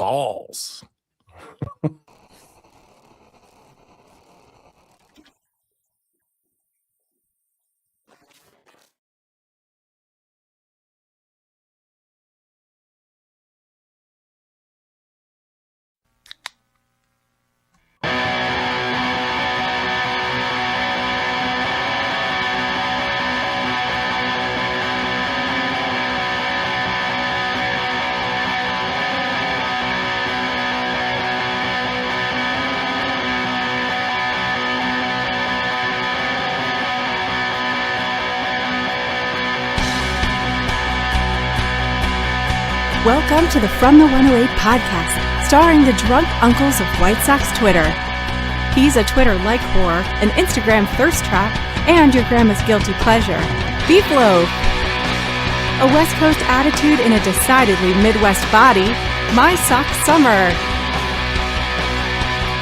balls. Welcome to the From the 108 podcast, starring the drunk uncles of White Sox Twitter. He's a Twitter-like whore, an Instagram thirst trap, and your grandma's guilty pleasure, BeefLoaf. A West Coast attitude in a decidedly Midwest body, MySoxSummer.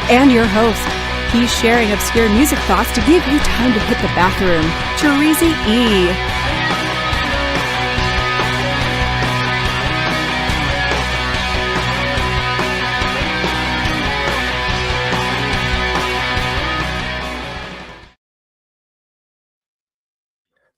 And your host, he's sharing obscure music thoughts to give you time to hit the bathroom, Chorizy-E.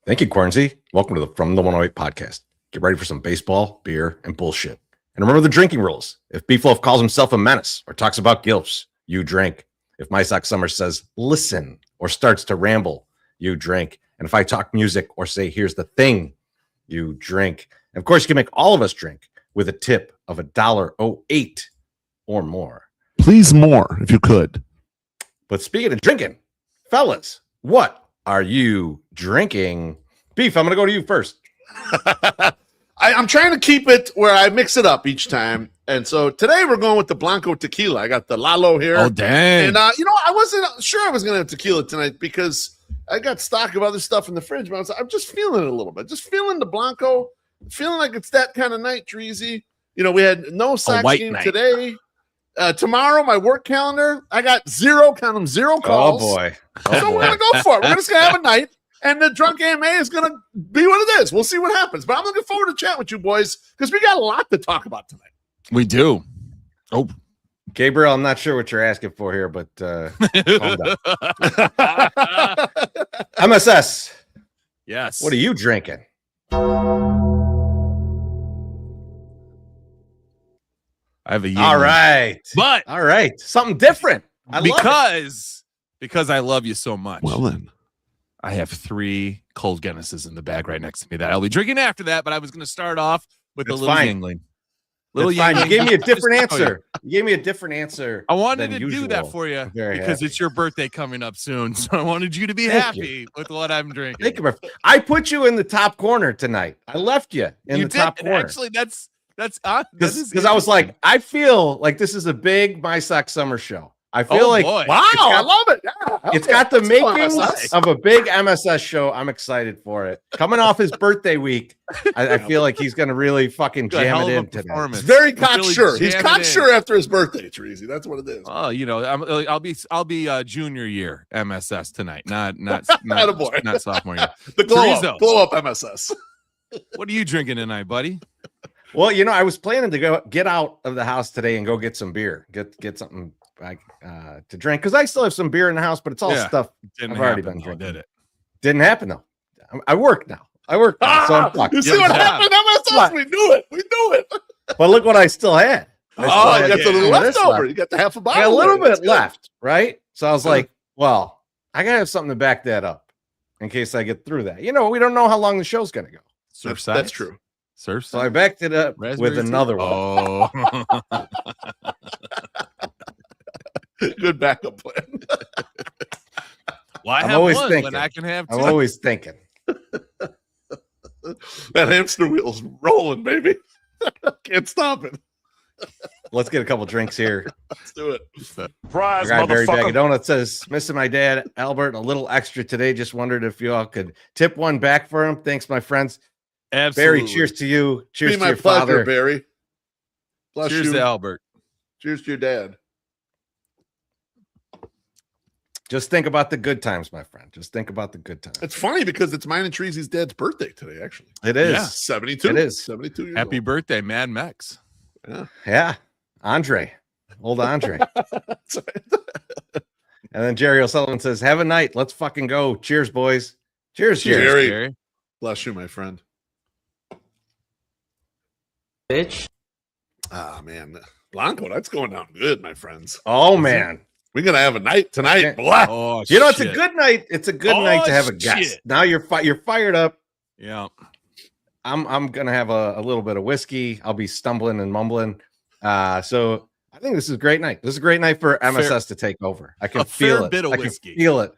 Thank you, Chorizy. Welcome to the From the 108 podcast. Get ready for some baseball, beer, and bullshit. And remember the drinking rules. If BeefLoaf calls himself a menace or talks about gilfs, you drink. If MySoxSummer says, listen, or starts to ramble, you drink. And if I talk music or say, here's the thing, you drink. And of course, you can make all of us drink with a tip of $1.08 or more. Please more, if you could. But speaking of drinking, fellas, what are you drinking? Beef, I'm going to go to you first. I'm trying to keep it where I mix it up each time. And so today we're going with the Blanco tequila. I got the Lalo here. Oh, dang. And, I wasn't sure I was going to have tequila tonight because I got stock of other stuff in the fridge. But I'm just feeling it a little bit. Just feeling the Blanco. Feeling like it's that kind of night, Treasy. We had no Sox game night today. Tomorrow, my work calendar, I got zero calls. Oh, boy. So we're going to go for it. We're just going to have a night, and the Drunk AMA is going to be what it is. We'll see what happens. But I'm looking forward to chat with you boys because we got a lot to talk about tonight. We do. Oh, Gabriel, I'm not sure what you're asking for here, but calm down. MSS. Yes. What are you drinking? I have a all right, but all right, something different. Because I love you so much. Well then, I have 3 cold Guinnesses in the bag right next to me that I'll be drinking after that. But I was going to start off with the little Yingling. Little Yingling. You gave me a different answer. You gave me a different answer. I wanted to do that for you because it's your birthday coming up soon. So I wanted you to be happy with what I'm drinking. Thank you. I put you in the top corner tonight. I left you in the top corner. Actually, that's because I was like, I feel like this is a big MySoxSummer show. I feel wow, I love it. Yeah, it's got the makings of a big MSS show. I'm excited for it. Coming off his birthday week, I feel like he's going to really fucking jam it in today. It's very cocksure. He's cocksure after his birthday, Treasy. That's what it is. Oh, I'll be junior year MSS tonight, not sophomore year. The glow up MSS. What are you drinking tonight, buddy? Well, I was planning to get out of the house today and go get some beer, get something to drink because I still have some beer in the house, but it's all stuff I've already been drinking. Did it? Didn't happen though. I work now. So I'm fucked. You see what happened? MSS, we knew it. But look what I still had. You got a little leftover. You got the half a bottle. I got a little bit left, right? So I was like, well, I gotta have something to back that up in case I get through that. We don't know how long the show's gonna go. That's true. So I backed it up with another one. Oh. Good backup plan. Well, I have one, but I can have 2. I'm always thinking. That hamster wheel's rolling, baby. Can't stop it. Let's get a couple drinks here. Let's do it. Surprise, guy Barry Bag of Donuts says, missing my dad, Albert, a little extra today. Just wondered if you all could tip one back for him. Thanks, my friends. Absolutely. Barry, cheers to you. Cheers to my your pleasure, father. Barry. Cheers to Albert. Cheers to your dad. Just think about the good times, my friend. Just think about the good times. It's funny because it's mine and Treasy's dad's birthday today, actually. It is. Yeah, 72. It is. 72 years Happy old. birthday, Mad Mex. Yeah. Yeah. Andre. Old Andre. And then Jerry O'Sullivan says, have a night. Let's fucking go. Cheers, boys. Cheers, Jerry. Jerry. Bless you, my friend. Bitch. Ah, man. Blanco, that's going down good, my friends. Oh, man. We're going to have a night tonight. Okay. Blah. Oh, You know, it's shit. a good night. It's a good night to have a guest. Shit. Now you're fired up. Yeah. I'm gonna have a little bit of whiskey. I'll be stumbling and mumbling. So I think this is a great night. This is a great night for MSS to take over. I can a feel fair it. bit of I can whiskey. feel it.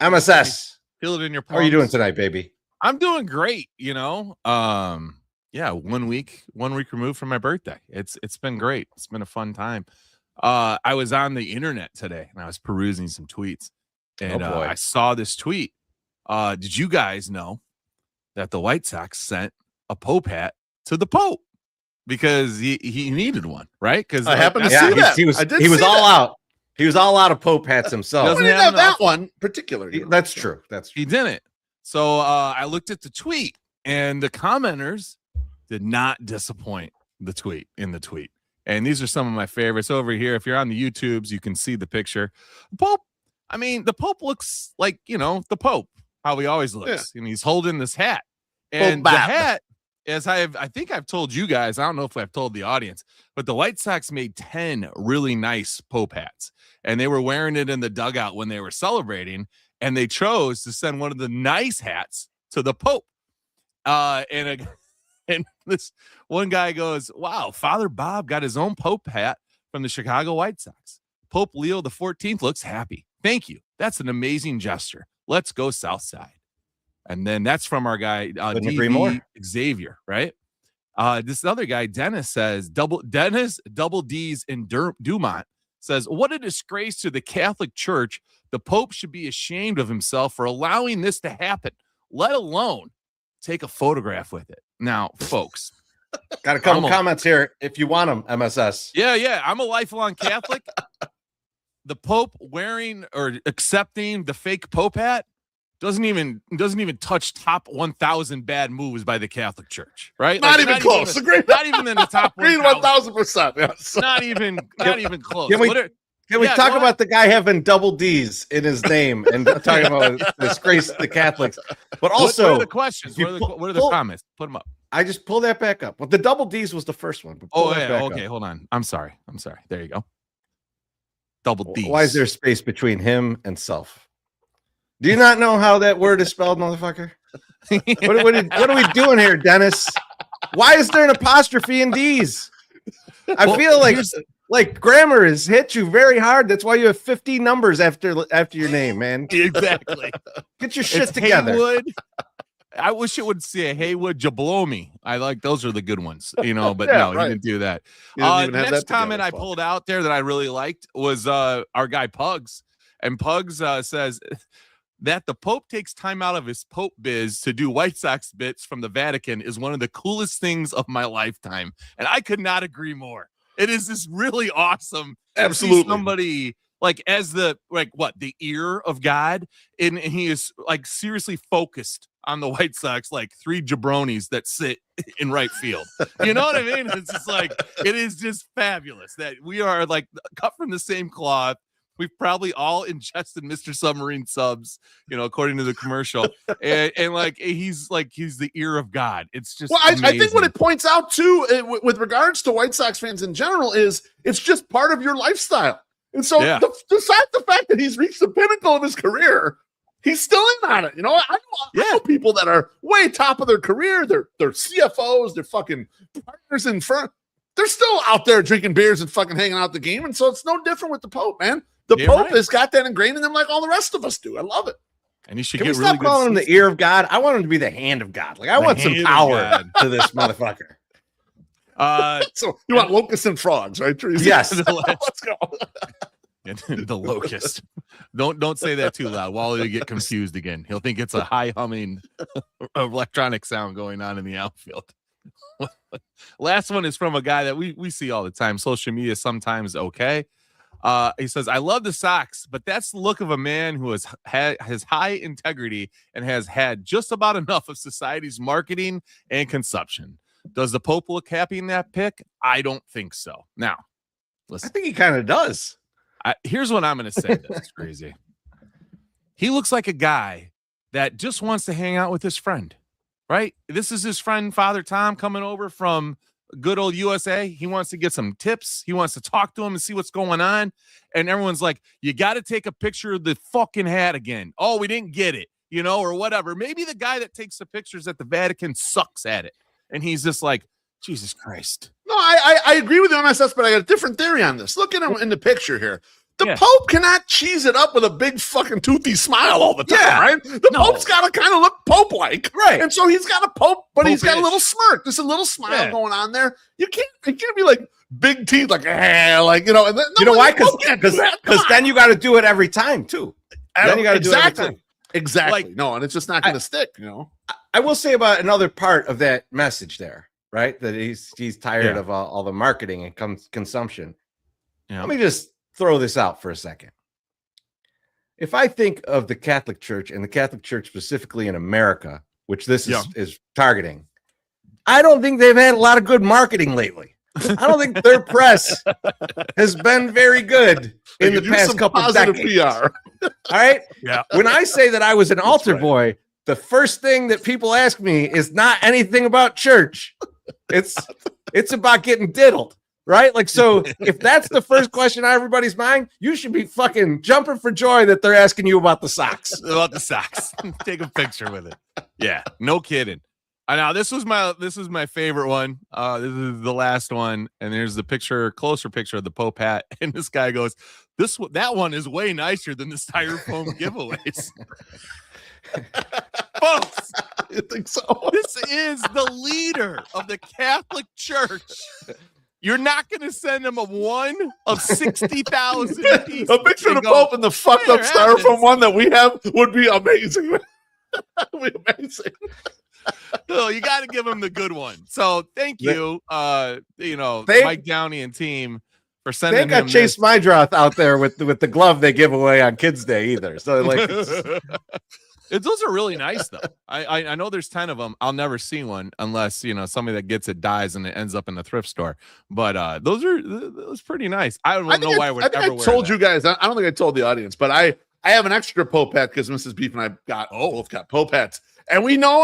MSS, Feel it in your palms. how are you doing tonight, baby? I'm doing great, you know. Yeah, 1 week removed from my birthday. It's been great. It's been a fun time. I was on the internet today and I was perusing some tweets, and I saw this tweet. Did you guys know that the White Sox sent a Pope hat to the Pope because he needed one, right? Because I happened to see that. He was all out. He was all out of Pope hats himself. We didn't have that one particularly. That's true. He didn't. So I looked at the tweet, and the commenters did not disappoint in the tweet. And these are some of my favorites over here. If you're on the YouTubes, you can see the picture. Pope, I mean, the Pope looks like, you know, the Pope, how he always looks. And he's holding this hat. And the hat, as I think I've told you guys, I don't know if I've told the audience, but the White Sox made 10 really nice Pope hats. And they were wearing it in the dugout when they were celebrating. And they chose to send one of the nice hats to the Pope. And this one guy goes, wow, Father Bob got his own Pope hat from the Chicago White Sox. Pope Leo the 14th looks happy. Thank you. That's an amazing gesture. Let's go Southside. And then that's from our guy, Xavier, right? This other guy, Dennis, says, Double D's in Dumont says, what a disgrace to the Catholic Church. The Pope should be ashamed of himself for allowing this to happen, let alone take a photograph with it. Now, folks, got a couple comments here if you want them, MSS. Yeah. I'm a lifelong Catholic. The Pope wearing or accepting the fake Pope hat doesn't even touch top 1,000 bad moves by the Catholic Church, right? Not even close. Not even in the top 1,000%. Yes. Not even close. Can we talk about the guy having double D's in his name and talking about disgrace to the Catholics? But also, what are the questions? What are the comments? Put them up. I just pulled that back up. Well, the double D's was the first one. Okay, hold on. I'm sorry. There you go. Double D's. Why is there space between him and self? Do you not know how that word is spelled, motherfucker? What are we doing here, Dennis? Why is there an apostrophe in D's? I feel like grammar has hit you very hard. That's why you have 50 numbers after your name, man. Exactly. Get your shit together. Haywood. I wish it would say Haywood Jablomi. I like those are the good ones, you know, but no, he didn't do that. The next comment I pulled out there that I really liked was our guy Pugs. And Pugs says that the Pope takes time out of his Pope biz to do White Sox bits from the Vatican is one of the coolest things of my lifetime. And I could not agree more. It is just really awesome. Absolutely. Somebody like as the the ear of God, and he is like seriously focused on the White Sox, like three jabronis that sit in right field. You know what I mean? It's just like it is just fabulous that we are like cut from the same cloth. We've probably all ingested Mr. Submarine subs, you know, according to the commercial, and he's the ear of God. It's just I think what it points out too, with regards to White Sox fans in general, is it's just part of your lifestyle. And so, besides the fact that he's reached the pinnacle of his career, he's still in on it. You know, I know people that are way top of their career. They're CFOs. They're fucking partners in front. They're still out there drinking beers and fucking hanging out the game. And so it's no different with the Pope, man. The Pope has got that ingrained in them like all the rest of us do. I love it. And he should Can get we stop calling him the ear of God? I want him to be the hand of God. Like I want some power to this motherfucker. So you want locusts and frogs, right, Tristan? Yes. Let's go. The locust. Don't say that too loud. Wally will get confused again. He'll think it's a high humming electronic sound going on in the outfield. Last one is from a guy that we see all the time. Social media sometimes okay. He says, I love the Sox, but that's the look of a man who has high integrity and has had just about enough of society's marketing and consumption. Does the Pope look happy in that pic? I don't think so. Now, I listen, think he kind of does. here's what I'm going to say. That's crazy. He looks like a guy that just wants to hang out with his friend, right? This is his friend, Father Tom, coming over from good old USA. He wants to get some tips. He wants to talk to him and see what's going on. And everyone's like, you got to take a picture of the fucking hat again. Oh, we didn't get it, or whatever. Maybe the guy that takes the pictures at the Vatican sucks at it. And he's just like, Jesus Christ. No, I agree with you, MSS, but I got a different theory on this. Look at him in the picture here. The Pope cannot cheese it up with a big fucking toothy smile all the time, right? The Pope's got to kind of look Pope-like, right? And so he's got a Pope, but he's got a little smirk, just a little smile going on there. You can't be like big teeth, like, and then, no, you know why? Because then you got to do it every time too. Then you got to do it every time. Exactly. And it's just not going to stick. I will say about another part of that message there, right? That he's tired of all the marketing and consumption. Let me just throw this out for a second. If I think of the Catholic Church and the Catholic Church specifically in America, which this is targeting, I don't think they've had a lot of good marketing lately. I don't think their press has been very good in the past couple of decades. PR. All right? Yeah. When I say that I was an altar boy, the first thing that people ask me is not anything about church. It's about getting diddled. Right? Like, so if that's the first question on everybody's mind, you should be fucking jumping for joy that they're asking you about the socks. About the socks. Take a picture with it. Yeah, no kidding. Now this is my favorite one. This is the last one, and there's the closer picture of the Pope hat, and this guy goes, that one is way nicer than the styrofoam giveaways. Folks, you think so? This is the leader of the Catholic Church. You're not going to send him a one of 60,000. A picture of the Pope and the fucked up styrofoam one that we have would be amazing. Would be amazing. So you got to give him the good one. So thank you, Mike Downey and team for sending. They got Chase Mydroth out there with the glove they give away on Kids Day either. So like. Those are really nice though. I know there's 10 of them. I'll never see one unless somebody that gets it dies and it ends up in the thrift store. But those pretty nice. I don't know why I would ever wear that. I told you guys. I don't think I told the audience, but I have an extra Pope hat because Mrs. Beef and I both got Pope hats, and we know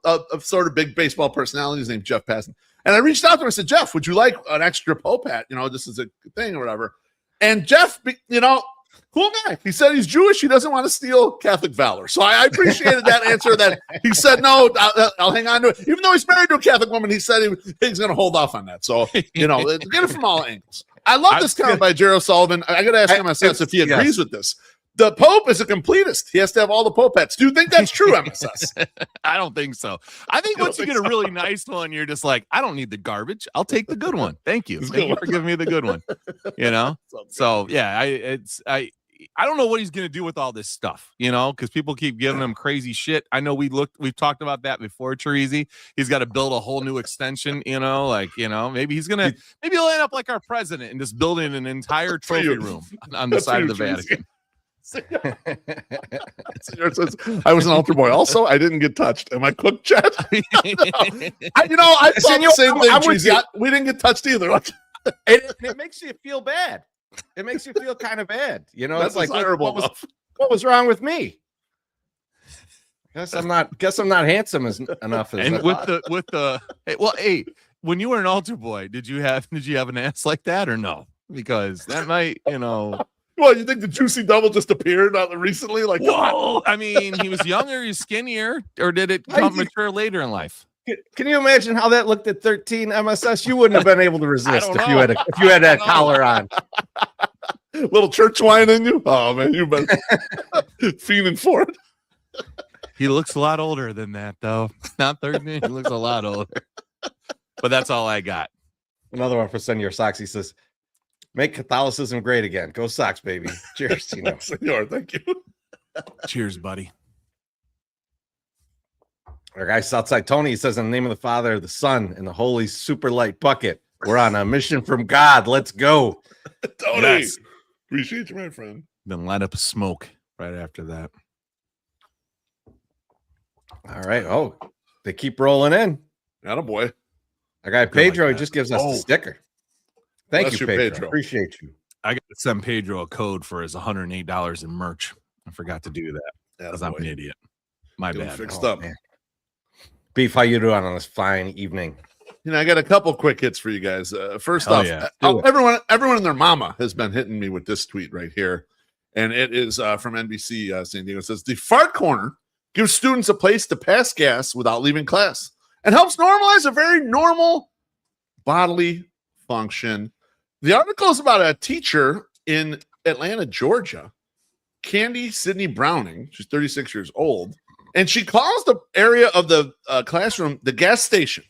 a sort of big baseball personality. His name's Jeff Passan, and I reached out to him. I said, Jeff, would you like an extra Pope hat? This is a thing or whatever. And Jeff, cool guy. He said he's Jewish. He doesn't want to steal Catholic valor. So I appreciated that answer that he said, no, I'll hang on to it. Even though he's married to a Catholic woman, he said he's going to hold off on that. So, get it from all angles. I love this comment by Jared Sullivan. I got to ask MSS if he agrees with this. The Pope is a completist. He has to have all the Pope hats. Do you think that's true, MSS? I don't think so. I think once you get a really nice one, you're just like, I don't need the garbage. I'll take the good one. Thank you. Thank you for giving me the good one. So yeah, I don't know what he's going to do with all this stuff, because people keep giving him crazy shit. I know we've talked about that before, Chorizy. He's got to build a whole new extension, maybe he'll end up like our president and just building an entire trophy room on the side of the Vatican. I was an altar boy. Also, I didn't get touched. Am I cooked, Chad? I thought the same thing. We didn't get touched either. It makes you feel bad. It makes you feel kind of bad. It's like what was wrong with me? Guess I'm not handsome enough. And hey, when you were an altar boy, did you have an ass like that or no? Because that might, Well, you think the juicy double just appeared recently? Like, whoa! I mean, he was younger, he's skinnier, or did it come mature later in life? Can you imagine how that looked at 13, MSS? You wouldn't have been able to resist if you had that collar on. Little church wine in you? Oh man, you've been fiending for it. He looks a lot older than that, though. Not 13. He looks a lot older. But that's all I got. Another one for Senor Sox. He says, "Make Catholicism great again. Go Sox, baby." Cheers, Senor. Thank you. Cheers, buddy. Our guy Southside Tony, he says, "In the name of the Father, the Son, and the Holy Super Light Bucket, we're on a mission from God. Let's go." Tony, yes. Appreciate you, my friend. Then light up a smoke right after that. All right. Oh, they keep rolling in. Attaboy. Our guy Good like Pedro that. just gives us the sticker. Thank Bless you, you, Pedro. Pedro. Appreciate you. I got to send Pedro a code for his $108 in merch. I forgot to do that because I'm an idiot. My Get him bad. fixed Oh, up. man. Beef, how you doing on this fine evening? I got a couple quick hits for you guys. First Hell off, yeah. everyone and their mama has been hitting me with this tweet right here, and it is from NBC San Diego. It says the fart corner gives students a place to pass gas without leaving class and helps normalize a very normal bodily function. The article is about a teacher in Atlanta, Georgia, Candy Sydney Browning. She's 36 years old, and she calls the area of the classroom the gas station.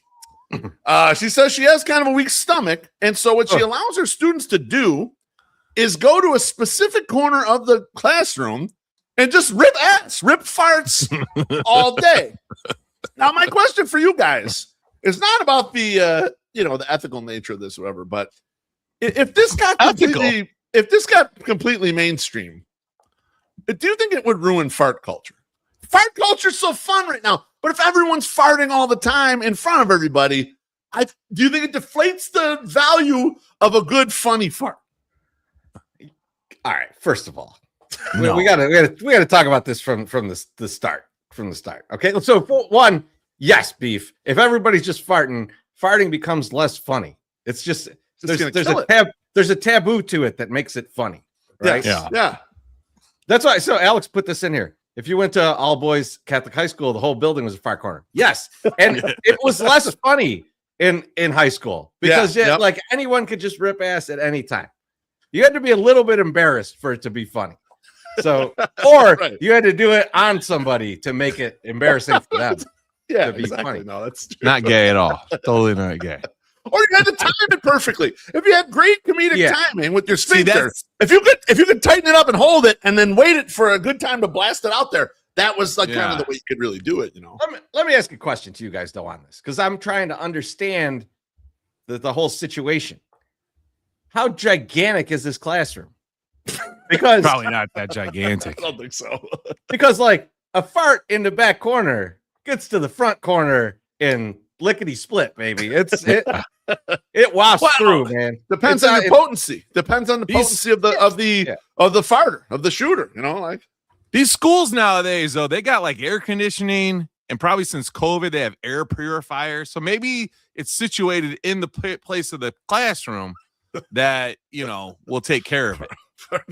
She says she has kind of a weak stomach, and so what she allows her students to do is go to a specific corner of the classroom and just rip farts all day. Now, my question for you guys is not about the the ethical nature of this, or whatever, but if this got completely mainstream, do you think it would ruin fart culture? Fart culture is so fun right now, but if everyone's farting all the time in front of everybody, do you think it deflates the value of a good funny fart? All right. First of all, No. we gotta talk about this from the start. From the start. Okay. So for one, yes, Beef. If everybody's just farting becomes less funny. It's just there's a taboo to it that makes it funny. Right. Yes. Yeah. That's why. So Alex put this in here. If you went to all boys Catholic high school, the whole building was a fart corner. Yes. And it was less funny in high school because like anyone could just rip ass at any time. You had to be a little bit embarrassed for it to be funny. So, or you had to do it on somebody to make it embarrassing for them. Yeah, to be funny. No, that's true. Not gay at all. Totally not gay. Or you had to time it perfectly. If you had great comedic timing with your sphincter, See, if you could tighten it up and hold it, and then wait it for a good time to blast it out there, that was like kind of the way you could really do it. Let me ask a question to you guys though on this, because I'm trying to understand the whole situation. How gigantic is this classroom? Because probably not that gigantic. I don't think so. Because like a fart in the back corner gets to the front corner in lickety split, baby. It wafts through, man. Depends on the potency. Depends on the potency of the farter, of the shooter. Like these schools nowadays, though, they got like air conditioning, and probably since COVID, they have air purifiers. So maybe it's situated in the place of the classroom that will take care of it.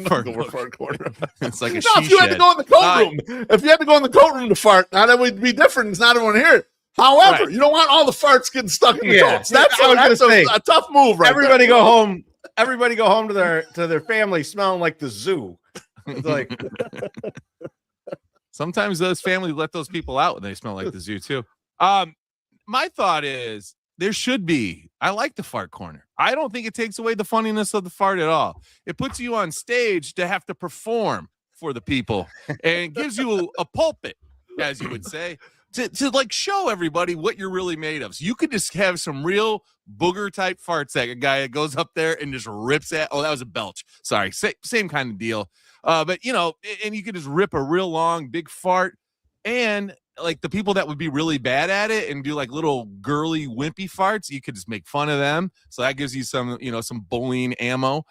Fart corner. It's like if you had to go in the coat room, if you had to go in the coat room to fart, now that would be different. It's not everyone here. However, you don't want all the farts getting stuck in the coats. That's a tough move, right? Everybody go home. Everybody go home to their family smelling like the zoo. It's like sometimes those families let those people out and they smell like the zoo too. My thought is there should be. I like the fart corner. I don't think it takes away the funniness of the fart at all. It puts you on stage to have to perform for the people and gives you a pulpit, as you would say, to like show everybody what you're really made of. So you could just have some real booger type farts that a guy that goes up there and just rips at. Oh, that was a belch. Sorry. Same kind of deal. But and you could just rip a real long, big fart, and like the people that would be really bad at it and do like little girly wimpy farts, you could just make fun of them. So that gives you some bullying ammo.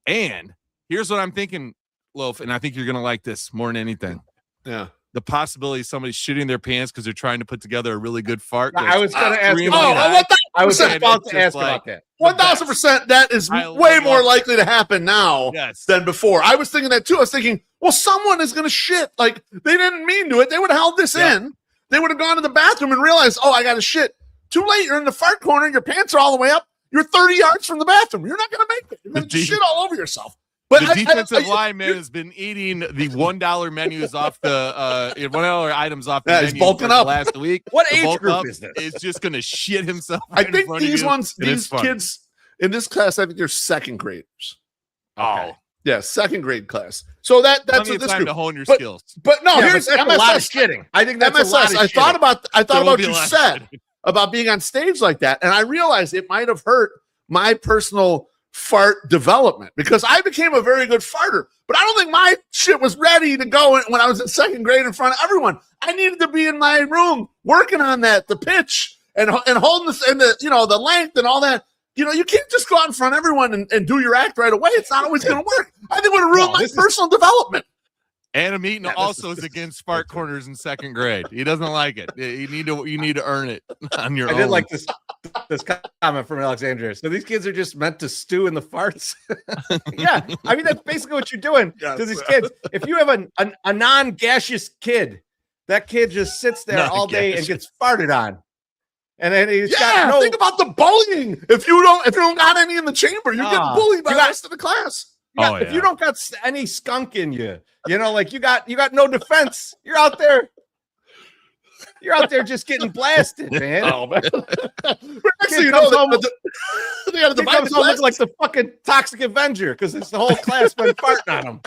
And here's what I'm thinking, Loaf, and I think you're going to like this more than anything. Yeah. The possibility of somebody shitting their pants because they're trying to put together a really good fart. I was going to ask you about that. I was about to ask about that. 1,000%. That is way more likely to happen now than before. I was thinking that too. I was thinking, well, someone is going to shit. Like they didn't mean to it. They would have held this in. They would have gone to the bathroom and realized, oh, I got to shit. Too late. You're in the fart corner. Your pants are all the way up. You're 30 yards from the bathroom. You're not going to make it. You're going to shit all over yourself. But the defensive lineman has been eating the $1 menus off the $1 items off the menu. He's bulking up last week. What age group is this? Is just going to shit himself. I think these kids in this class, I think they're second graders. Okay. Oh, yeah, second grade class. So that's what this time group. To hone your skills. But no, here's that's MSS. A lot of shitting. I think that's MSS. a lot of I thought about what you said shitting. About being on stage like that, and I realized it might have hurt my personal fart development because I became a very good farter, but I don't think my shit was ready to go when I was in second grade in front of everyone. I needed to be in my room working on the pitch and holding this and the length and all that. You can't just go out in front of everyone and do your act right away. It's not always going to work. I think it would ruin my personal development. Adam Eaton also is against fart corners in second grade. He doesn't like it. You need to earn it on your own. I did like this comment from Alexandria. So these kids are just meant to stew in the farts. Yeah, I mean that's basically what you're doing to these kids. If you have a non-gaseous kid, that kid just sits there all day and gets farted on. And then he's got think about the bullying. If you don't got any in the chamber, you're getting bullied by the rest of the class. If you don't got any skunk in you, like you got no defense. You're out there just getting blasted, man. Oh man! Actually, they got to divide the class like the fucking Toxic Avenger because it's the whole class been farting on them.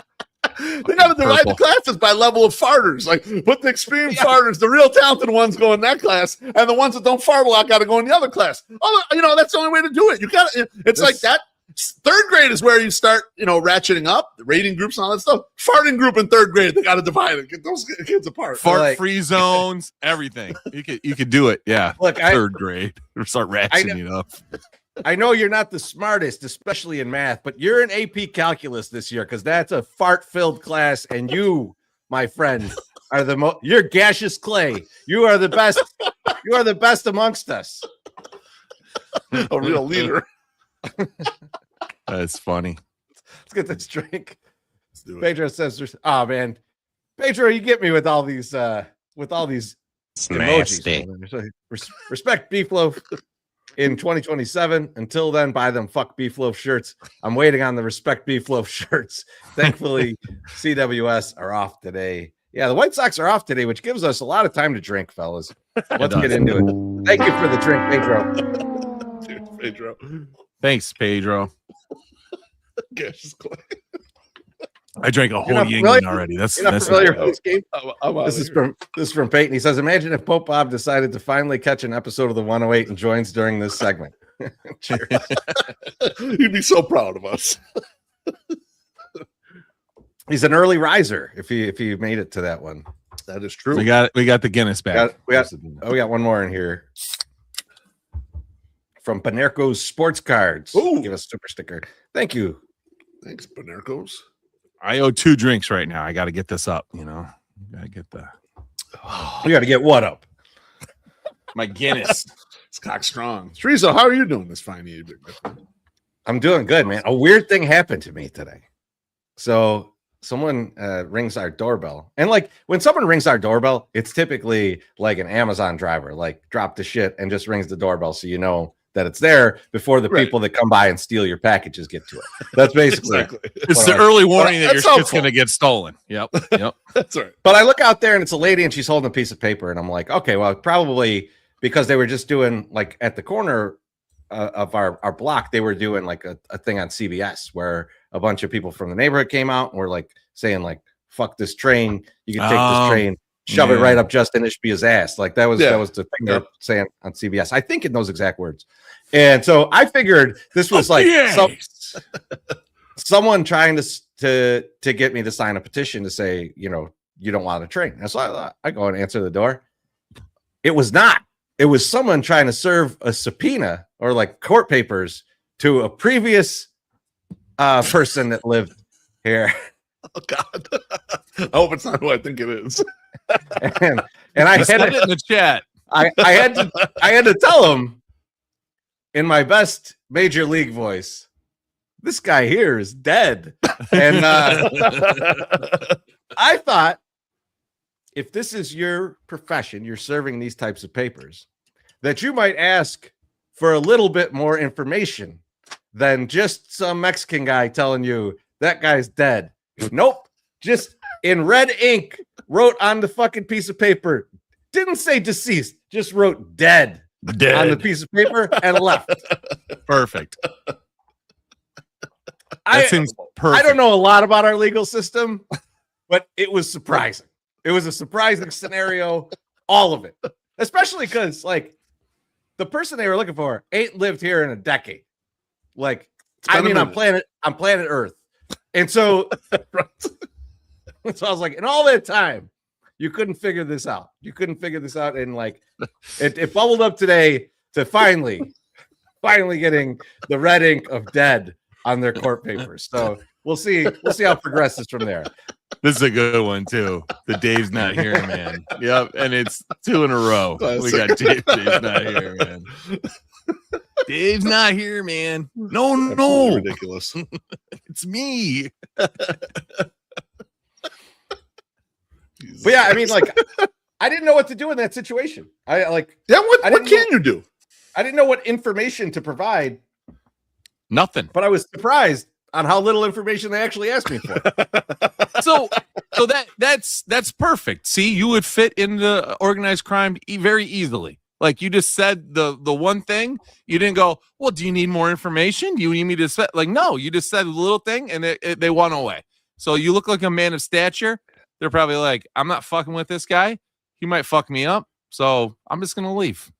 They got to divide the classes by level of farters. Like put the extreme farters, the real talented ones go in that class, and the ones that don't fart a lot got to go in the other class. Oh, that's the only way to do it. You got it's like that. Third grade is where you start, ratcheting up the rating groups and all that stuff. Farting group in third grade, they got to divide it, get those kids apart. Fart free zones, everything. You could do it. Yeah. Look, third grade, start ratcheting it up. I know you're not the smartest, especially in math, but you're in AP Calculus this year because that's a fart-filled class, and you, my friend, are you're gaseous clay. You are the best. You are the best amongst us. A real leader. That's funny. Let's get this drink. Let's do it. Pedro says, "Oh man, Pedro, you get me with all these emojis. So, respect BeefLoaf in 2027. Until then, buy them fuck BeefLoaf shirts. I'm waiting on the respect BeefLoaf shirts. Thankfully, CWS are off today. Yeah, the White Sox are off today, which gives us a lot of time to drink, fellas. Let's get into it. Thank you for the drink, Pedro. Dude, Pedro. Thanks, Pedro. Gaseous clay. I drank a whole Yingling already. That's familiar with this game. This is from Peyton. He says, "Imagine if Pope Bob decided to finally catch an episode of the 108 and joins during this segment." Cheers. He'd be so proud of us. He's an early riser. If he made it to that one, that is true. We got the Guinness back. We got one more in here from Panerco's Sports Cards. Ooh. Give us a super sticker. Thank you. Thanks, Panerco's. I owe 2 drinks right now. I got to get this up. Gotta get the. You got to get what up? My Guinness. It's cock strong. Teresa, how are you doing this fine evening? I'm doing good, man. A weird thing happened to me today. So someone rings our doorbell, and like when someone rings our doorbell, it's typically like an Amazon driver, like drop the shit and just rings the doorbell, so you know that it's there before the people that come by and steal your packages get to it. That's basically it's the early warning that your shit's going to get stolen. Yep. That's right. But I look out there and it's a lady and she's holding a piece of paper, and I'm like, okay, well, probably because they were just doing like at the corner of our block, they were doing like a thing on CBS where a bunch of people from the neighborhood came out and were like saying like, fuck this train. You can take this train, shove it right up Justin Ishbia's ass. Like that was the thing they're saying on CBS. I think in those exact words. And so I figured this was someone trying to get me to sign a petition to say, you don't want a train. And so I go and answer the door. It was not. It was someone trying to serve a subpoena or like court papers to a previous person that lived here. Oh God! I hope it's not who I think it is. and I had it in the chat. I had to tell him in my best major league voice, this guy here is dead. And I thought, if this is your profession, you're serving these types of papers, that you might ask for a little bit more information than just some Mexican guy telling you that guy's dead. Nope. Just in red ink, wrote on the fucking piece of paper. Didn't say deceased, just wrote dead on the piece of paper and left. Perfect. That seems perfect. I don't know a lot about our legal system, but it was surprising. It was a surprising scenario, all of it. Especially because, like, the person they were looking for ain't lived here in a decade. Like, I mean, on planet Earth. And so, so I was like, in all that time, You couldn't figure this out. And like it bubbled up today to finally getting the red ink of dead on their court papers. So we'll see how it progresses from there. This is a good one too. The Dave's not here, man. Yep, and it's 2 in a row. We got Dave's not here, man. Dave's not here, man. No, ridiculous. it's me. But yeah, I mean, like, I didn't know what to do in that situation. What can you do? I didn't know what information to provide. Nothing. But I was surprised on how little information they actually asked me for. So that's perfect. See, you would fit into organized crime very easily. Like you just said the one thing. You didn't go, well, do you need more information? Do you need me to say, like, no, you just said a little thing and they went away. So you look like a man of stature. They're probably like, I'm not fucking with this guy. He might fuck me up. So I'm just going to leave.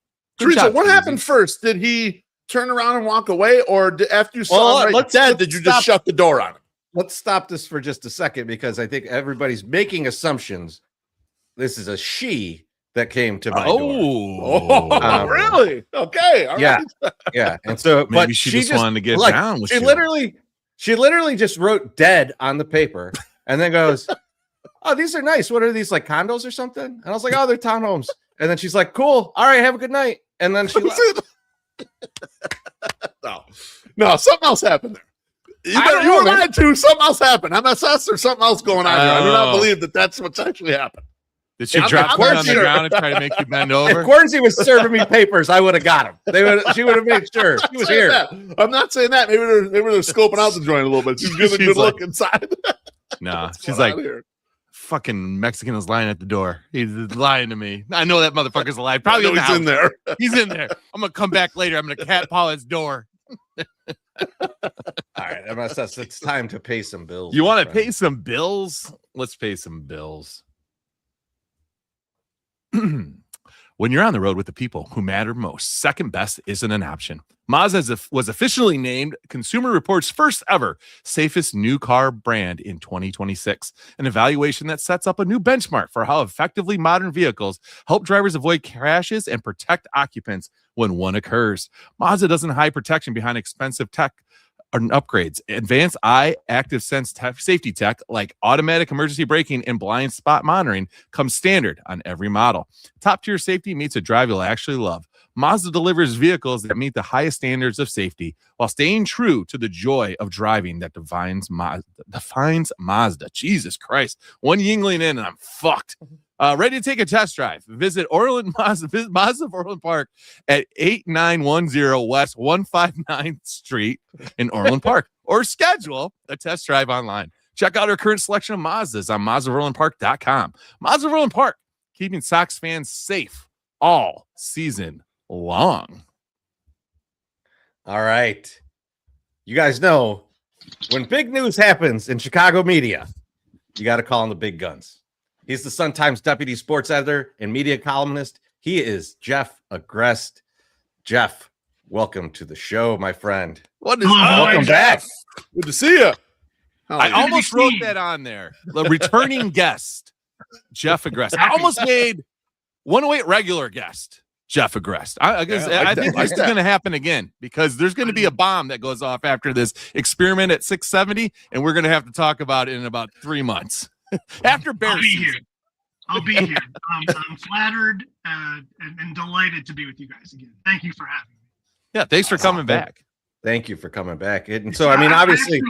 Teresa, what happened first? Did he turn around and walk away, or after you saw him dead, did you just shut the door on him? Let's stop this for just a second, because I think everybody's making assumptions. This is a she that came to my door. Oh, really? Okay. All yeah. right. Yeah. And so, maybe but she just wanted to get down with she literally just wrote dead on the paper and then goes, oh, these are nice. What are these, like condos or something? And I was like, oh, they're townhomes. And then she's like, cool. All right, have a good night. And then she left. No, something else happened there. You were lied to. Something else happened. MSS or something else going on here. I do not believe that that's what's actually happened. Did she drop you on the ground and try to make you bend over? If Chorizy was serving me papers, I would have got him. She would have made sure she was here. I'm not saying that. Maybe they're scoping out the joint a little bit. She's giving a good look inside. No, she's like, fucking Mexican is lying at the door. He's lying to me. I know that motherfucker's alive. Probably he's in there. He's in there. I'm gonna come back later. I'm gonna cat paw his door. All right, MSS, it's time to pay some bills. You want to pay some bills? Let's pay some bills. When you're on the road with the people who matter most, second best isn't an option. Mazda was officially named Consumer Reports' first ever safest new car brand in 2026, an evaluation that sets up a new benchmark for how effectively modern vehicles help drivers avoid crashes and protect occupants when one occurs. Mazda doesn't hide protection behind expensive tech or upgrades. Advanced eye active sense safety tech like automatic emergency braking and blind spot monitoring comes standard on every model. Top tier safety meets a drive you'll actually love. Mazda delivers vehicles that meet the highest standards of safety while staying true to the joy of driving that defines Mazda. Jesus Christ. One Yingling in and I'm fucked. Ready to take a test drive? Visit Mazda of Orland Park at 8910 West 159th Street in Orland Park, or schedule a test drive online. Check out our current selection of Mazdas on MazdaOrlandPark.com. Mazda of Orland Park, keeping Sox fans safe all season long. All right. You guys know when big news happens in Chicago media, you got to call on the big guns. He's the Sun-Times deputy sports editor and media columnist. He is Jeff Agrest. Jeff, welcome to the show, my friend. Welcome back. Good to see you. I almost wrote that on there. The returning guest, Jeff Agrest. I almost made 108 regular guest, Jeff Agrest. I think this is going to happen again because there's going to be a bomb that goes off after this experiment at 670, and we're going to have to talk about it in about 3 months. After Bears season. I'll be here. I'm flattered and delighted to be with you guys again. Thank you for having me. Yeah, thanks for coming back. Thank you for coming back. And so, I mean, obviously,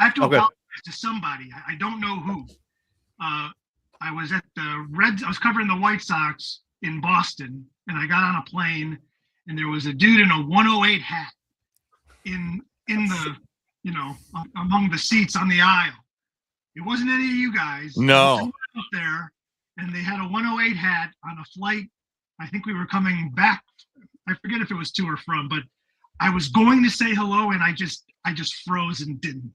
I have to apologize to somebody. I don't know who. I was at the Reds. I was covering the White Sox in Boston, and I got on a plane, and there was a dude in a 108 hat in the among the seats on the aisle. It wasn't any of you guys. No. Up there, and they had a 108 hat on a flight. I think we were coming back. I forget if it was to or from, but I was going to say hello, and I just froze and didn't.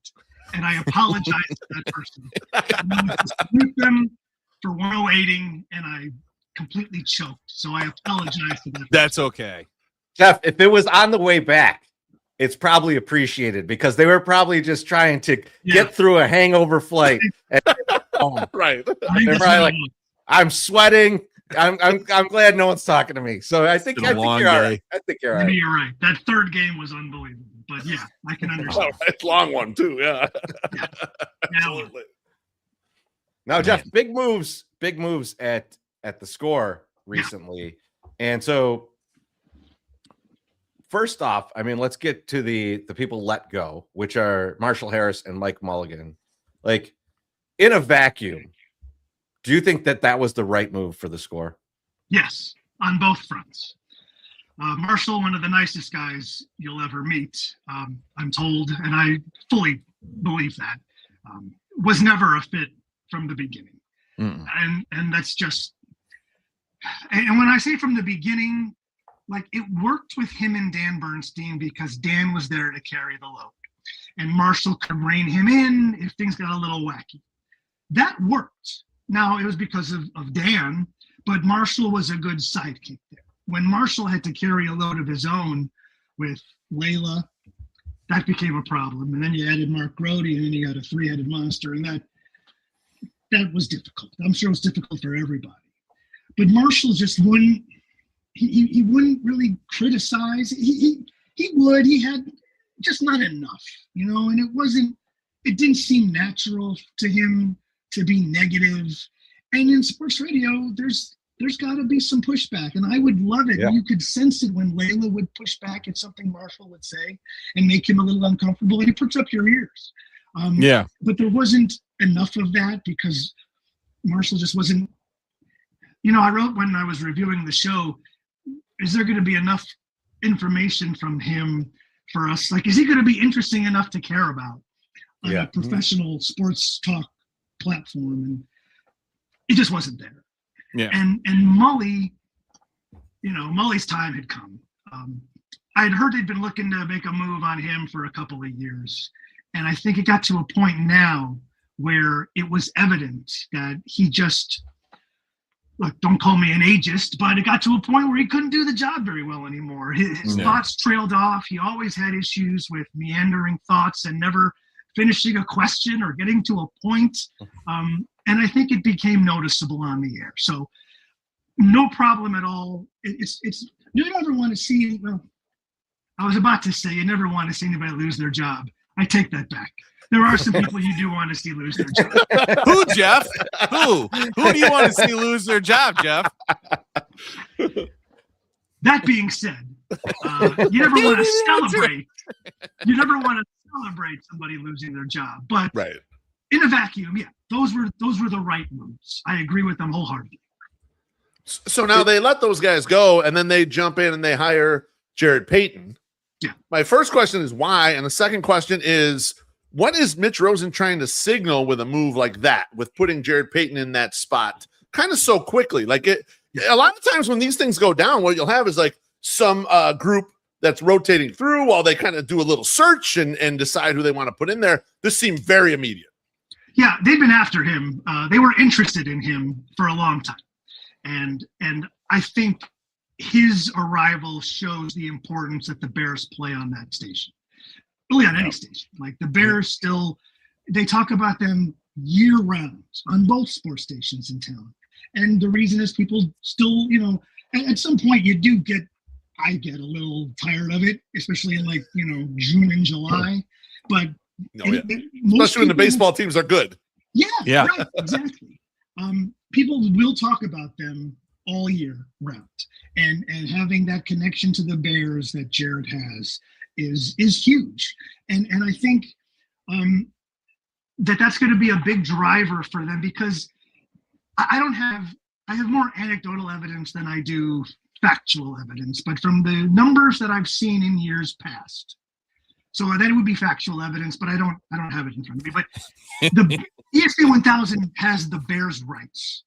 And I apologize to that person. And I just thanked them for 108ing, and I completely choked. So I apologize to that person. That's okay. Jeff, if it was on the way back, it's probably appreciated because they were probably just trying to get through a hangover flight. Right. They're probably like, I'm sweating. I'm glad no one's talking to me. So I think been a long you're all day. right. I think you're all Maybe right. you're right. That third game was unbelievable. But yeah, I can Oh, understand. it's a long one too. Yeah. Yeah. Absolutely. Now, Jeff, big moves at the Score recently. And so first off, I mean, let's get to the people let go, which are Marshall Harris and Mike Mulligan. Like, in a vacuum, do you think that was the right move for the Score? Yes, on both fronts. Marshall, one of the nicest guys you'll ever meet, I'm told, and I fully believe that, was never a fit from the beginning. And that's just, and when I say from the beginning, like, it worked with him and Dan Bernstein because Dan was there to carry the load, and Marshall could rein him in if things got a little wacky. That worked. Now, it was because of Dan, but Marshall was a good sidekick there. When Marshall had to carry a load of his own with Layla, that became a problem. And then you added Mark Grody, and then you got a three-headed monster, and that was difficult. I'm sure it was difficult for everybody. But Marshall just wouldn't. He wouldn't really criticize. He would. He had just not enough, and it didn't seem natural to him to be negative. And in sports radio, there's got to be some pushback, and I would love it. Yeah. You could sense it when Layla would push back at something Marshall would say and make him a little uncomfortable, and he perks up your ears. But there wasn't enough of that because Marshall just wasn't. I wrote when I was reviewing the show, is there going to be enough information from him for us? Like, is he going to be interesting enough to care about on a professional sports talk platform? And it just wasn't there. Yeah. And Mully, Mully's time had come. I'd heard they'd been looking to make a move on him for a couple of years. And I think it got to a point now where it was evident that he just, look, don't call me an ageist, but it got to a point where he couldn't do the job very well anymore. His thoughts trailed off. He always had issues with meandering thoughts and never finishing a question or getting to a point. And I think it became noticeable on the air. So no problem at all. It's you never want to see, well, I was about to say you never want to see anybody lose their job. I take that back. There are some people you do want to see lose their job. Who, Jeff? Who do you want to see lose their job, Jeff? That being said, you never want to celebrate. You never want to celebrate somebody losing their job. But Right. in a vacuum, yeah, those were the right moves. I agree with them wholeheartedly. So now they let those guys go, and then they jump in and they hire Jared Payton. Yeah. My first question is why, and the second question is, what is Mitch Rosen trying to signal with a move like that, with putting Jared Payton in that spot kind of so quickly? Like, a lot of times when these things go down, what you'll have is like some group that's rotating through while they kind of do a little search and decide who they want to put in there. This seemed very immediate. Yeah, they've been after him. They were interested in him for a long time. And I think his arrival shows the importance that the Bears play on that station. Really on any station. Like the Bears still, they talk about them year round on both sports stations in town. And the reason is people still, at some point I get a little tired of it, especially in June and July. But especially when the baseball teams are good. Yeah. Right, exactly. People will talk about them all year round, and having that connection to the Bears that Jared has is huge, and I think that's going to be a big driver for them, because I have more anecdotal evidence than I do factual evidence, but from the numbers that I've seen in years past. So that would be factual evidence, but I don't have it in front of me. But the ESPN 1000 has the Bears' rights,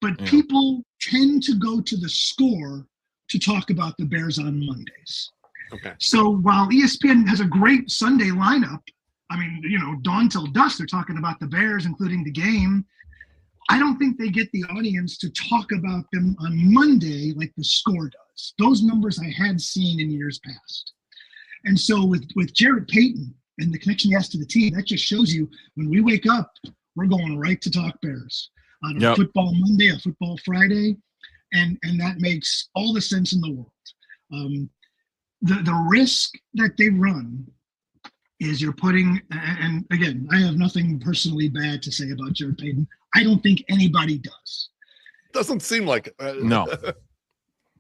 but people tend to go to the Score to talk about the Bears on Mondays. Okay. So while ESPN has a great Sunday lineup, I mean, dawn till dusk, they're talking about the Bears, including the game. I don't think they get the audience to talk about them on Monday like the Score does. Those numbers I had seen in years past. And so with Jared Payton and the connection he has to the team, that just shows you when we wake up, we're going right to talk Bears. on a football Monday, a football Friday, and that makes all the sense in the world. The risk that they run is you're putting, and again, I have nothing personally bad to say about Jared Payton. I don't think anybody does. Doesn't seem like it. No.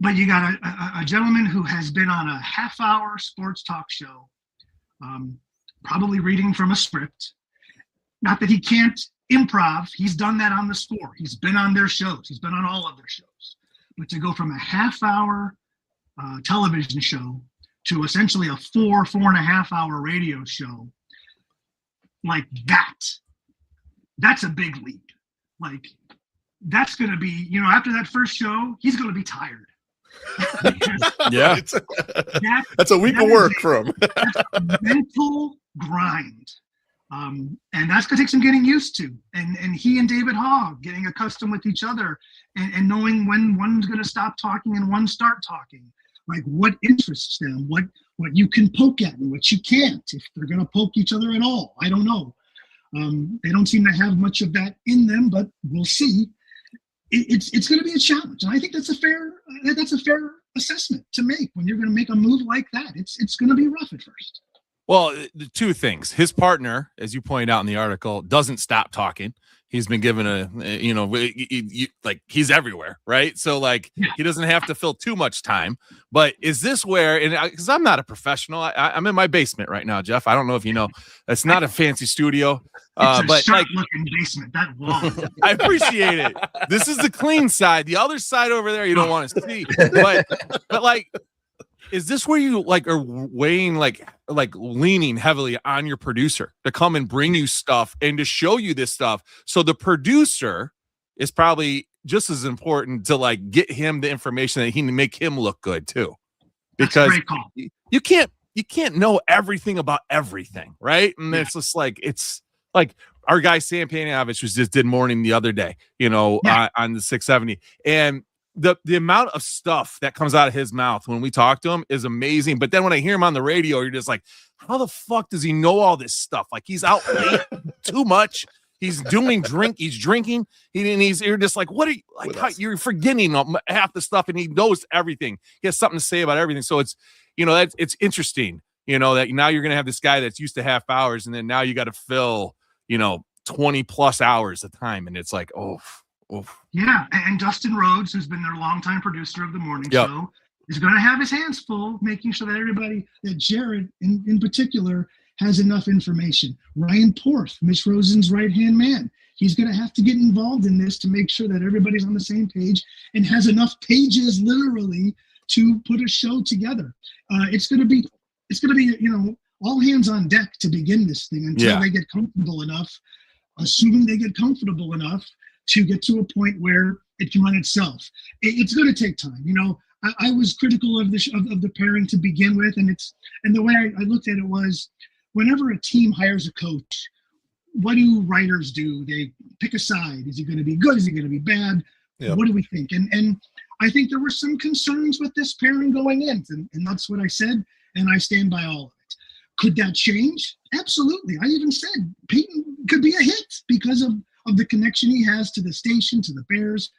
But you got a gentleman who has been on a half-hour sports talk show, probably reading from a script. Not that he can't improv. He's done that on the Score. He's been on their shows. He's been on all of their shows. But to go from a half-hour television show to essentially a 4.5 hour radio show like that's a big leap. Like, that's going to be, after that first show, he's going to be tired. Yeah. That's a week of work for him. That's a mental grind. And that's going to take some getting used to. And he and David Hogg getting accustomed with each other and knowing when one's going to stop talking and one start talking. Like, what interests them, what you can poke at and what you can't, if they're going to poke each other at all. I don't know. They don't seem to have much of that in them, but we'll see. It's going to be a challenge, and I think that's a fair assessment to make when you're going to make a move like that. It's going to be rough at first. Well, the two things. His partner, as you pointed out in the article, doesn't stop talking. He's been given like he's everywhere, right? So like he doesn't have to fill too much time. But is this where, and because I'm not a professional, I'm in my basement right now, Jeff. I don't know if you know, it's not a fancy studio, but like looking basement, that wall. I appreciate it. This is the clean side. The other side over there, you don't want to see. But like, is this where you like are weighing like leaning heavily on your producer to come and bring you stuff and to show you this stuff? So the producer is probably just as important to like get him the information that he can make him look good too, because you can't know everything about everything, right? And it's just like our guy Sam Paniavich just did morning the other day, on the 670, and the amount of stuff that comes out of his mouth when we talk to him is amazing. But then when I hear him on the radio, you're just like, how the fuck does he know all this stuff? Like, he's out late too much. He's he's drinking. You're just like, what are you like? You're forgetting half the stuff, and he knows everything. He has something to say about everything. So it's, it's interesting, that now you're going to have this guy that's used to half hours, and then now you got to fill, 20 plus hours of time. And it's like, Oof. Yeah, and Dustin Rhodes, who's been their longtime producer of the morning show, is going to have his hands full making sure that Jared in particular has enough information. Ryan Porth, Mitch Rosen's right-hand man, he's going to have to get involved in this to make sure that everybody's on the same page and has enough pages literally to put a show together. It's going to be all hands on deck to begin this thing until they get comfortable enough, assuming they get comfortable enough to get to a point where it can run itself. It's going to take time. I was critical of the pairing to begin with, and the way I looked at it was, whenever a team hires a coach, what do writers do? They pick a side. Is he going to be good? Is he going to be bad? Yep. What do we think? And I think there were some concerns with this pairing going in, and that's what I said, and I stand by all of it. Could that change? Absolutely. I even said Peyton could be a hit because of the connection he has to the station, to the Bears.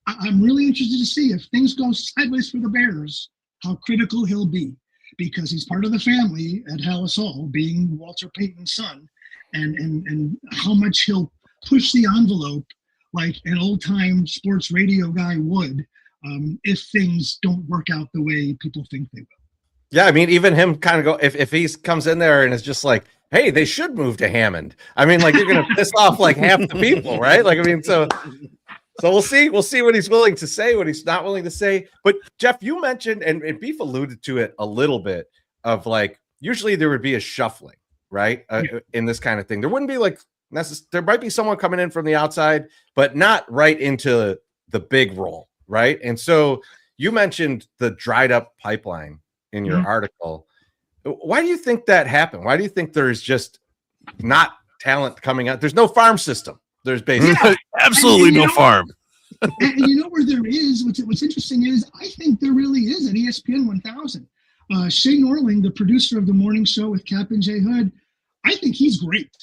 I'm really interested to see if things go sideways for the Bears, how critical he'll be, because he's part of the family at Halas Hall, being Walter Payton's son, and how much he'll push the envelope like an old-time sports radio guy would if things don't work out the way people think they will. Yeah, I mean, even him kind of go, if he comes in there and is just like, hey, they should move to Hammond. I mean, like, you're going to piss off like half the people, right? Like, I mean, so we'll see what he's willing to say, what he's not willing to say. But Jeff, you mentioned, and Beef alluded to it a little bit, of like, usually there would be a shuffling, right? In this kind of thing. There wouldn't be like, there might be someone coming in from the outside, but not right into the big role, right? And so you mentioned the dried up pipeline in your article. Why do you think that happened? Why do you think there's just not talent coming out? There's no farm system. There's basically absolutely no farm. And where there is, what's interesting is I think there really is at ESPN 1000. Shay Norling, the producer of the morning show with Cap and Jay Hood, I think he's great.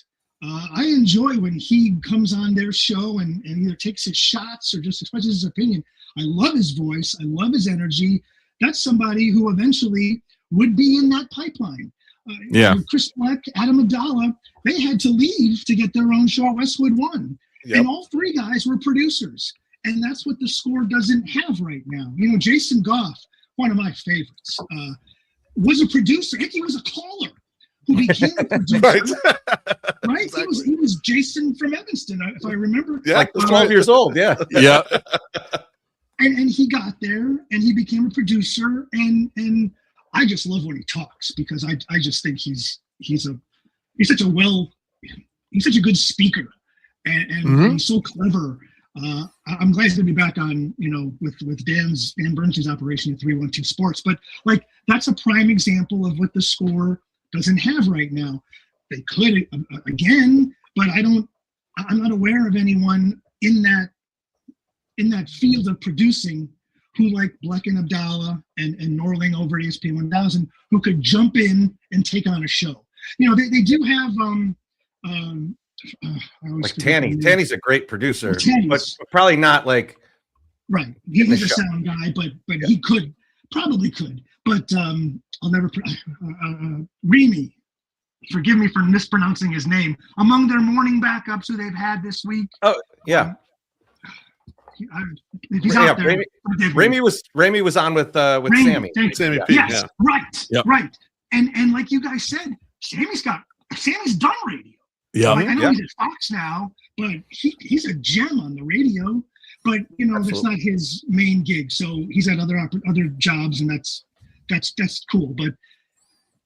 I enjoy when he comes on their show and either takes his shots or just expresses his opinion. I love his voice. I love his energy. That's somebody who eventually would be in that pipeline. Chris Black, Adam Abdallah, they had to leave to get their own show at Westwood One. Yep. And all three guys were producers. And that's what the Score doesn't have right now. You know, Jason Goff, one of my favorites, was a producer. He was a caller who became a producer. Right? Exactly. He was Jason from Evanston, if I remember. Yeah, like 12 years old. Yeah. Yeah. And he got there and he became a producer. And I just love when he talks because I just think he's such a good speaker and he's so clever. I'm glad he's gonna be back on, with Dan Bernstein's operation at 312 Sports. But like that's a prime example of what the Score doesn't have right now. They could again, but I'm not aware of anyone in that field of producing who, like Black and Abdallah and Norling over at ESPN 1000, who could jump in and take on a show. They do have like Tanny. Tanny's a great producer, but probably not like right. He's a sound guy, but he probably could. But I'll never. Remy, forgive me for mispronouncing his name. Among their morning backups who they've had this week. Oh yeah. He's out there. Remy was on with Sammy. Sammy P. Yes, yeah. Right. And like you guys said, Sammy's done radio. Yeah. Like, I know he's at Fox now, but he's a gem on the radio. But that's not his main gig. So he's at other jobs, and that's cool. But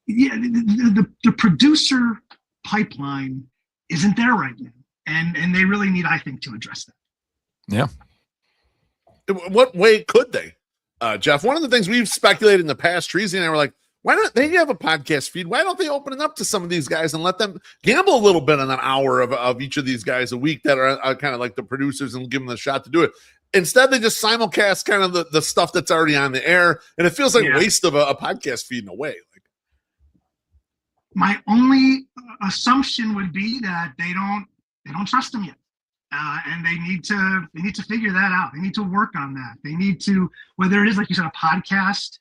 yeah, the producer pipeline isn't there right now, and they really need, I think, to address that. Yeah. What way could they, Jeff? One of the things we've speculated in the past, Chorizy and I were like, why not? They have a podcast feed. Why don't they open it up to some of these guys and let them gamble a little bit on an hour of each of these guys a week that are kind of like the producers and give them the shot to do it? Instead, they just simulcast kind of the stuff that's already on the air, and it feels like a waste of a podcast feed in a way. Like, my only assumption would be that they don't trust them yet. And they need to figure that out. They need to work on that. They need to, whether it is, like you said, a podcast,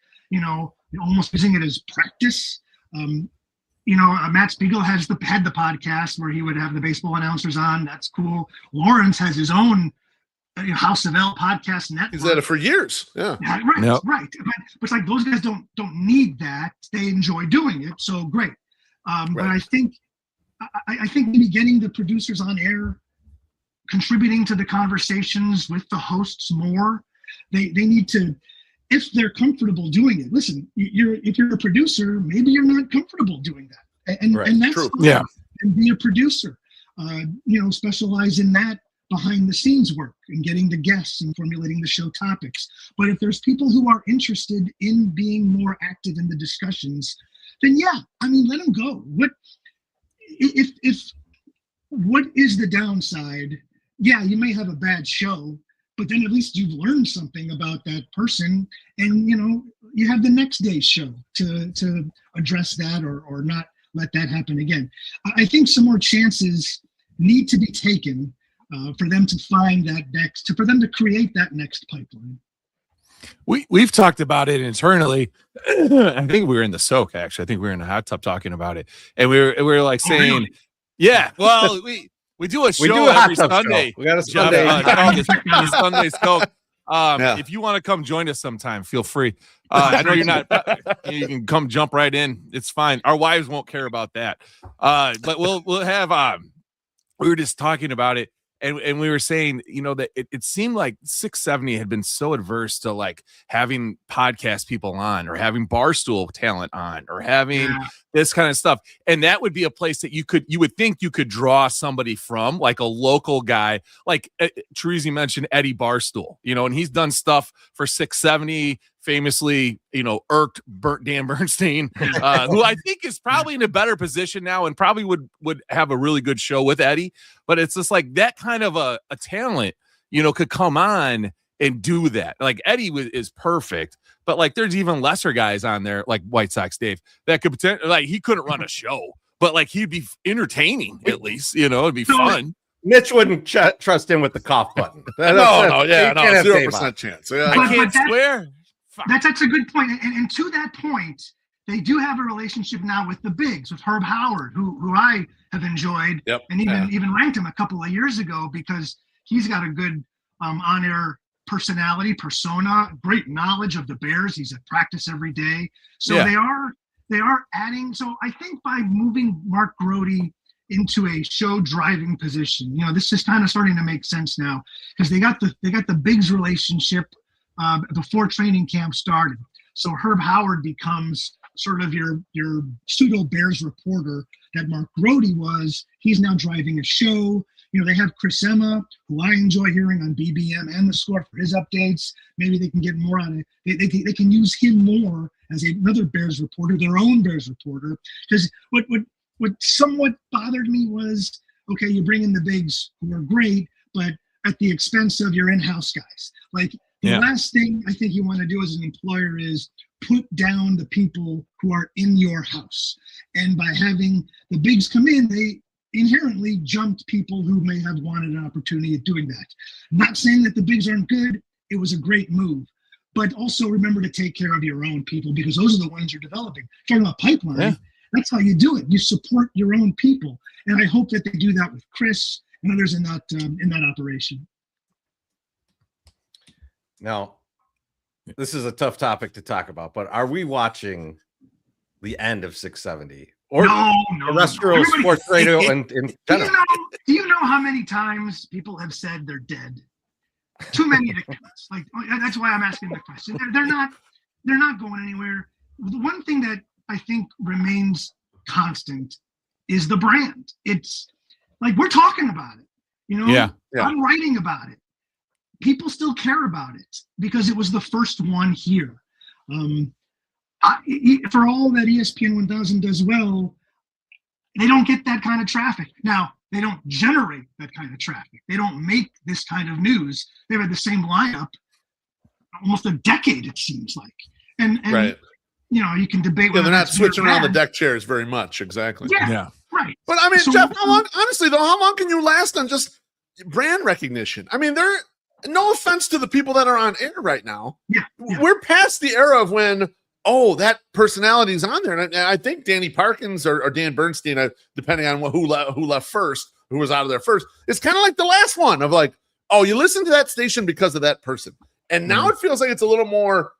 almost using it as practice. Matt Spiegel had the podcast where he would have the baseball announcers on. That's cool. Lawrence has his own House of L podcast network. He's had it for years. Yeah. Right. Yep. Right. But it's like those guys don't need that. They enjoy doing it. So great. But I think maybe getting the producers on air, contributing to the conversations with the hosts more. They need to, if they're comfortable doing it. Listen, if you're a producer, maybe you're not comfortable doing that, and that's true. Fine. Yeah. And be a producer. Specialize in that behind the scenes work and getting the guests and formulating the show topics. But if there's people who are interested in being more active in the discussions, then let them go. What is the downside? Yeah, you may have a bad show, but then at least you've learned something about that person, and you have the next day's show to address that or not let that happen again. I think some more chances need to be taken for them to find that for them to create that next pipeline. We've talked about it internally. I think we were in the soak, actually. I think we were in the hot tub talking about it, and we were like saying, really? Yeah, well, we do a show every Sunday. Show. We got a Sunday. The Sunday Soak. If you want to come join us sometime, feel free. I know you're not. You can come jump right in. It's fine. Our wives won't care about that. But we'll have. We were just talking about it. And we were saying, that it seemed like 670 had been so adverse to like having podcast people on or having Barstool talent on or having this kind of stuff. And that would be a place that you would think you could draw somebody from, like a local guy, like Chorizy mentioned Eddie Barstool, and he's done stuff for 670, famously, irked Dan Bernstein, who I think is probably in a better position now and probably would have a really good show with Eddie. But it's just like that kind of a talent, could come on and do that. Like Eddie is perfect, but like there's even lesser guys on there, like White Sox Dave, that could potentially, like he couldn't run a show, but like he'd be entertaining at least. It'd be fun. Mitch wouldn't trust him with the cough button. No, 0% chance. Yeah. I can't swear. That's a good point. And to that point, they do have a relationship now with the bigs, with Herb Howard, who I have enjoyed, and even ranked him a couple of years ago because he's got a good on-air personality, persona, great knowledge of the Bears. He's at practice every day. So they are adding. So I think by moving Mark Grody into a show driving position, this is kind of starting to make sense now because they got the bigs relationship before training camp started. So Herb Howard becomes sort of your pseudo Bears reporter that Mark Grody was. He's now driving a show. They have Chris Emma, who I enjoy hearing on BBM and The Score for his updates. Maybe they can get more on it. They can use him more as another Bears reporter, their own Bears reporter. Because what somewhat bothered me was, okay, you bring in the bigs who are great, but at the expense of your in-house guys. Like the last thing I think you want to do as an employer is put down the people who are in your house. And by having the bigs come in, they inherently jumped people who may have wanted an opportunity at doing that. I'm not saying that the bigs aren't good. It was a great move. But also remember to take care of your own people because those are the ones you're developing. Talking about pipeline, that's how you do it. You support your own people. And I hope that they do that with Chris and others in that operation. Now, this is a tough topic to talk about, but are we watching the end of 670 or terrestrial sports radio in general? Do you know how many times people have said they're dead? Too many to count. Like that's why I'm asking the question. They're not going anywhere. The one thing that I think remains constant is the brand. It's like we're talking about it. I'm writing about it. People still care about it because it was the first one here. For all that ESPN 1000 does well, they don't get that kind of traffic. Now, they don't generate that kind of traffic. They don't make this kind of news. They've had the same lineup almost a decade, it seems like. And right. You can debate whether they're not switching around the deck chairs very much. Exactly. Yeah. Right. But I mean, so, Jeff, how long can you last on just brand recognition? I mean, no offense to the people that are on air right now. Yeah. We're past the era of when, that personality is on there. And I think Danny Parkins or Dan Bernstein, depending on who left first, who was out of there first, it's kind of like the last one of like, you listen to that station because of that person. And now it feels like it's a little more,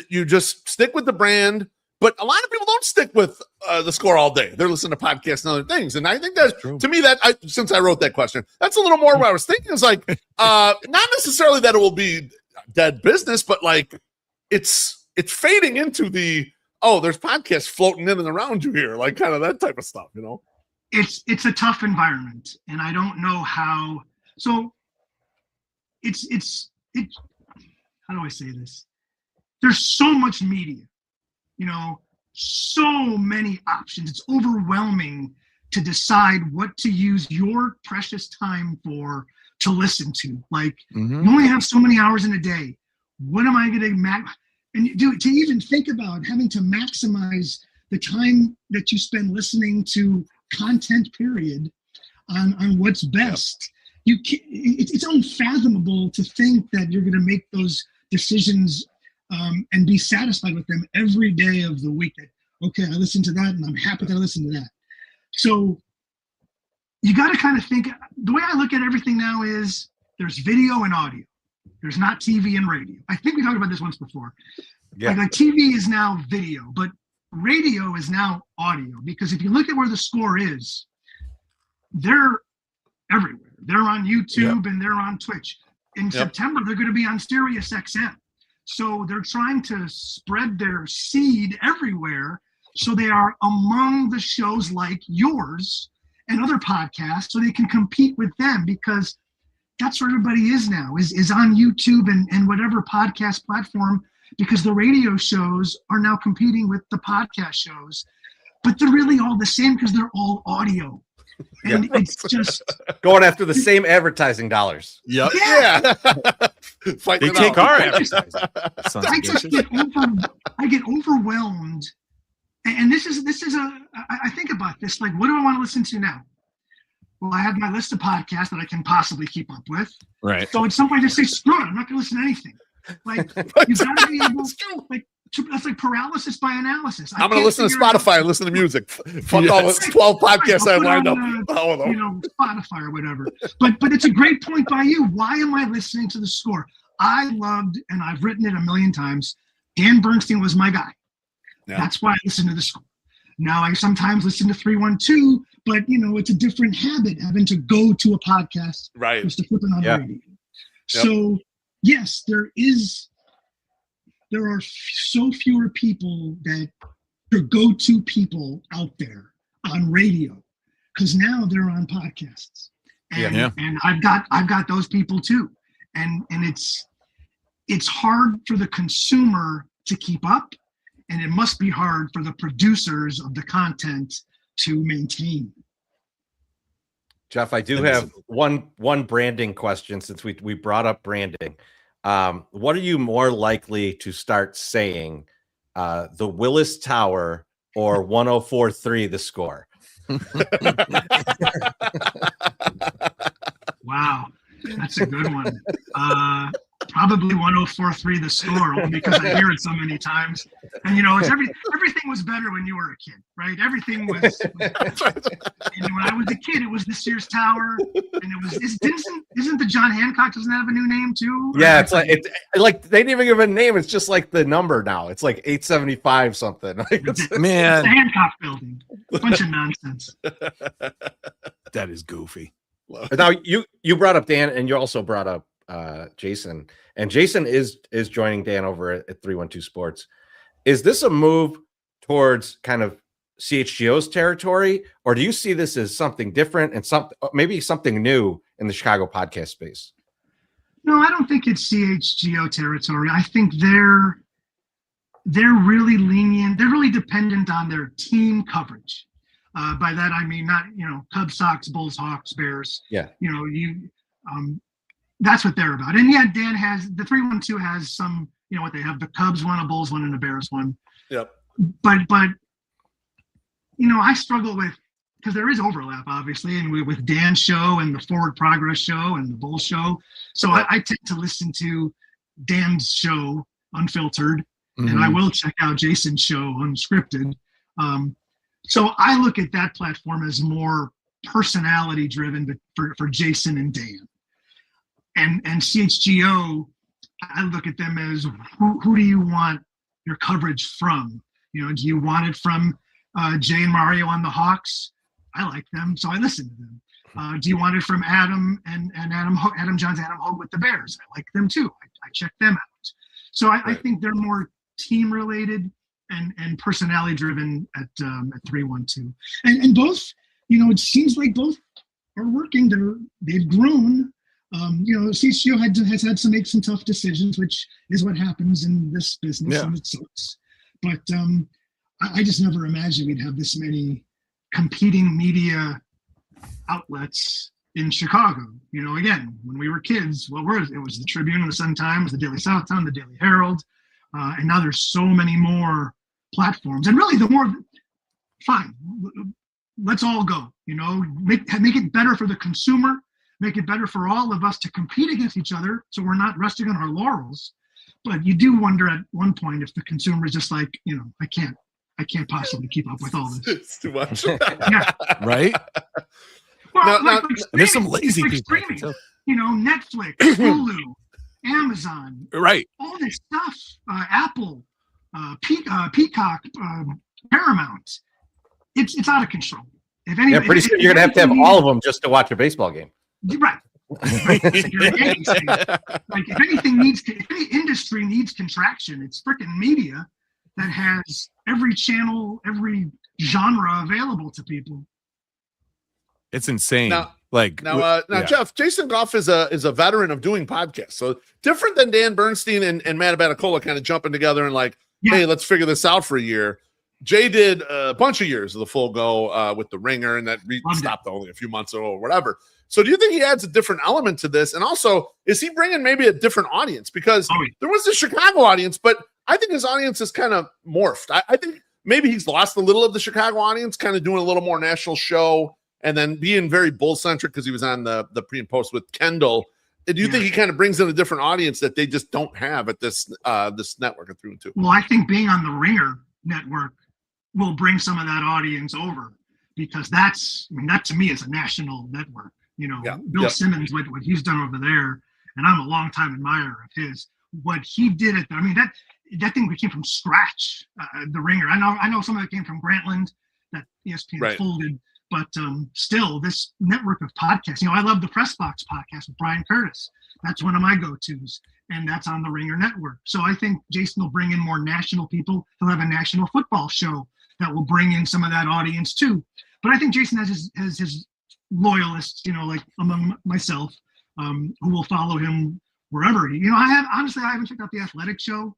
you just stick with the brand. But a lot of people don't stick with the Score all day. They're listening to podcasts and other things. And I think to me, since I wrote that question, that's a little more what I was thinking. It's like, not necessarily that it will be dead business, but like it's fading into the, there's podcasts floating in and around you here, like kind of that type of stuff, It's a tough environment. And I don't know how. So it's how do I say this? There's so much media. So many options. It's overwhelming to decide what to use your precious time for to listen to. Like, you only have so many hours in a day. What am I going to to even think about having to maximize the time that you spend listening to content, period, on what's best. It's unfathomable to think that you're going to make those decisions and be satisfied with them every day of the week. Okay, I listened to that and I'm happy that I listened to that. So you got to kind of think, the way I look at everything now is there's video and audio. There's not TV and radio. I think we talked about this once before. Yeah. Like TV is now video, but radio is now audio. Because if you look at where the Score is, they're everywhere. They're on YouTube and they're on Twitch. In September, they're going to be on Sirius XM. So they're trying to spread their seed everywhere. So they are among the shows like yours and other podcasts so they can compete with them, because that's where everybody is now, is on YouTube and whatever podcast platform, because the radio shows are now competing with the podcast shows. But they're really all the same because they're all audio. And it's just going after the same advertising dollars. Yep. Yeah. They take our advertising. I get overwhelmed And this is I think about this, like, what do I want to listen to now? Well, I have my list of podcasts that I can possibly keep up with. Right. So at some point, I just say, screw it, I'm not going to listen to anything. Like, you got to be able, like, that's like paralysis by analysis. I'm going to listen to Spotify and listen to music. Fuck all the 12 podcasts I lined up. Spotify or whatever. But it's a great point by you. Why am I listening to the score? I loved, and I've written it a million times, Dan Bernstein was my guy. Yeah. That's why I listen to the score. Now I sometimes listen to 312, but it's a different habit having to go to a podcast, right? Just to flip it on radio. Yep. So yes, there are so fewer people that are go-to people out there on radio, because now they're on podcasts, and I've got those people too, and it's hard for the consumer to keep up. And it must be hard for the producers of the content to maintain. Jeff, I do have one branding question since we brought up branding. What are you more likely to start saying? The Willis Tower or 104.3 The Score? Wow, that's a good one. Probably 104.3 The Score, only because I hear it so many times. And it's everything was better when you were a kid, right? Everything was. And when I was a kid, it was the Sears Tower, and it was. Isn't the John Hancock? Doesn't that have a new name too? Yeah, it's like they didn't even give it a name. It's just like the number now. It's like 875 something. It's the Hancock Building. A bunch of nonsense. That is goofy. Now you brought up Dan, and you also brought up Jason, and Jason is joining Dan over at 312 Sports. Is this a move towards kind of CHGO's territory, or do you see this as something different and maybe something new in the Chicago podcast space? No, I don't think it's CHGO territory. I think they're really lenient. They're really dependent on their team coverage. By that I mean not Cubs, Sox, Bulls, Hawks, Bears. Yeah. That's what they're about. And Dan has the 312 has some, what they have, the Cubs one, a Bulls one, and a Bears one. Yep. But I struggle with, because there is overlap, obviously, and with Dan's show and the Forward Progress show and the Bulls show. So I tend to listen to Dan's show, Unfiltered, and I will check out Jason's show, Unscripted. So I look at that platform as more personality driven for Jason and Dan. And CHGO, I look at them as who do you want your coverage from? Do you want it from Jay and Mario on the Hawks? I like them, so I listen to them. Do you want it from Adam and Adam John's Adam Hogue with the Bears? I like them too. I check them out. So I think they're more team related and personality driven at 312. And both, it seems like both are working. They've grown. CCO has had to make some tough decisions, which is what happens in this business, and it sucks. But I just never imagined we'd have this many competing media outlets in Chicago. Again, when we were kids, it was the Tribune, the Sun-Times, the Daily Southtown, the Daily Herald, and now there's so many more platforms. And really, the more, fine, let's all go. Make it better for the consumer. Make it better for all of us to compete against each other, so we're not resting on our laurels. But you do wonder at one point if the consumer is just like, I can't possibly keep up with all this. It's too much. Yeah. Right? Well, now, there's some lazy people. Streaming. Netflix, Hulu, Amazon. Right. All this stuff. Apple, Peacock, Paramount. It's out of control. Pretty soon you're gonna have all of them just to watch a baseball game. Right. Like if any industry needs contraction, it's freaking media that has every channel, every genre available to people. It's insane. Now, Now, Jeff, Jason Goff is a veteran of doing podcasts, so different than Dan Bernstein and Matt Abatacola kind of jumping together and hey, let's figure this out for a year. Jay did a bunch of years of the full go with the Ringer, and that stopped only a few months ago or whatever. So do you think he adds a different element to this? And also, is he bringing maybe a different audience? Because there was the Chicago audience, but I think his audience is kind of morphed. I think maybe he's lost a little of the Chicago audience, kind of doing a little more national show and then being very bull centric because he was on the pre and post with Kendall. Do you think he kind of brings in a different audience that they just don't have at this network at 3 and 2? Well, I think being on the Ringer network will bring some of that audience over, because that to me is a national network. Bill Simmons, what he's done over there, and I'm a longtime admirer of his. What he did that thing came from scratch. The Ringer. I know some of it came from Grantland that ESPN folded. But still, this network of podcasts, I love the Press Box podcast with Brian Curtis. That's one of my go-tos, and that's on the Ringer Network. So I think Jason will bring in more national people. He'll have a national football show that will bring in some of that audience too. But I think Jason has his loyalists, like among myself, who will follow him wherever. I haven't checked out the Athletic show.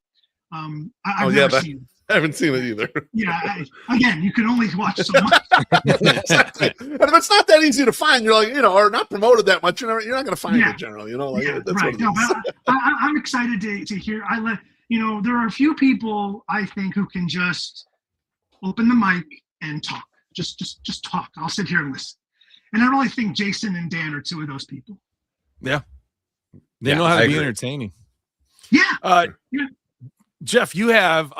I've never seen it. I haven't seen it either. Yeah, again, you can only watch so much. Exactly. But if it's not that easy to find, you're like, or not promoted that much, you're not going to find it generally. That's right. I'm excited to hear. There are a few people I think who can just open the mic and talk. Just talk. I'll sit here and listen. And I really think Jason and Dan are two of those people. Yeah, they know how to be entertaining. Yeah. Jeff, you have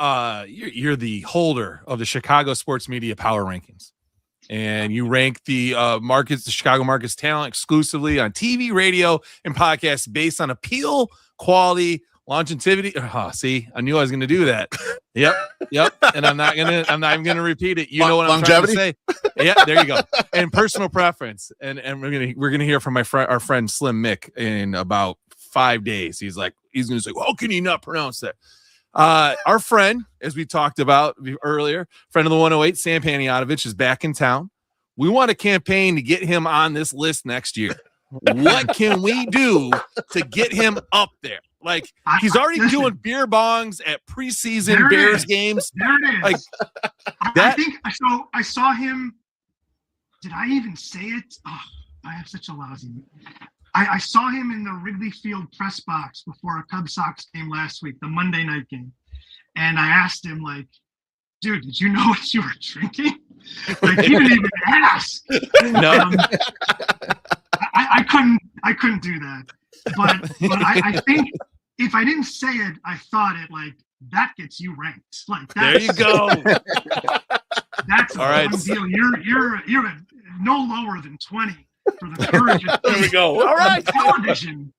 you're the holder of the Chicago Sports Media Power Rankings, and you rank the Chicago markets talent exclusively on TV, radio, and podcasts based on appeal, quality, longevity. See, I knew I was going to do that. Yep. And I'm not even going to repeat it. You know what I'm trying to say. Yeah, there you go. And personal preference. And we're gonna hear from our friend Slim Mick in about 5 days. He's going to say, well, how can you not pronounce that? Our friend, as we talked about earlier, friend of the 108, Sam Paniotovich, is back in town. We want a campaign to get him on this list next year. What can we do to get him up there? Like, he's already doing beer bongs at preseason Bears games. There it is. Like, I think I saw him. Did I even say it? Oh, I have such a lousy. I saw him in the Wrigley Field press box before a Cubs Sox game last week, the Monday night game. And I asked him, like, dude, did you know what you were drinking? Like, he didn't even ask. No. I couldn't do that. But I think if I didn't say it, I thought it, like, that gets you ranked. Like, there you go. That's all right. Deal. You're no lower than 20. For the courage of there we go. All right. Television.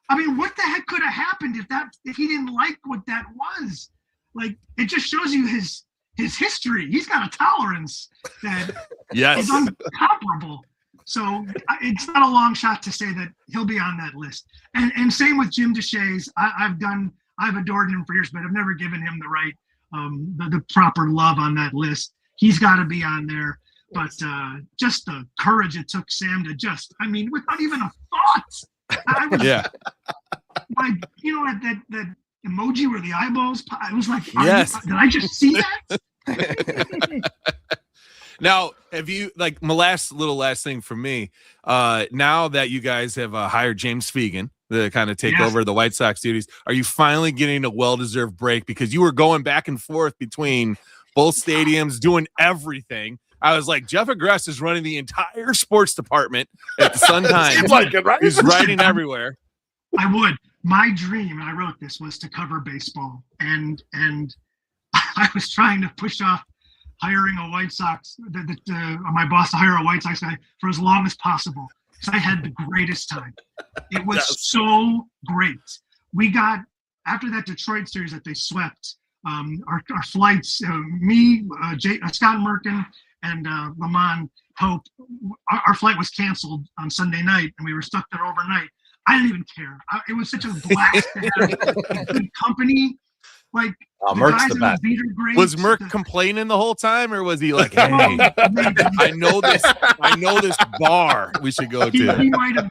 I mean, what the heck could have happened if he didn't like what that was? Like, it just shows you his history. He's got a tolerance that is incomparable. So it's not a long shot to say that he'll be on that list. And same with Jim DeShays. I've adored him for years, but I've never given him the right the proper love on that list. He's got to be on there. But just the courage it took Sam to without even a thought. I was, like, that emoji where the eyeballs, I was like, did I just see that? Now, have you, like, my last thing for me, now that you guys have hired James Fegan to kind of take over the White Sox duties, are you finally getting a well-deserved break? Because you were going back and forth between both stadiums, doing everything. I was like, Jeff Agrest is running the entire sports department at the Sun-Times. Seems like it, right? He's writing everywhere. I would. My dream, and I wrote this, was to cover baseball. And I was trying to push off hiring a White Sox, my boss to hire a White Sox guy for as long as possible. Because I had the greatest time. It was so great. We got, after that Detroit series that they swept, our flights, Scott Merkin, and Lamont Hope, our flight was canceled on Sunday night, and we were stuck there overnight. I didn't even care. It was such a blast to have good company. Like, Merck's the best. Was Merck complaining the whole time, or was he like, "Hey, I know this bar we should go to"? He might have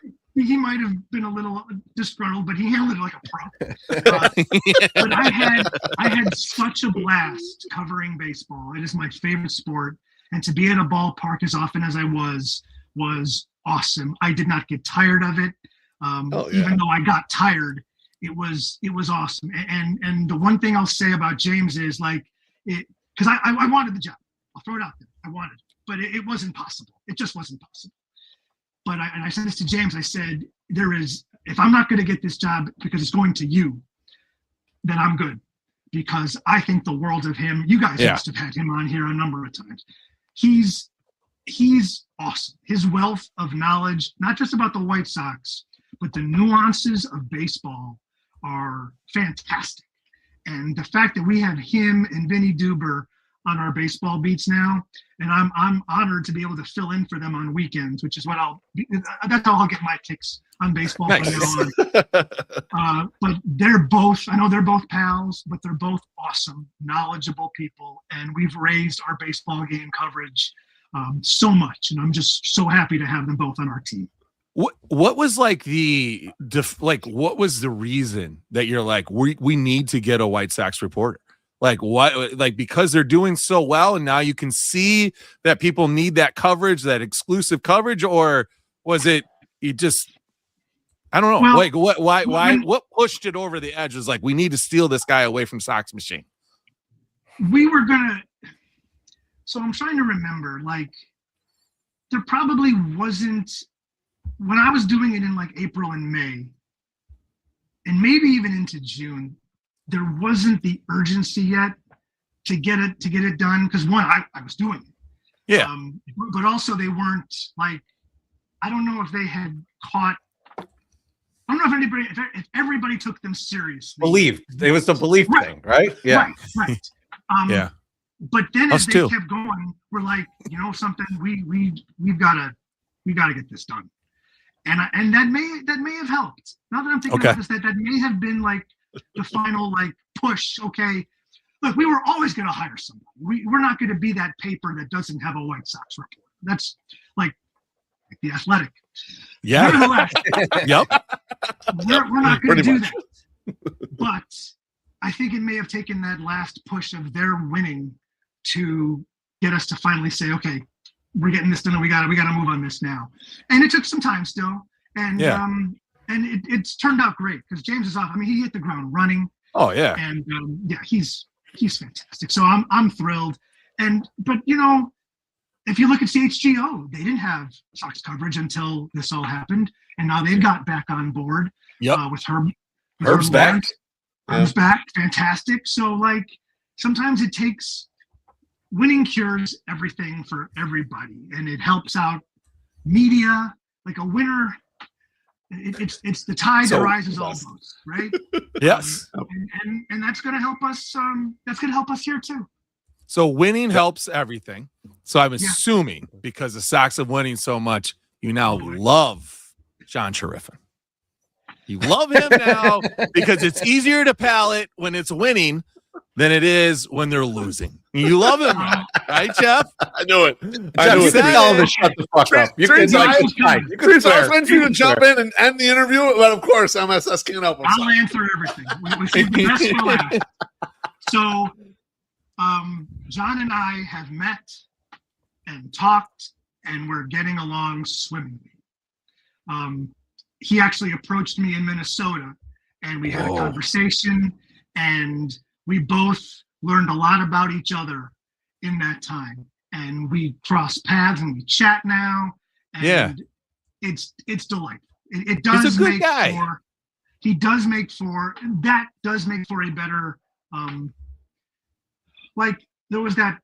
been a little disgruntled, but he handled it like a pro. But I had such a blast covering baseball. It is my favorite sport. And to be at a ballpark as often as I was awesome. I did not get tired of it. Even though I got tired, it was awesome. And the one thing I'll say about James is, like, because I wanted the job. I'll throw it out there. I wanted it, but it wasn't possible. It just wasn't possible. But I said this to James. I said, if I'm not going to get this job because it's going to you, then I'm good. Because I think the world of him. You guys must have had him on here a number of times. He's awesome. His wealth of knowledge, not just about the White Sox, but the nuances of baseball are fantastic. And the fact that we have him and Vinny Duber on our baseball beats now, and I'm honored to be able to fill in for them on weekends, which is that's how I'll get my kicks on baseball from now on. But I know they're both pals, but they're both awesome, knowledgeable people, and we've raised our baseball game coverage so much, and I'm just so happy to have them both on our team. What was like what was the reason that you're like, we need to get a White Sox reporter? Like what? Like because they're doing so well, and now you can see that people need that coverage, that exclusive coverage, or was it you just? I don't know. Well, like what? Why? What pushed it over the edge? Was like we need to steal this guy away from Sox Machine. We were gonna. So I'm trying to remember. Like there probably wasn't. When I was doing it in like April and May, and maybe even into June, there wasn't the urgency yet to get it done. Because one, I was doing it. Yeah. But also they weren't like, I don't know if they had caught. I don't know if everybody took them seriously. Believed. It was the belief thing, right? Yeah. Right. Yeah. But then Us as they too. kept going, we're like, something, we've got to get this done. And that may have helped. Now that I'm thinking about this, that may have been like the final like push. Okay, look, we were always going to hire somebody. We're not going to be that paper that doesn't have a White Sox report. That's like The Athletic. Yeah. Nevertheless, Yep. we're not going to do much. that. But I think it may have taken that last push of their winning to get us to finally say, okay, we're getting this done, and we got to move on this now. And it took some time still, and it's turned out great because James is off. I mean, he hit the ground running. Oh yeah. And he's fantastic. So I'm thrilled. But if you look at CHGO, they didn't have Sox coverage until this all happened, and now they've got back on board. Yep. With Herb. Herb's back. Herb's back. Fantastic. So like sometimes it takes. Winning cures everything for everybody, and it helps out media. Like a winner, it's the tide that rises all boats, right? Yes. And that's going to help us. That's going to help us here too. So winning helps everything. So I'm assuming because the Sox have winning so much, you now love John Chorizy. You love him now because it's easier to palate when it's winning than it is when they're losing. You love him, right, Jeff? I knew it. Jeff, you can tell him to shut the fuck up. You can I swear. was waiting for you to jump in and end the interview, but of course, MSS can't help himself. I'll answer everything. We should be best for last. So, John and I have met and talked, and we're getting along swimmingly. He actually approached me in Minnesota, and we had a conversation, and we both learned a lot about each other in that time. And we cross paths and we chat now. And it's delightful. It does He's a good make guy. He does make for a better, like there was that,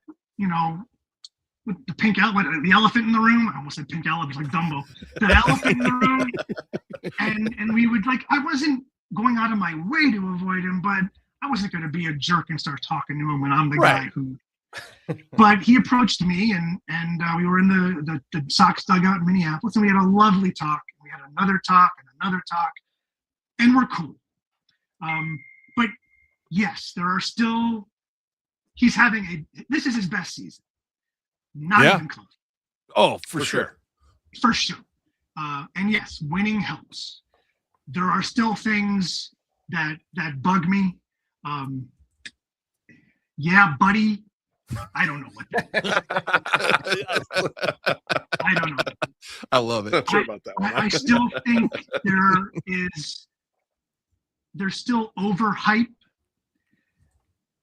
with the the elephant in the room. I almost said pink elephant, like Dumbo. The elephant in the room. And we would I wasn't going out of my way to avoid him, but I wasn't going to be a jerk and start talking to him when I'm the guy who. But he approached me, and we were in the Sox dugout in Minneapolis, and we had a lovely talk. We had another talk, and we're cool. But yes, there are still. He's having this is his best season. Not even close. Oh, for sure. For sure. And yes, winning helps. There are still things that bug me. Buddy. I don't know what that is. I don't know. I love it. Not sure about that one. I still think there's still overhype.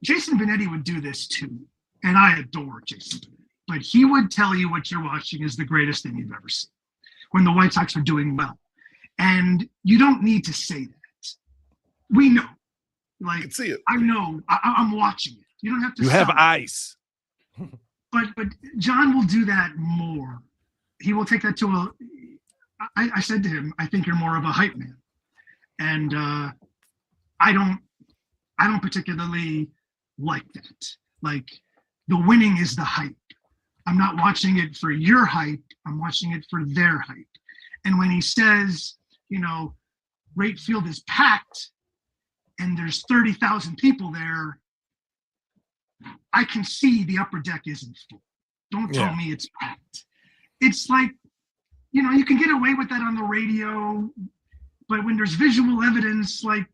Jason Benetti would do this too. and I adore Jason Benetti, but he would tell you what you're watching is the greatest thing you've ever seen when the White Sox are doing well. And you don't need to say that. We know. Like, I can see it. I know. I'm watching it. You don't have to. You have sell it. eyes. But John will do that more. He will take that to a. I said to him, I think you're more of a hype man, and I don't particularly like that. Like, the winning is the hype. I'm not watching it for your hype. I'm watching it for their hype. And when he says, right field is packed and there's 30,000 people there, I can see the upper deck isn't full. Don't tell me it's packed. It's like, you can get away with that on the radio, but when there's visual evidence, like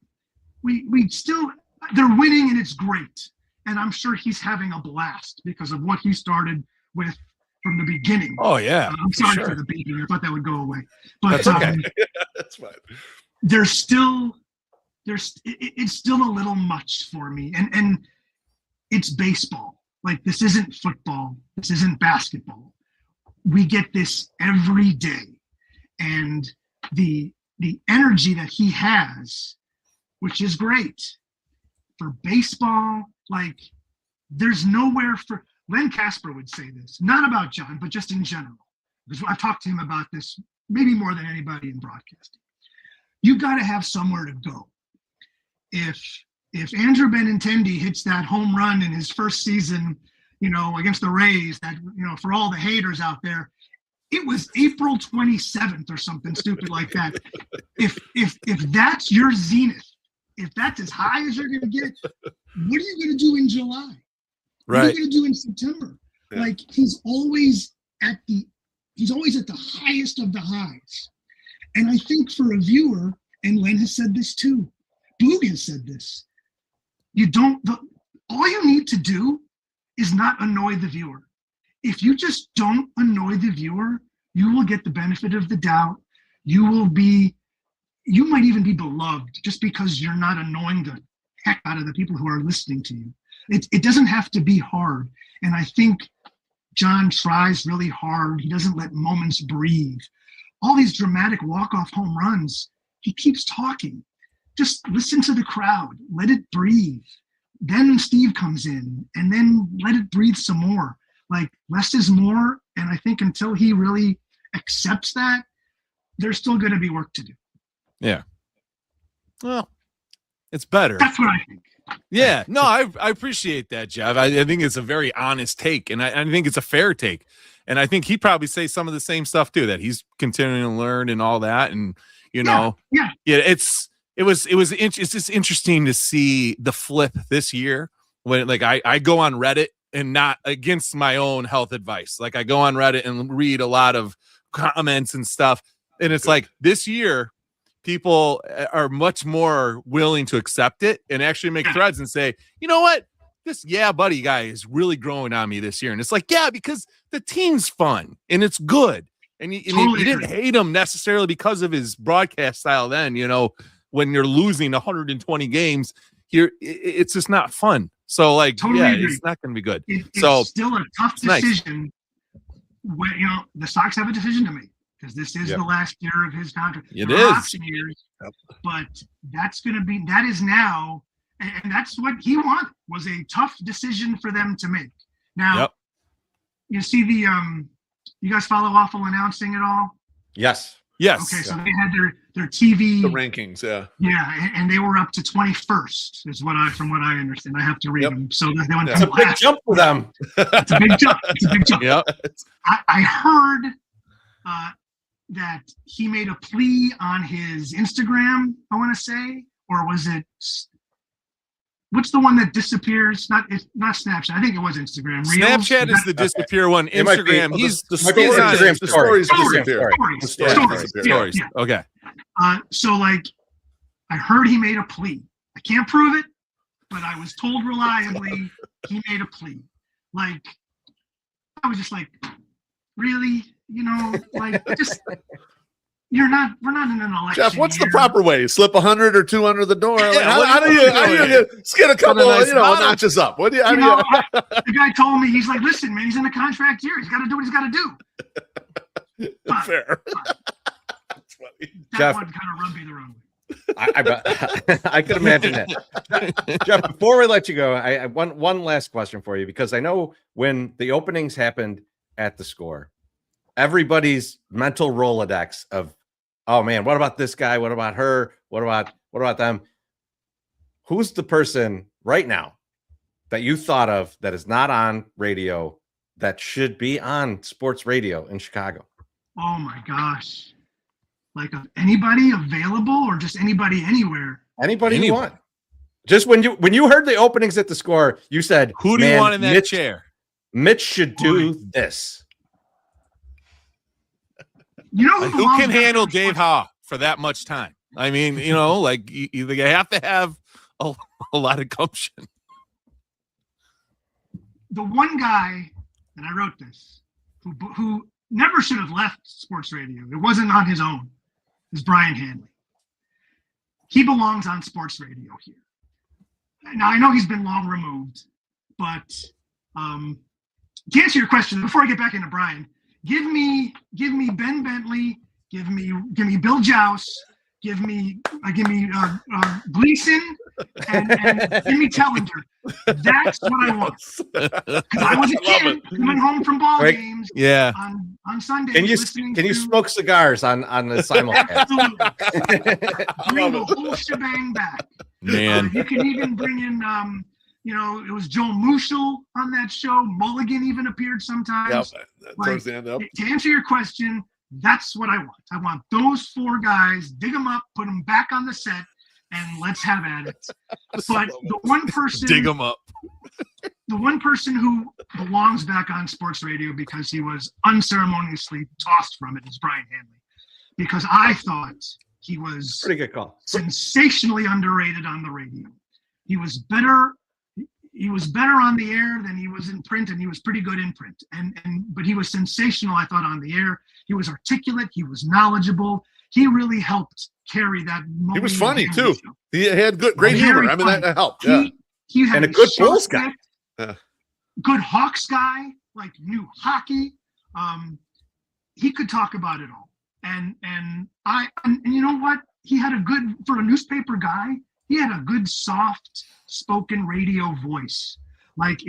we still, they're winning and it's great. And I'm sure he's having a blast because of what he started with from the beginning. Oh yeah. I'm sorry for the beeping. I thought that would go away. But that's okay. That's fine. It's still a little much for me. And it's baseball. Like, this isn't football. This isn't basketball. We get this every day. And the energy that he has, which is great for baseball, like, there's nowhere for Len Casper would say this, not about John, but just in general, because I've talked to him about this maybe more than anybody in broadcasting. You've got to have somewhere to go. If Andrew Benintendi hits that home run in his first season, against the Rays, that, for all the haters out there, it was April 27th or something stupid like that. If that's your zenith, if that's as high as you're going to get, what are you going to do in July? What are you going to do in September? Yeah. Like, he's always at the highest of the highs. And I think for a viewer, and Len has said this too, Boog has said this, all you need to do is not annoy the viewer. If you just don't annoy the viewer, you will get the benefit of the doubt. You might even be beloved just because you're not annoying the heck out of the people who are listening to you. It doesn't have to be hard. And I think John tries really hard. He doesn't let moments breathe. All these dramatic walk-off home runs, he keeps talking. Just listen to the crowd. Let it breathe. Then Steve comes in, and then let it breathe some more. Like, less is more. And I think until he really accepts that, there's still going to be work to do. Yeah. Well, it's better. That's what I think. Yeah, no, I appreciate that, Jeff. I think it's a very honest take, and I think it's a fair take. And I think he'd probably say some of the same stuff too, that he's continuing to learn and all that. And it's just interesting to see the flip this year when, like, I go on Reddit, and not against my own health advice. Like, I go on Reddit and read a lot of comments and stuff, and it's like this year, people are much more willing to accept it and actually make threads and say, you know what, this buddy guy is really growing on me this year. And it's like, because the team's fun and it's good. And you didn't hate him necessarily because of his broadcast style then, when you're losing 120 games here, it's just not fun. So, like, it's not going to be good. It's still a tough decision. When, the Sox have a decision to make, because this is the last year of his contract. It is option years, but that is now, and that's what he wanted, was a tough decision for them to make. Now, you see you guys follow Awful Announcing at all? Yes. Okay, so they had their TV, the rankings, and they were up to 21st, is from what I understand. I have to read them. So they went. It's a big jump for them. It's a big jump. Yep. I heard that he made a plea on his Instagram, I want to say, or was it? What's the one that disappears? It's not Snapchat. I think it was Instagram. Reels? Snapchat is the disappear one. Instagram. He's the stories disappear. Stories. Yeah. Okay. So, like, I heard he made a plea. I can't prove it, but I was told reliably he made a plea. Like, I was just like, really? Like, just, we're not in an election. Jeff, what's the year. proper way? Slip 100 or 200 the door? Like, Yeah, how do you get a couple nice notches up? What do you? The guy told me, he's like, listen, man, he's in a contract year. He's got to do what he's got to do. Fine, Fair. fine. That's funny. That Jeff. one kind of rubbed me the wrong way. I could imagine that. Jeff, before we let you go, I one last question for you, because I know when the openings happened at the Score, everybody's mental Rolodex of, oh man, what about this guy? What about her? What about them? Who's the person right now that you thought of that is not on radio that should be on sports radio in Chicago? Oh my gosh. Like anybody available or just anybody anywhere? Anybody you want. Just when you heard the openings at the Score, you said, who do you want in that chair? Mitch should do this. You know who can handle Dave Howe for that much time? I mean, like you have to have a lot of gumption. The one guy, and I wrote this, who never should have left sports radio. It wasn't on his own. Is Brian Hanley. He belongs on sports radio here. Now I know he's been long removed, but to answer your question, before I get back into Brian, give me Ben Bentley, give me Bill Jouse, give me Gleason, and give me Tellinger. That's what I want. Because I was a kid coming home from ball games. Yeah. On Sundays. Can you smoke cigars on the simulcast? Absolutely. Bring the whole shebang back. Man. You can even bring in it was Joel Muschel on that show. Mulligan even appeared sometimes. Yep. Towards the end up. To answer your question, that's what I want. I want those four guys, dig them up, put them back on the set, and let's have at it. But the one person, dig them up. The one person who belongs back on sports radio because he was unceremoniously tossed from it is Brian Hanley. Because I thought he was pretty good call. Sensationally underrated on the radio. He was better on the air than he was in print, and he was pretty good in print. But he was sensational, I thought, on the air. He was articulate. He was knowledgeable. He really helped carry that. He was funny too. Show. He had great humor. I mean, that helped. He had a good Bulls guy. Good Hawks guy, like knew hockey. He could talk about it all. And you know what? He had for a newspaper guy, he had a good soft spoken radio voice. Like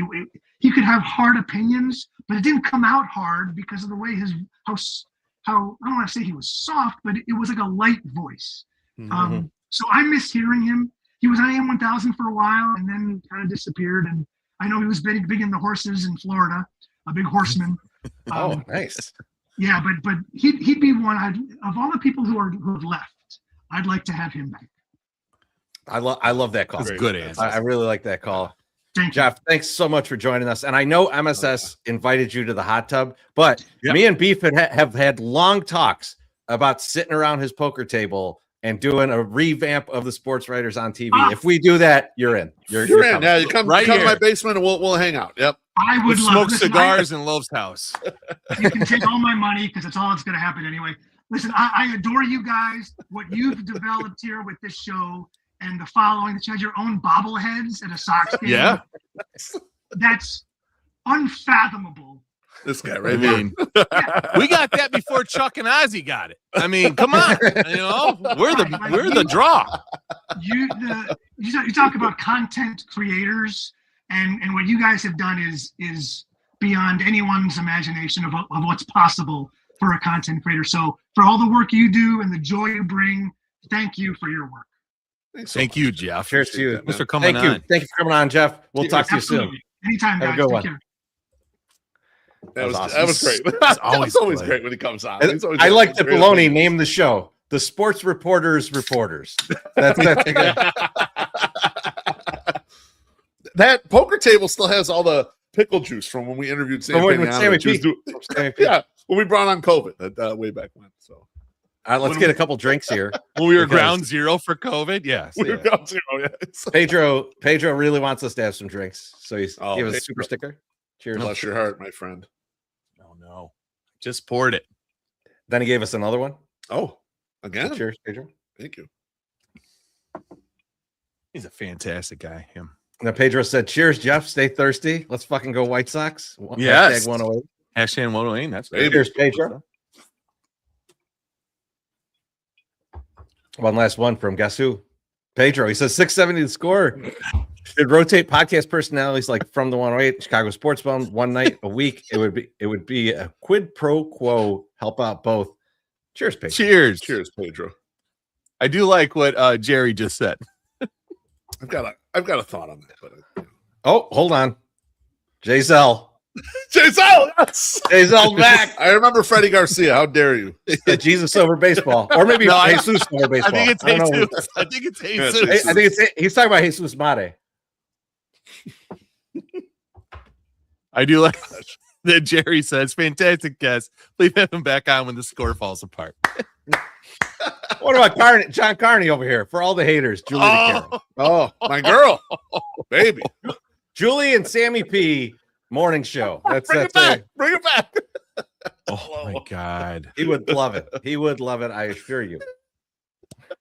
he could have hard opinions, but it didn't come out hard because of the way how I don't want to say he was soft, but it was like a light voice. Mm-hmm. So I miss hearing him. He was on AM 1000 for a while and then kind of disappeared. And I know he was big in the horses in Florida, a big horseman. Nice. Yeah, but he'd be one of all the people who have left. I'd like to have him back. I love that call. That's a good answer. I really like that call. Thank you. Jeff, thanks so much for joining us. And I know MSS invited you to the hot tub, but me and Beef have had long talks about sitting around his poker table and doing a revamp of the Sports Writers on TV. If we do that, you're in. You're in. Yeah, you come to my basement and we'll hang out. Yep. I would smoke cigars in Love's house. You can take all my money because that's all that's going to happen anyway. Listen, I adore you guys. What you've developed here with this show and the following, that you had your own bobbleheads at a Sox game. Yeah. That's unfathomable. This guy, right? We got that before Chuck and Ozzy got it. I mean, come on, we're the draw. You talk about content creators, and what you guys have done is beyond anyone's imagination of what's possible for a content creator. So for all the work you do and the joy you bring, thank you for your work. Thank you, Jeff. Cheers to you. Thanks for coming on. Thank you for coming on, Jeff. We'll talk to you soon. Anytime, guys. Have a good one. Care. That was awesome. That was great. It's always great when he comes on. I like the baloney name the show. The Sports Reporters. That's that poker table still has all the pickle juice from when we interviewed Sammy P. Yeah, when we brought on COVID way back when. So let's get a couple drinks here. When we were ground zero for COVID. Yes. We were ground zero, yes. Pedro really wants us to have some drinks. So he's give us a super sticker. Cheers. Bless your heart, my friend. No. Just poured it. Then he gave us another one. Oh. Again. Cheers, Pedro. Thank you. He's a fantastic guy. Him. Now Pedro said, "Cheers, Jeff. Stay thirsty. Let's fucking go White Sox." Yes. Hashtag 108. Hashtag 108. That's Baby. Cheers, Pedro. One last one from guess who? Pedro. He says 670 to score. Should rotate podcast personalities like From the 108, Chicago Sports Bum, one night a week. It would be a quid pro quo. Help out both. Cheers, Pedro. Cheers. Cheers, Pedro. I do like what Jerry just said. I've got a thought on that, but Oh, hold on. Giselle. Giselle, yes. Giselle's back. I remember Freddie Garcia. How dare you? Jesus over baseball. Or maybe No, Jesus over baseball. I think it's don't know. Jesus. I think it's Yeah, Jesus. I think he's talking about Jesus Mate. I do like that Jerry says, fantastic guest. Please have him back on when the score falls apart. What about John Carney over here? For all the haters, Julie DeCaro. Oh, my girl, baby. Julie and Sammy P. Morning show. Bring it back. Bring it back. Oh my God. He would love it. He would love it. I assure you.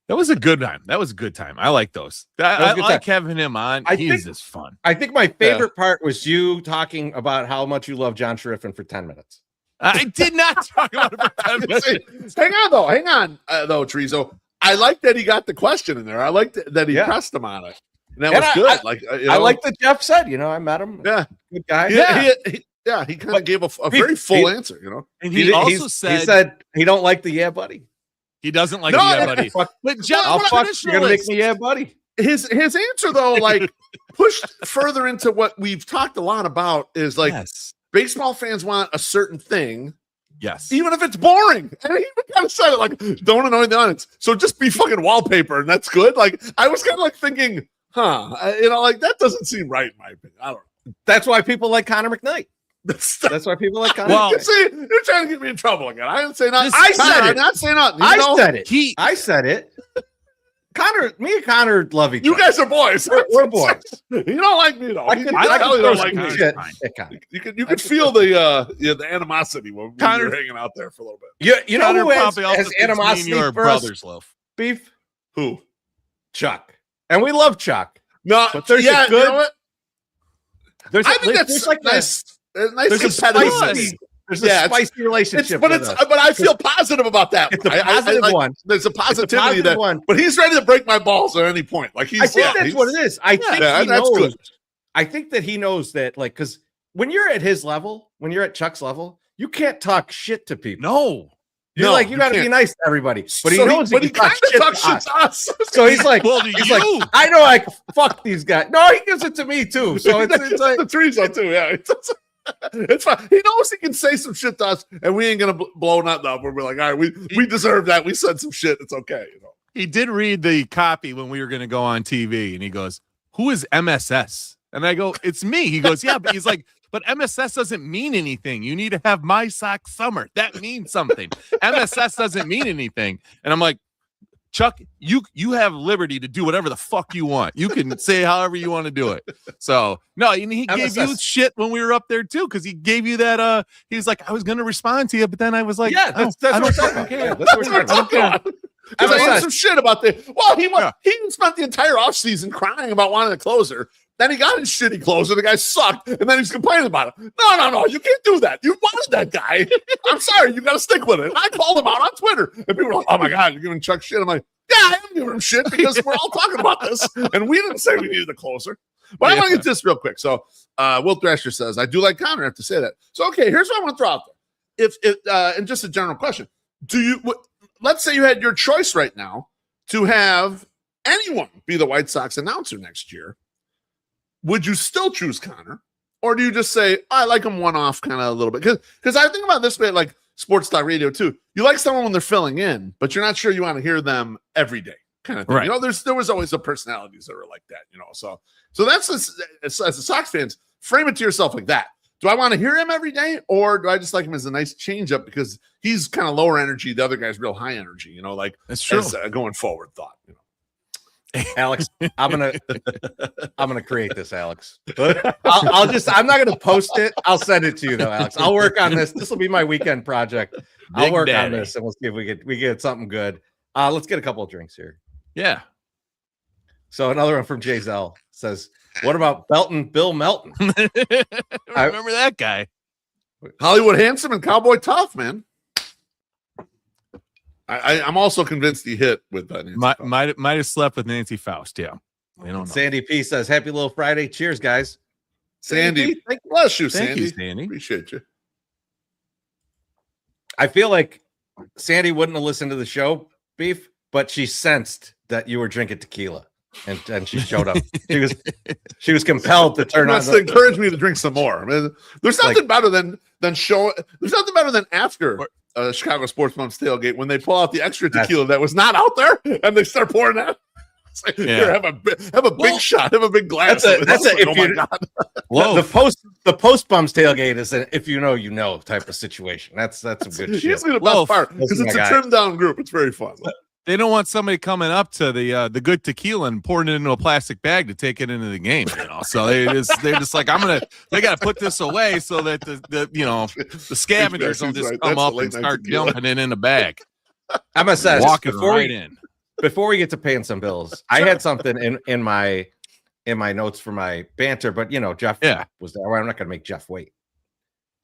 That was a good time. That was a good time. I like those. I a good like time. having him on. I He's think- just fun. I think my favorite part was you talking about how much you love John Shriffen for 10 minutes. I did not talk about it for 10 minutes. Hang on, though, Trezo. I like that he got the question in there. I like that he pressed him on it. And that And was good. I like that Jeff said, I met him. Yeah. Good guy. He kind of gave a very full answer, And he also he said he don't like the yeah, buddy. he doesn't like No, the yeah, buddy. Fuck, But Jeff, I'll fuck, you're gonna make traditionalist. me yeah, buddy. His answer though, like pushed further into what we've talked a lot about is like Yes. baseball fans want a certain thing, Yes. even if it's boring. And he kind of said it like, don't annoy the audience. So just be fucking wallpaper and that's good. Like I was kind of like thinking, like that doesn't seem right in my opinion. I don't know. That's why people like Connor McKnight. That's why people like Connor. Well, You see, you're trying to get me in trouble again. I didn't say nothing. This- I I said said it. I'm not saying nothing. I said it. he I said it. Me and Connor love each You other. guys are boys. We're boys. You don't like me though. I You could can tell you throw don't like some me. shit Fine. at Connor. You can feel the animosity when Connor- you're hanging out there for a little bit. You know Connor who has probably also thinks me and animosity you are for us, brothers, Loaf. Beef? Who? Chuck. And we love Chuck. No, But there's a yeah, good- you know what? There's I think that's like nice. Nice There's a competitive. spicy, there's a Yeah, spicy relationship. but with us. I feel positive about that. It's a I positive like- one. There's a It's a positivity positive that. one. But he's ready to break my balls at any point. Like he's. I think yeah, that's he's- what it is. I think Yeah, he that's knows. good. I think that he knows that, like, because when you're at his level, when you're at Chuck's level, you can't talk shit to people. No. You're No, like, you you got to be can't. nice to everybody. But he So knows but he he can kind talk of talks shit shit to to us. us. So he's like, Well, to he's you. like, I know I can fuck these guys. No, he gives it to me too. So it's like, the trees on too. Yeah, it's fine. He knows he can say some shit to us, and we ain't gonna blow nothing up. We're like, all right, we deserve that. We said some shit. It's okay. He did read the copy when we were going to go on TV, and he goes, "Who is MSS?" And I go, "It's me." He goes, "Yeah," but he's like, "But MSS doesn't mean anything. You need to have MySoxSummer. That means something. MSS doesn't mean anything." And I'm like, Chuck, you have liberty to do whatever the fuck you want. You can say however you want to do it. So no, and he gave you MSS. shit when we were up there too, because he gave you that. He was like, I was gonna respond to you, but then I was like, yeah, that's I what we're don't talking fucking about. care. Yeah, that's what we're That's what talking we're about. talking about. Because I had MSS. some shit about the. Well, he Yeah. spent the entire offseason crying about wanting a closer. Then he got his shitty closer. The guy sucked, and then he's complaining about it. No, you can't do that. You wanted that guy. I'm sorry, you got to stick with it. I called him out on Twitter, and people were like, "Oh my god, you're giving Chuck shit." I'm like, "Yeah, I am giving him shit because we're all talking about this, and we didn't say we needed a closer." But I want to get this real quick. So, Will Thrasher says, "I do like Connor. I have to say that." So, okay, here's what I want to throw out there. And just a general question: let's say you had your choice right now to have anyone be the White Sox announcer next year. Would you still choose Connor, or do you just say, I like him one off kind of a little bit? Because I think about this bit like sports talk radio too. You like someone when they're filling in, but you're not sure you want to hear them every day, kind of thing. Right. There was always the personalities that were like that. So that's as a Sox fans, frame it to yourself like that. Do I want to hear him every day, or do I just like him as a nice change up because he's kind of lower energy, the other guy's real high energy? Like That's true. as a going forward thought. Alex, I'm gonna create this, Alex. I'm not gonna post it. I'll send it to you though, Alex. I'll work on this. This will be my weekend project. I'll Big work on Daddy. this and we'll see if we get something good. Let's get a couple of drinks here. Yeah. So another one from Jay Zell says, what about Belton Bill Melton? Remember that guy? Hollywood Handsome and Cowboy Tough, man. I'm also convinced he hit with that. Might have slept with Nancy Faust. Yeah. We don't know. Sandy P says, happy little Friday. Cheers, guys. Sandy. P, Bless you, Thank Sandy. you, Sandy. Appreciate you. I feel like Sandy wouldn't have listened to the show, Beef, but she sensed that you were drinking tequila. And she showed up. She was compelled to turn on. To encourage me to drink some more. I mean, there's nothing better than show. There's nothing better than after Chicago Sports Pumps tailgate when they pull out the extra tequila that was not out there and they start pouring that. It's like, here, have a big shot, have a big glass. That's like, oh my God. The post bumps tailgate is an if you know type of situation. That's a good shit. Usually the best part because it's a trimmed down group. It's very fun. They don't want somebody coming up to the good tequila and pouring it into a plastic bag to take it into the game, So they're just like, they got to put this away so that the scavengers don't just come up and start dumping it in a bag. MSS, walking right in. Before we get to paying some bills, I had something in my notes for my banter, but Jeff was there. I'm not going to make Jeff wait,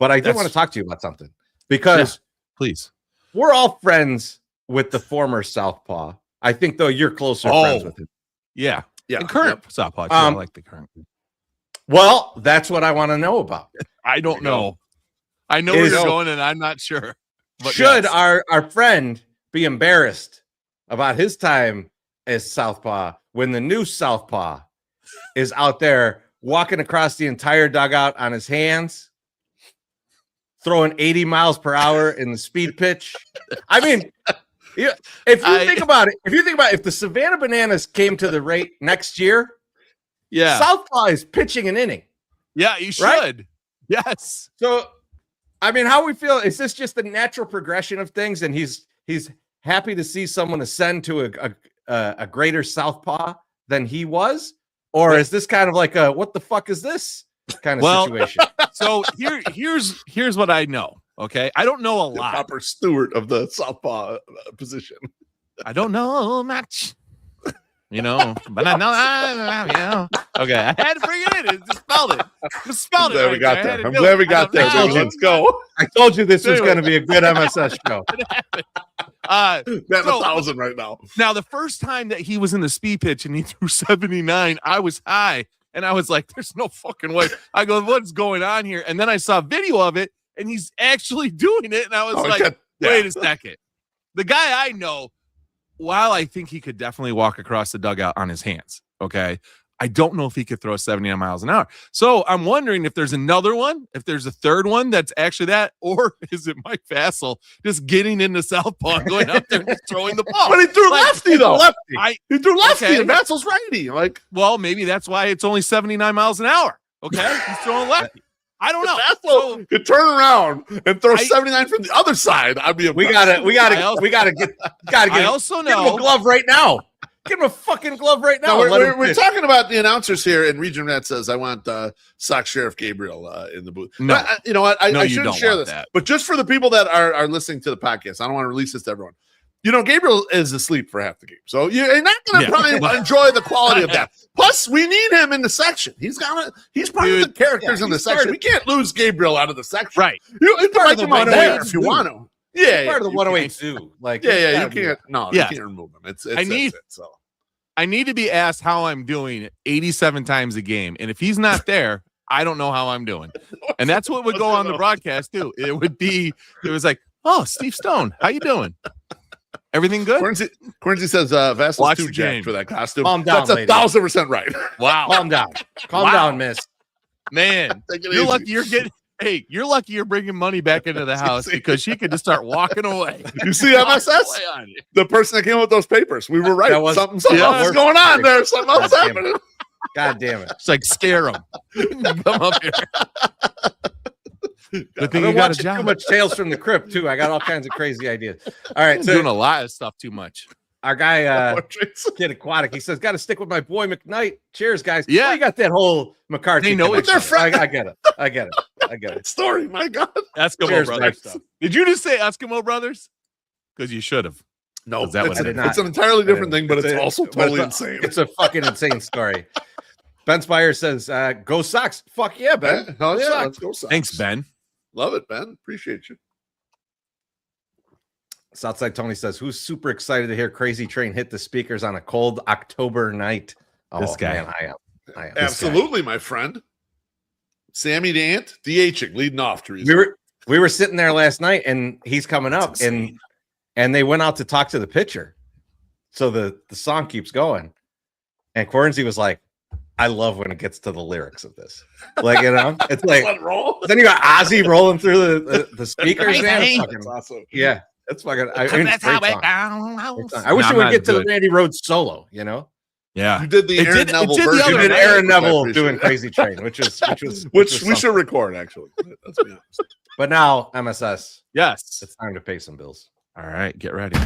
but I did want to talk to you about something because please, we're all friends with the former Southpaw. I think though you're closer friends with him. Yeah. Yeah. The current Southpaw. I like the current. Well, that's what I want to know about. I don't know. I know where you're going and I'm not sure. But should our friend be embarrassed about his time as Southpaw when the new Southpaw is out there walking across the entire dugout on his hands, throwing 80 miles per hour in the speed pitch? I mean, if you think about it, if the Savannah Bananas came to the rate next year, Southpaw is pitching an inning. Yeah, you should. Right? Yes. So, I mean, how we feel, is this just the natural progression of things? And he's happy to see someone ascend to a greater Southpaw than he was? Or is this kind of like a, what the fuck is this kind of situation? So here's what I know. Okay, I don't know a lot. Proper steward of the Southpaw position. I don't know much, but I know. Okay, I had to bring it in. It just spelled it. I'm glad we got there. I'm glad we got there. Let's go. I told you this was going to be a good MSS show. That's 1,000 right now. Now, the first time that he was in the speed pitch and he threw 79, I was high and I was like, "There's no fucking way." I go, "What's going on here?" And then I saw video of it. And he's actually doing it. And I was wait a second. The guy I know, while I think he could definitely walk across the dugout on his hands, okay, I don't know if he could throw 79 miles an hour. So I'm wondering if there's another one, if there's a third one that's actually that, or is it Mike Vassell just getting into Southpaw and going out there and just throwing the ball? But he threw lefty, though. He threw lefty, okay. and Vassell's righty. Well, maybe that's why it's only 79 miles an hour. Okay, he's throwing lefty. I don't know. Vassell could turn around and throw 79 from the other side. I'd be. We gotta get. I also know. Give him a glove right now. Give him a fucking glove right now. No, we're talking about the announcers here, and Region Rat says, "I want Sox Sheriff Gabriel in the booth." No, but, you know what? I shouldn't share this, that. but just for the people that are listening to the podcast, I don't want to release this to everyone. Gabriel is asleep for half the game, so you're not going to probably enjoy the quality of that. Plus, we need him in the section. He's part of the characters in the section. We can't lose Gabriel out of the section, right? You can like him on there if you want to. Yeah, part of the 108 zoo. Like, you can't. No, you can't remove him. I need to be asked how I'm doing 87 times a game, and if he's not there, I don't know how I'm doing. And that's what would go on the broadcast too. It was like, "Oh, Steve Stone, how you doing? Everything good?" Quincy says Vassel's too jacked for that costume. Calm down, that's 1,000% right. Wow. Calm down. Calm down, miss. Man, you're lucky you're lucky you're bringing money back into the house because she could just start walking away. You see MSS? The person that came up with those papers. We were right. Something else is going on there. Something else happening. God damn it. It's like, scare him. Come up here. Good thing you got too much Tales from the Crypt too. I got all kinds of crazy ideas. All right, so doing a lot of stuff too much. Our guy Kid Aquatic, he says, "Got to stick with my boy McKnight." Cheers, guys. Yeah, you got that whole McCarthy. They know it's their friend. I get it. Story, my God. Eskimo Brothers stuff. Did you just say Eskimo Brothers? Because you should have. No, Is that what it's, it is? it's an entirely different thing, but it's a- also but totally it's insane. It's a fucking insane story. Ben Spire says, "Go Sox!" Fuck yeah, Ben. Yeah, hell Go yeah, Sox. let's go Sox. Thanks, Ben. Love it, Ben. Appreciate you. Southside Tony says, "Who's super excited to hear Crazy Train hit the speakers on a cold October night?" Oh, This guy. man, I am. Absolutely, my friend. Sammy Dant, DHing, leading off. Teresa. We were sitting there last night, and he's coming up, and they went out to talk to the pitcher. So the song keeps going, and Chorizy was like, "I love when it gets to the lyrics of this, like it's like." Let it roll. Then you got Ozzy rolling through the speakers, man. It's fucking, That's awesome. yeah, that's fucking. I mean, That's how great it song. goes. I wish No, it I'm would not get to the good. Randy Rhoads solo, Yeah. You did the It Aaron did- it Neville did the version. other You did night, Aaron which I Neville appreciate. doing Crazy Train, which which we something. should record, actually. Let's be honest. But now, MSS, Yes. it's time to pay some bills. All right. Get ready.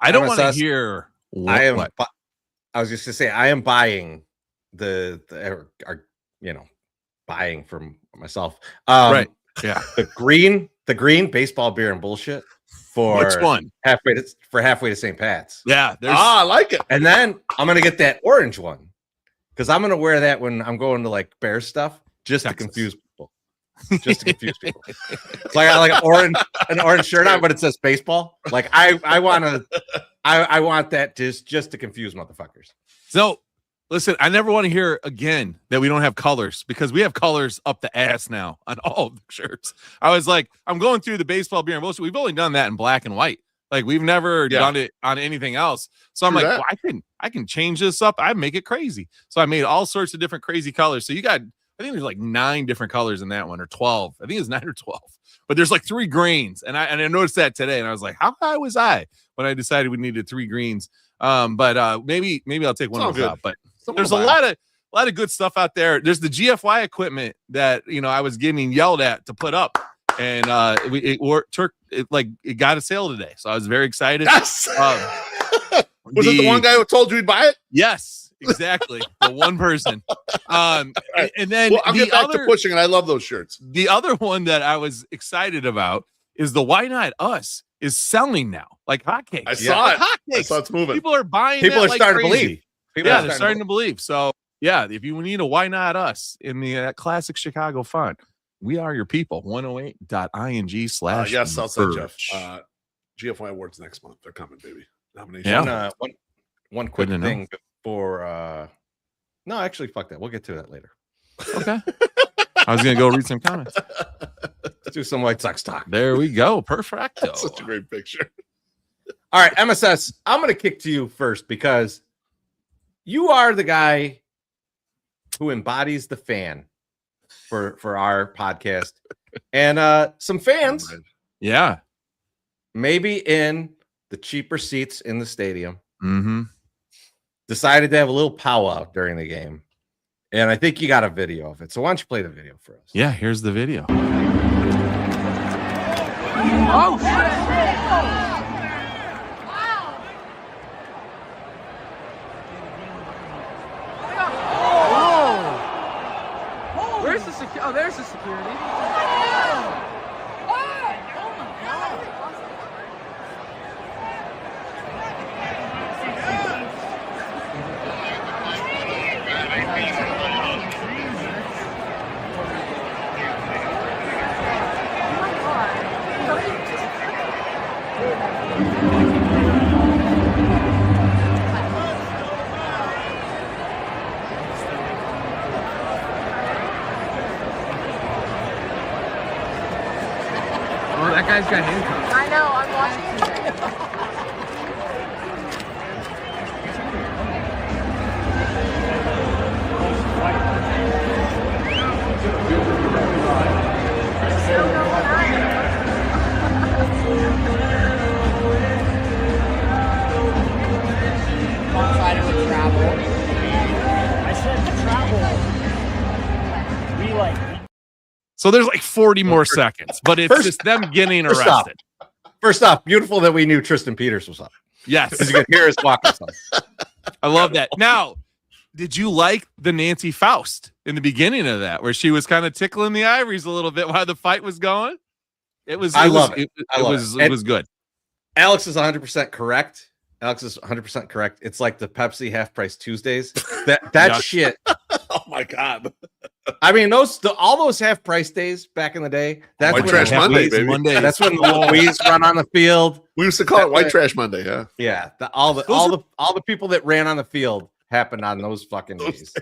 I don't want to MSS, hear what, I am. what? I was just to say, I am buying buying from myself. Right. Yeah. The green baseball beer and bullshit for Which one? halfway to St. Pat's. Yeah. There's I like it. And then I'm gonna get that orange one because I'm gonna wear that when I'm going to like bear stuff just Texas. to confuse people. Just to confuse people. So I got like an orange shirt on, but it says baseball. Like I want that just to confuse motherfuckers. So listen, I never want to hear again that we don't have colors because we have colors up the ass now on all of the shirts. I was like, I'm going through the baseball beer and bullshit. We've only done that in black and white. Like we've never done it on anything else. So I'm True like, that. well, I can change this up. I make it crazy. So I made all sorts of different crazy colors. So you got, I think there's like 9 different colors in that one, or 12. I think it's 9 or 12. But there's like 3 greens, and I noticed that today, and I was like, how high was I when I decided we needed 3 greens? But maybe I'll take one of those out. But there's a lot of good stuff out there. There's the GFY equipment that I was getting yelled at to put up, and it got a sale today, so I was very excited. Yes. Was it the one guy who told you he'd buy it? Yes. Exactly, the one person. And then I'll get back to pushing it. I love those shirts. The other one that I was excited about is the Why Not Us is selling now, like hotcakes. I saw it. Hotcakes. I saw it's moving. People are buying. People that are like starting to crazy. believe. They're starting to believe. So yeah, if you need a Why Not Us in the classic Chicago font, we are your people. 108.ing/ Yes, Southside merch. Jeff. GFY Awards next month. They're coming, baby. Nomination. Yeah. One quick Good to know. thing before. No, actually, fuck that. We'll get to that later. Okay. I was gonna go read some comments. Let's do some White Sox talk. There we go. Perfecto. That's such a great picture. All right, MSS. I'm gonna kick to you first because you are the guy who embodies the fan for our podcast, and some fans, Yeah. maybe in the cheaper seats in the stadium, Mm-hmm. decided to have a little powwow during the game. And I think you got a video of it. So why don't you play the video for us? Yeah, here's the video. Oh, where's the security? Oh, there's the security. Oh, that guy's got handcuffs. I know, I'm watching it. So there's like 40 more seconds, but it's just them getting arrested. First off, beautiful that we knew Tristan Peters was up. Yes. Because you could hear his walking song. I love that. Now, did you like the Nancy Faust in the beginning of that, where she was kind of tickling the ivories a little bit while the fight was going? It was. I love it. It was good. Alex is 100% correct. Alex is 100% correct. It's like the Pepsi half price Tuesdays. That shit. Oh my God. I mean, all those half price days back in the day. That's White when Trash Monday, baby. That's when Louise run on the field. We used to call it White Trash Monday. Yeah. Yeah. All the people that ran on the field happened on those fucking days.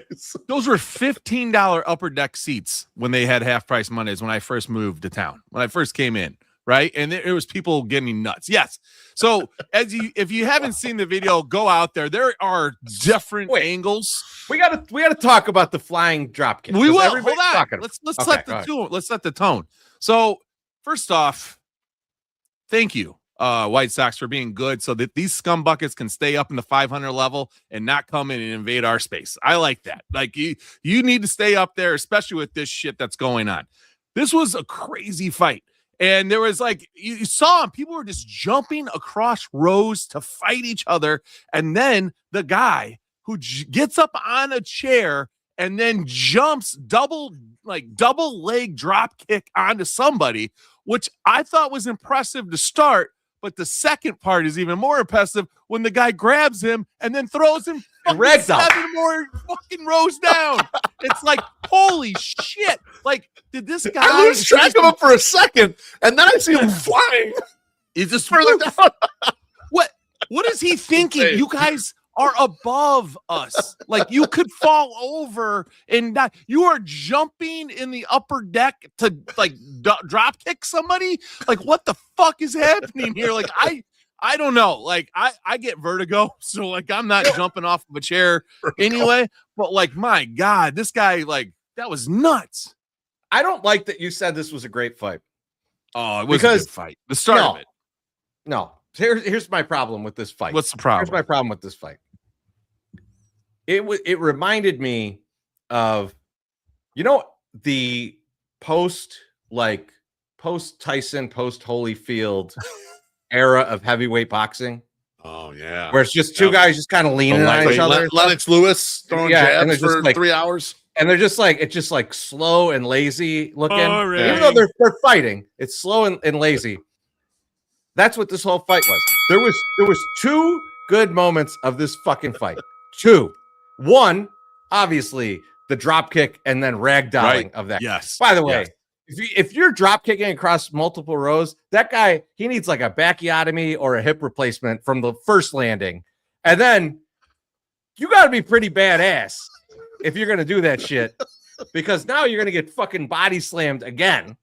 Those were $15 upper deck seats when they had half price Mondays when I first moved to town, when I first came in. Right. And it was people getting nuts. Yes. So if you haven't seen the video, go out there. There are different angles. We gotta talk about the flying drop kick. We will. Hold on. Let's Okay, set the tone. So first off, thank you, White Sox, for being good so that these scum buckets can stay up in the 500 level and not come in and invade our space. I like that. Like you need to stay up there, especially with this shit that's going on. This was a crazy fight. And there was like, you saw them, people were just jumping across rows to fight each other. And then the guy who gets up on a chair and then jumps double leg drop kick onto somebody, which I thought was impressive to start. But the second part is even more impressive when the guy grabs him and then throws him seven more fucking rows down. It's like, holy shit. Like, did this guy... I lose track of him for a second, and then I see him flying. Is this further down? What is he thinking? You guys are above us. Like, you could fall over and die. You are jumping in the upper deck to like drop kick somebody. Like, what the fuck is happening here? Like, I don't know. Like, I get vertigo, so like I'm not jumping off of a chair anyway. But like, my God, this guy, like, that was nuts. I don't like that you said this was a great fight. Oh, it was a good fight. The start of it. No. Here's my problem with this fight. What's the problem? Here's my problem with this fight. It reminded me of, the post Tyson, post Holyfield era of heavyweight boxing. Oh yeah, where it's just two guys just kind of leaning on each other. Lennox Lewis throwing jabs for like 3 hours, and they're just like, it's just like slow and lazy looking. Oh, really? Even though they're fighting, it's slow and lazy. That's what this whole fight was. There was two good moments of this fucking fight. Two. One, obviously, the drop kick and then ragdolling of that. Yes. By the way, if you're drop kicking across multiple rows, that guy, he needs like a backiotomy or a hip replacement from the first landing. And then you got to be pretty badass if you're going to do that shit, because now you're going to get fucking body slammed again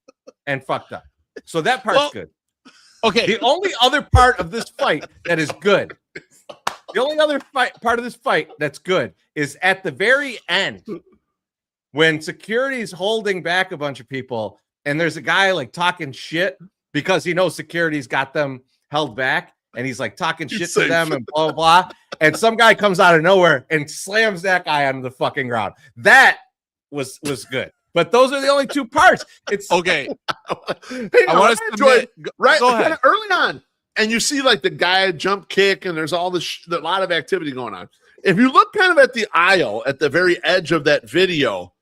and fucked up. So that part's good. Okay. The only other part of this fight that is good, the only other part of this fight that's good is at the very end when security's holding back a bunch of people and there's a guy like talking shit because he knows security's got them held back and he's like talking shit to them and blah, blah, blah. And some guy comes out of nowhere and slams that guy onto the fucking ground. That was good. But those are the only two parts. It's okay. I want to enjoy it right kind of early on, and you see like the guy jump kick, and there's all this a lot of activity going on. If you look kind of at the aisle at the very edge of that video,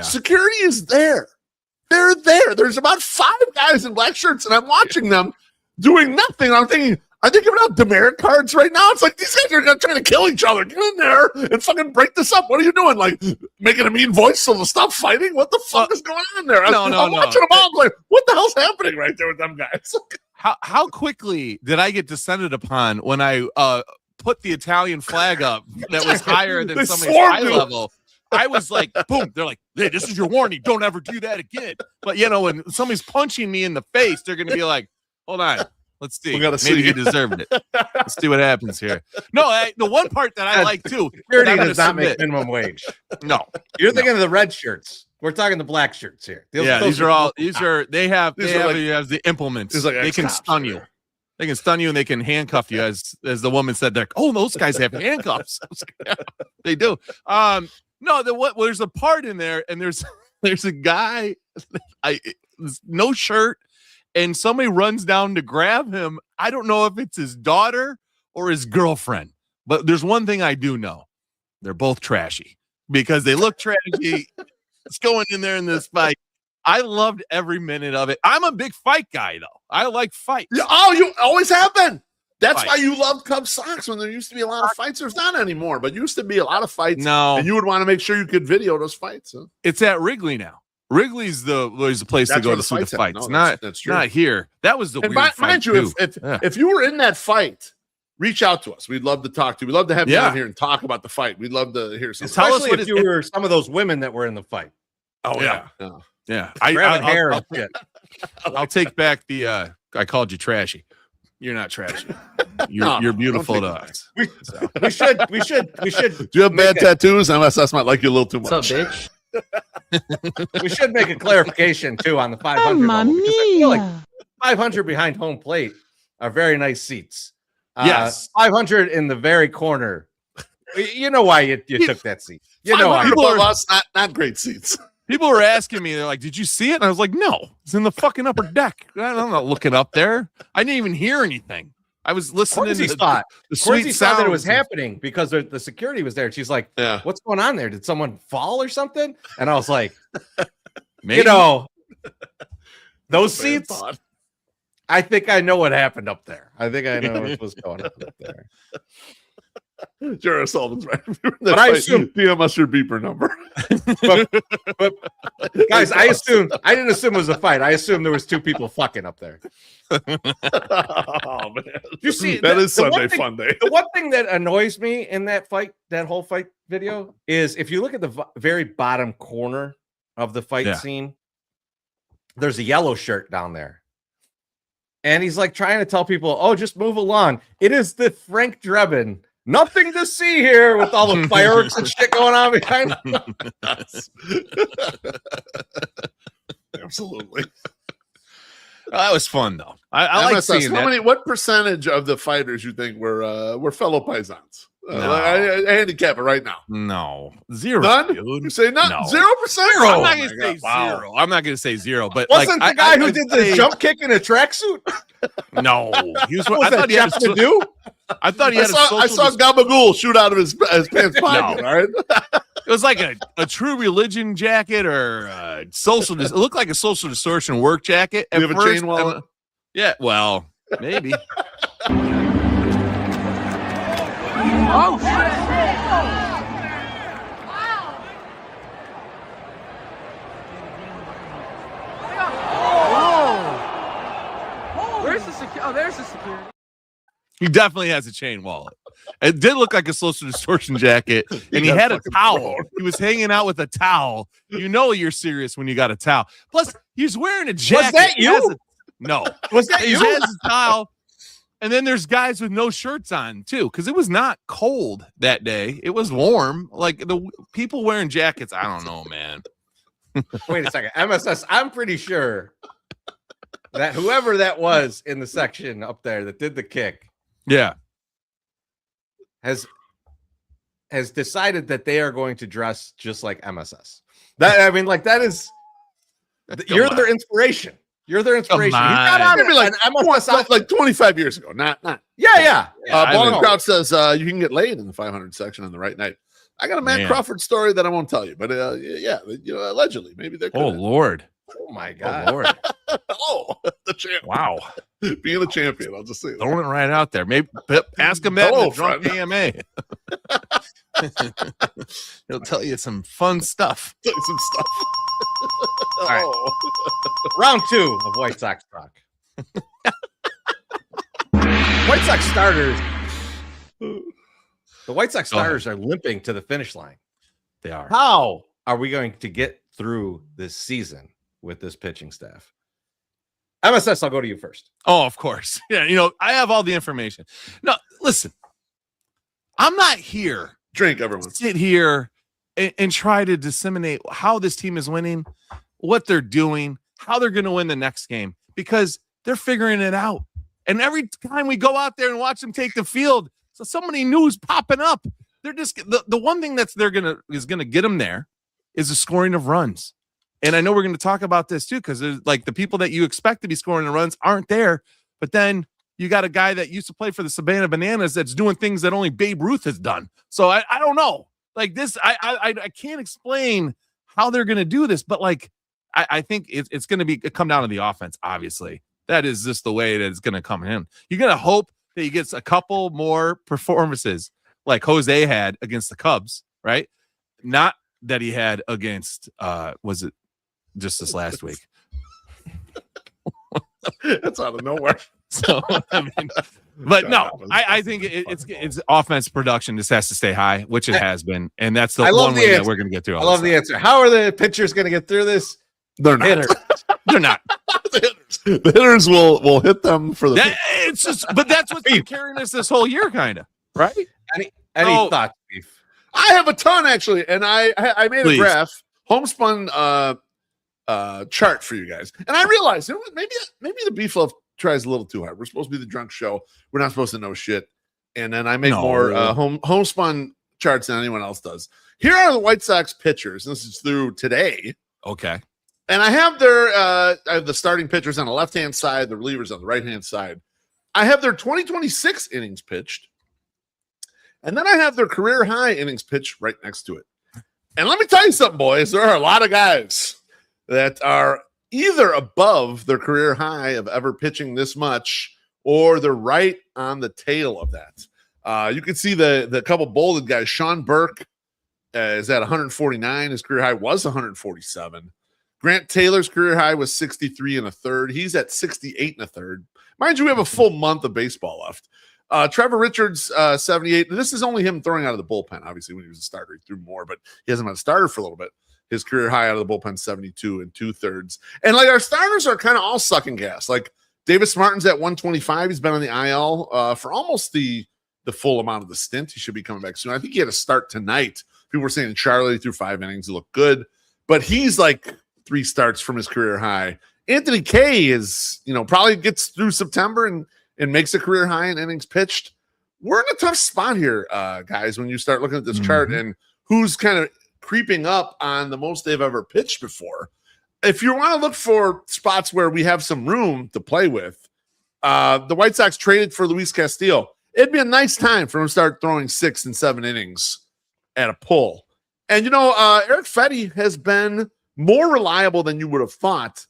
security is there. They're there. There's about 5 guys in black shirts, and I'm watching them doing nothing. I'm thinking, Are they giving out demerit cards right now? It's like these guys are trying to kill each other. Get in there and fucking break this up. What are you doing? Like making a mean voice so they'll stop fighting? What the fuck is going on there? I'm watching them all. I'm like, what the hell's happening right there with them guys? How quickly did I get descended upon when I put the Italian flag up that was higher than somebody's eye level? I was like, boom. They're like, hey, this is your warning. Don't ever do that again. But, when somebody's punching me in the face, they're going to be like, hold on. Let's see. Maybe you deserved it. Let's see what happens here. No, the one part that I like, too. Security does not make minimum wage. No. You're thinking of the red shirts. We're talking the black shirts here. They have the implements. They can stun you. They can stun you and they can handcuff you, as the woman said there. Oh, those guys have handcuffs. I was like, yeah, they do. There's a part in there, and there's a guy, no shirt, and somebody runs down to grab him. I don't know if it's his daughter or his girlfriend, but there's one thing I do know: they're both trashy because they look trashy. It's going in there in this fight. I loved every minute of it. I'm a big fight guy, though. I like fights. Oh, you always have been. That's why you love Cubs Sox when there used to be a lot of fights. There's not anymore, but used to be a lot of fights. No. And you would want to make sure you could video those fights. Huh? It's at Wrigley now. Wrigley's the place to go to see the fights. No, that's true. Not here. That was the weird fight. Mind you, if you were in that fight, reach out to us. We'd love to talk to you. We'd love to have you on here and talk about the fight. We'd love to hear something. Tell us if you were some of those women that were in the fight. Oh, yeah. Yeah. I'll take back the I called you trashy. You're not trashy. You're beautiful to us. We should. Do you have bad tattoos? MSS might like you a little too much. What's up, bitch? We should make a clarification too on the 500 level, because I feel like 500 behind home plate are very nice seats. Yes, 500 in the very corner. You know why you took that seat. You know why. People are not great seats. People were asking me, they're like, did you see it? And I was like, no, it's in the fucking upper deck. I'm not looking up there. I didn't even hear anything. I was listening to the sweet sound that it was happening because the security was there. And she's like, what's going on there? Did someone fall or something? And I was like, maybe. Those seats, I think I know what happened up there. I think I know what was going on up there. Jared Sullivan's right. But I assume DM us your beeper number. but guys, I didn't assume it was a fight. I assumed there was two people fucking up there. Oh man, you see, that is Sunday fun day. The one thing that annoys me in that whole fight video, is if you look at the very bottom corner of the fight scene, there's a yellow shirt down there. And he's like trying to tell people, oh, just move along. It is the Frank Drebin. Nothing to see here with all the fireworks and shit going on behind him. Absolutely. That was fun, though. I like seeing that. What percentage of the fighters you think were fellow paisans? I handicap it right now. No, zero. None. Dude. You say none? No. 0%. I'm not gonna say zero. I'm not gonna say zero. But wasn't the guy who did the jump kick in a tracksuit? No, he was. I thought he had to do. I thought he had. I saw Gabagool shoot out of his pants pocket. All right. It was like a True Religion jacket or social. It looked like a Social Distortion work jacket. You have a chain wallet? Yeah. Well, maybe. Oh, shit. Where's the security? Oh, there's the security. He definitely has a chain wallet. It did look like a Social Distortion jacket, and he had a towel. He was hanging out with a towel. You know you're serious when you got a towel. Plus, he's wearing a jacket. Was that you? No. Was that you? He has a towel. And then there's guys with no shirts on, too, because it was not cold that day. It was warm. Like, the people wearing jackets, I don't know, man. Wait a second. MSS, I'm pretty sure that whoever that was in the section up there that did the kick has decided that they are going to dress just like MSS. That you're their inspiration. You're their inspiration. He got on maybe like 25 years ago. Not. Yeah. Ball Crowd says you can get laid in the 500 section on the right night. I got a Matt Crawford story that I won't tell you, but allegedly, maybe they're. Oh Lord! Oh my God! Oh, Lord! Oh, the champ. Wow. Being a champion, I'll just say that. Throwing it right out there. Maybe ask him that in Hello, the drunk friend. AMA. He'll tell you some fun stuff. Tell you some stuff. All right. Round 2 of White Sox talk. White Sox starters. The White Sox starters are limping to the finish line. They are. How are we going to get through this season with this pitching staff? MSS, I'll go to you first. Oh, of course. Yeah, I have all the information. No, listen. I'm not here Drink, everyone. sit here and try to disseminate how this team is winning, what they're doing, how they're going to win the next game, because they're figuring it out. And every time we go out there and watch them take the field, so many news popping up. They're just the one thing is gonna get them there is the scoring of runs. And I know we're going to talk about this too, because there's like the people that you expect to be scoring the runs aren't there. But then you got a guy that used to play for the Savannah Bananas that's doing things that only Babe Ruth has done. So I don't know. Like this, I can't explain how they're going to do this, but like I think it's going to come down to the offense. Obviously, that is just the way that it's going to come in. You're going to hope that he gets a couple more performances like Jose had against the Cubs, right? Not that he had against was it just this last week? That's out of nowhere. So I mean, but no, I think it's offense production just has to stay high, which it has been, and that's the one way that we're going to get through. I love the answer. How are the pitchers going to get through this? They're not. They're not. The hitters will hit them for the. It's just, but that's what's been carrying us this whole year, kind of, right? Any thoughts, Beef? I have a ton actually, and I made a graph, homespun chart for you guys, and I realized maybe the BeefLoaf tries a little too hard. We're supposed to be the drunk show. We're not supposed to know shit, and then I make more homespun charts than anyone else does. Here are the White Sox pitchers, and this is through today. Okay. And I have I have the starting pitchers on the left-hand side, the relievers on the right-hand side. I have their 2026 innings pitched. And then I have their career high innings pitched right next to it. And let me tell you something, boys. There are a lot of guys that are either above their career high of ever pitching this much, or they're right on the tail of that. You can see the couple bolded guys. Sean Burke is at 149. His career high was 147. Grant Taylor's career high was 63 and a third. He's at 68 and a third. Mind you, we have a full month of baseball left. Trevor Richards, 78. This is only him throwing out of the bullpen. Obviously, when he was a starter, he threw more, but he hasn't been a starter for a little bit. His career high out of the bullpen, 72 and 2/3. And like our starters are kind of all sucking gas. Like Davis Martin's at 125. He's been on the IL for almost the full amount of the stint. He should be coming back soon. I think he had a start tonight. People were saying Charlie threw 5 innings. He looked good, but he's like 3 starts from his career high. Anthony Kay is, probably gets through September and makes a career high in innings pitched. We're in a tough spot here, guys, when you start looking at this chart and who's kind of creeping up on the most they've ever pitched before. If you want to look for spots where we have some room to play with, the White Sox traded for Luis Castillo. It'd be a nice time for him to start throwing 6 and 7 innings at a pull. And, Eric Fetty has been more reliable than you would have thought.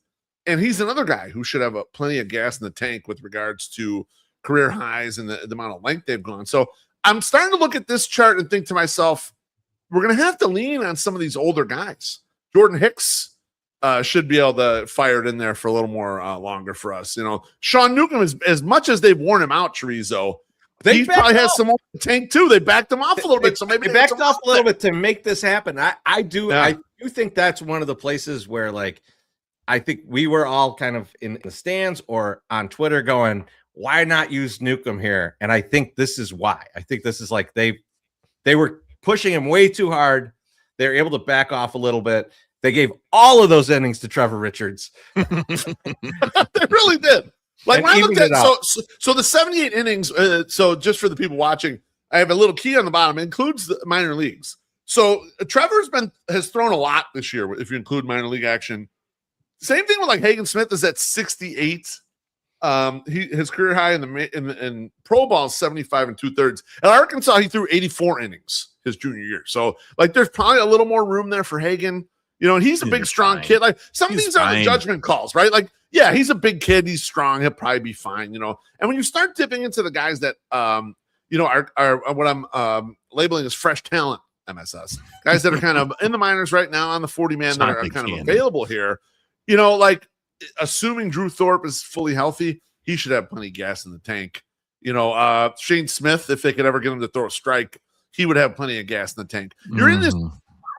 And he's another guy who should have plenty of gas in the tank with regards to career highs and the amount of length they've gone. So I'm starting to look at this chart and think to myself, we're going to have to lean on some of these older guys. Jordan Hicks should be able to fire it in there for a little more longer for us. Sean Newcomb, as much as they've worn him out, Chorizo, he probably has some more in the tank too. They backed him off a little bit. So maybe they backed off a little bit to make this happen. I do think that's one of the places where, like, I think we were all kind of in the stands or on Twitter going, why not use Newcomb here? And I think this is why. I think this is like they were pushing him way too hard. They're able to back off a little bit. They gave all of those innings to Trevor Richards. They really did. Like when I looked at so the 78 innings. So just for the people watching, I have a little key on the bottom. It includes the minor leagues. So Trevor's has thrown a lot this year if you include minor league action. Same thing with like Hagen Smith is at 68. His career high in pro ball is 75 and 2/3. At Arkansas, he threw 84 innings his junior year. So like there's probably a little more room there for Hagen. And he's a big, strong kid. Like some of these are the judgment calls, right? Like, yeah, he's a big kid. He's strong. He'll probably be fine, you know. And when you start dipping into the guys that, you know, are what I'm labeling as fresh talent MSS, guys that are kind of in the minors right now on the 40-man that are kind of available here, you know, like assuming Drew Thorpe is fully healthy, he should have plenty of gas in the tank. You know, Shane Smith, if they could ever get him to throw a strike, he would have plenty of gas in the tank. You're in this,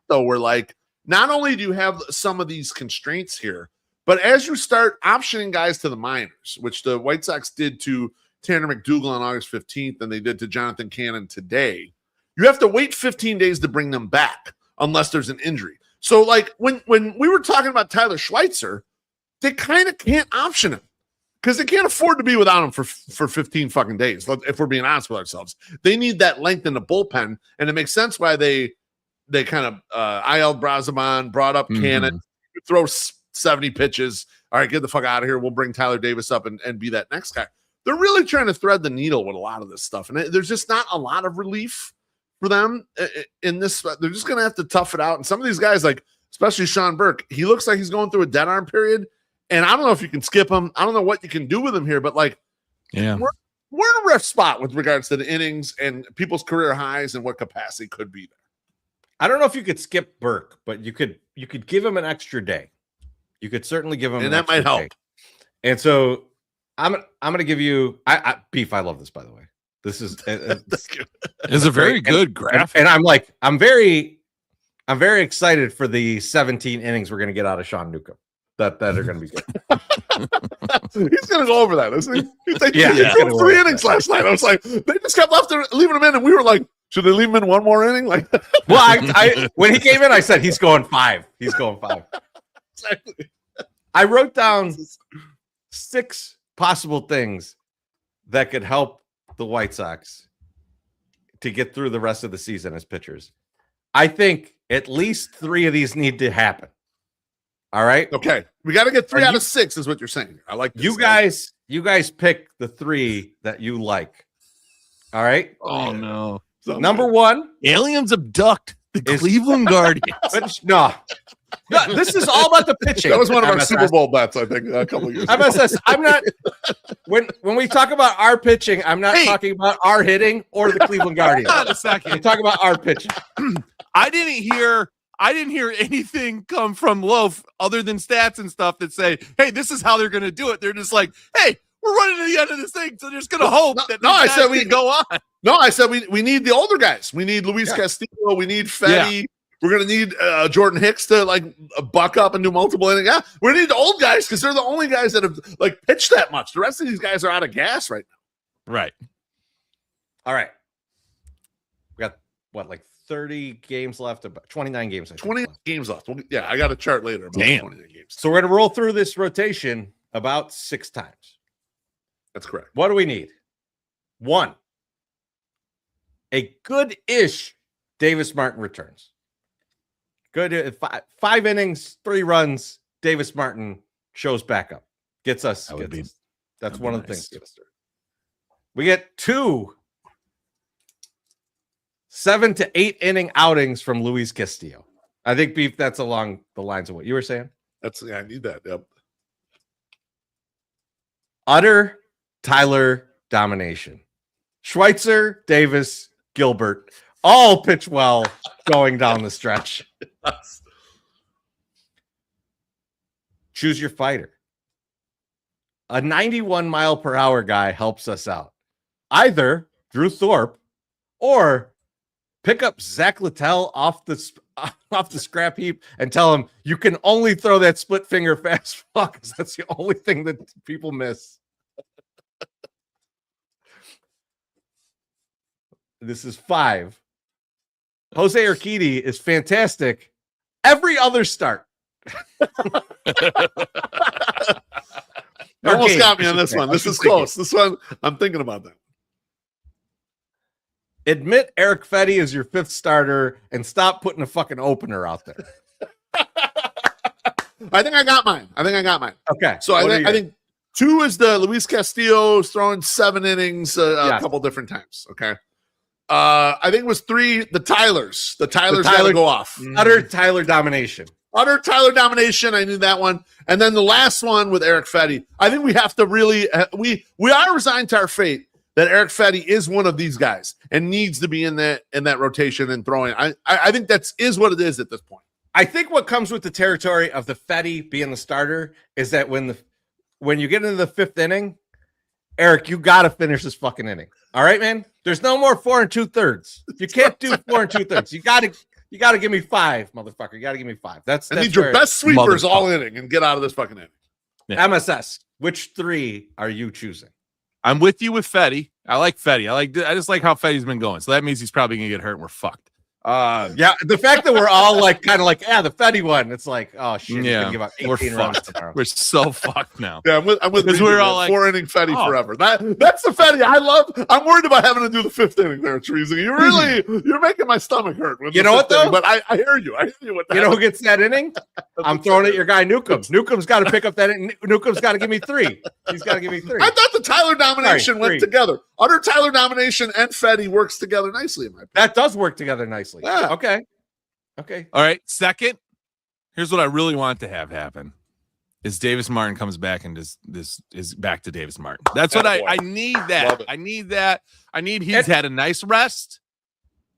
though, where like not only do you have some of these constraints here, but as you start optioning guys to the minors, which the White Sox did to Tanner McDougal on August 15th, and they did to Jonathan Cannon today, you have to wait 15 days to bring them back unless there's an injury. So, like, when we were talking about Tyler Schweitzer, they kind of can't option him because they can't afford to be without him for 15 fucking days, if we're being honest with ourselves. They need that length in the bullpen, and it makes sense why they kind of IL'd Brazaman, brought up Cannon, throw 70 pitches. All right, get the fuck out of here. We'll bring Tyler Davis up and be that next guy. They're really trying to thread the needle with a lot of this stuff, and there's just not a lot of relief for them in this. They're just going to have to tough it out. And some of these guys, like especially Sean Burke, he looks like he's going through a dead arm period. And I don't know if you can skip him. I don't know what you can do with him here, but like, we're in a rough spot with regards to the innings and people's career highs and what capacity could be there. I don't know if you could skip Burke, but you could give him an extra day. You could certainly give him, and that might help. Day. And so I'm going to give you, Beef. I love this, by the way. This is it's a very good graph, and I'm very excited for the 17 innings we're going to get out of Sean Newcomb. That are going to be good. He's going to go over that, isn't he? He's like, yeah, he threw 3 innings last night. I was like, they just kept leaving him in, and we were like, should they leave him in one more inning? Like, well, I when he came in, I said he's going 5. He's going 5. Exactly. I wrote down 6 possible things that could help the White Sox to get through the rest of the season as pitchers. I think at least 3 of these need to happen. All right. Okay. We got to get 3 out of 6 is what you're saying. I like this. You guys pick the 3 that you like. All right. Oh no. Number 1, aliens abduct the Cleveland Guardians. No, this is all about the pitching. That was one of our Super Bowl bets, I think, a couple of years ago. MSS, I'm not when we talk about our pitching, I'm not talking about our hitting or the Cleveland Guardians. Hold on a second. I'm talking about our pitching. I didn't hear anything come from Loaf other than stats and stuff that say, hey, this is how they're going to do it. They're just like, hey, we're running to the end of this thing, so they're just going to hope that I said we go on. No, I said we need the older guys. We need Luis Castillo. We need Fetty. Yeah. We're going to need Jordan Hicks to like buck up and do multiple innings. Yeah, we need the old guys because they're the only guys that have like pitched that much. The rest of these guys are out of gas right now. Right. All right. We got what, like 30 games left, about 29 games. 29 games left. Yeah, I got a chart later about 29 games. So we're going to roll through this rotation about 6 times. That's correct. What do we need? 1, a good-ish Davis Martin returns. Good 5 innings, 3 runs. Davis Martin shows back up, gets us. That's one of the things. We get 2 7 to 8 inning outings from Luis Castillo. I think, Beef, that's along the lines of what you were saying. I need that. Yep. Utter Tyler domination. Schweitzer, Davis, Gilbert, all pitch well going down the stretch. Choose your fighter. A 91 mile per hour guy helps us out. Either Drew Thorpe or pick up Zach Littell off the scrap heap and tell him you can only throw that split finger fastball because that's the only thing that people miss. This is 5. Jose Urquidy is fantastic every other start. You almost got me on this one. This is close. This one, I'm thinking about that. Admit Eric Fetty is your 5th starter and stop putting a fucking opener out there. I think I got mine. Okay. So I think 2 is the Luis Castillo throwing 7 innings a couple different times. Okay. I think it was 3, the Tylers. The Tylers got to go off. Utter Tyler domination. Utter Tyler domination. I knew that one. And then the last one with Eric Fetty. I think we have to really we are resigned to our fate that Eric Fetty is one of these guys and needs to be in that rotation and throwing. I think that is what it is at this point. I think what comes with the territory of the Fetty being the starter is that when you get into the 5th inning, Eric, you got to finish this fucking inning. All right, man? There's no more 4 2/3. You can't do 4 2/3. You got to give me 5, motherfucker. You got to give me 5. That's need your best sweepers all inning and get out of this fucking inning. Yeah. MSS. Which 3 are you choosing? I'm with you with Fetty. I like Fetty. I just like how Fetty's been going. So that means he's probably gonna get hurt and we're fucked. Yeah, the fact that we're all like kind of like, the Fetty one. It's like, oh shit, he's gonna give up 18 runs tomorrow. We're so fucked now. Yeah, I'm with because we're all like 4-inning Fetty forever. That's the Fetty I love. I'm worried about having to do the 5th inning there, Chorizy. You're making my stomach hurt. You know what though? Inning, but I hear you. I hear you. You know who gets that inning? I'm throwing at your guy Newcomb. Newcomb's got to pick up that. Newcomb's got to give me 3. He's got to give me 3. I thought the Tyler domination went together. Utter Tyler domination and Fetty works together nicely in my opinion. That does work together nicely. Yeah. Okay. All right. Second, here's what I really want to have happen: is Davis Martin comes back and this is back to Davis Martin. That's what I need. I need that. He's had a nice rest.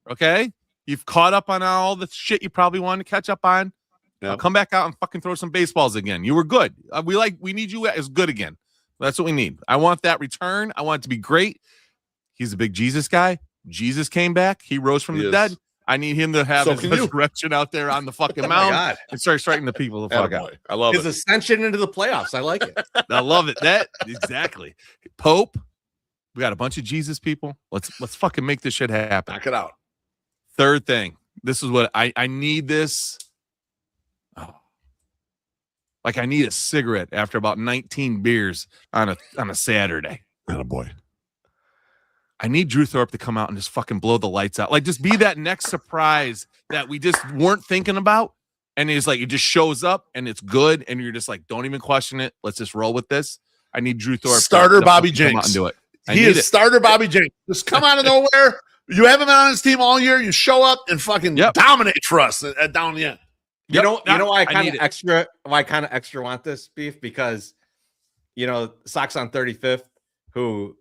Okay, you've caught up on all the shit you probably wanted to catch up on. Yeah. Come back out and fucking throw some baseballs again. You were good. We need you as good again. That's what we need. I want that return. I want it to be great. He's a big Jesus guy. Jesus came back. He rose from the dead. I need him to have his resurrection out there on the fucking mound and start striking the people the fuck out. I love his ascension into the playoffs. I like it. I love it. That exactly. Pope. We got a bunch of Jesus people. Let's fucking make this shit happen. Knock it out. Third thing. This is what I need this. Oh. Like I need a cigarette after about 19 beers on a Saturday. Attaboy. I need Drew Thorpe to come out and just fucking blow the lights out. Like just be that next surprise that we just weren't thinking about. And it's like, it just shows up and it's good. And you're just like, don't even question it. Let's just roll with this. I need Drew Thorpe. Starter Bobby Jenks. Come out and do it. He is starter Bobby Jenks. Just come out of nowhere. You haven't been on his team all year. You show up and fucking dominate for us down the end. You know why I kind of extra want this, Beef? Because Sox on 35th, who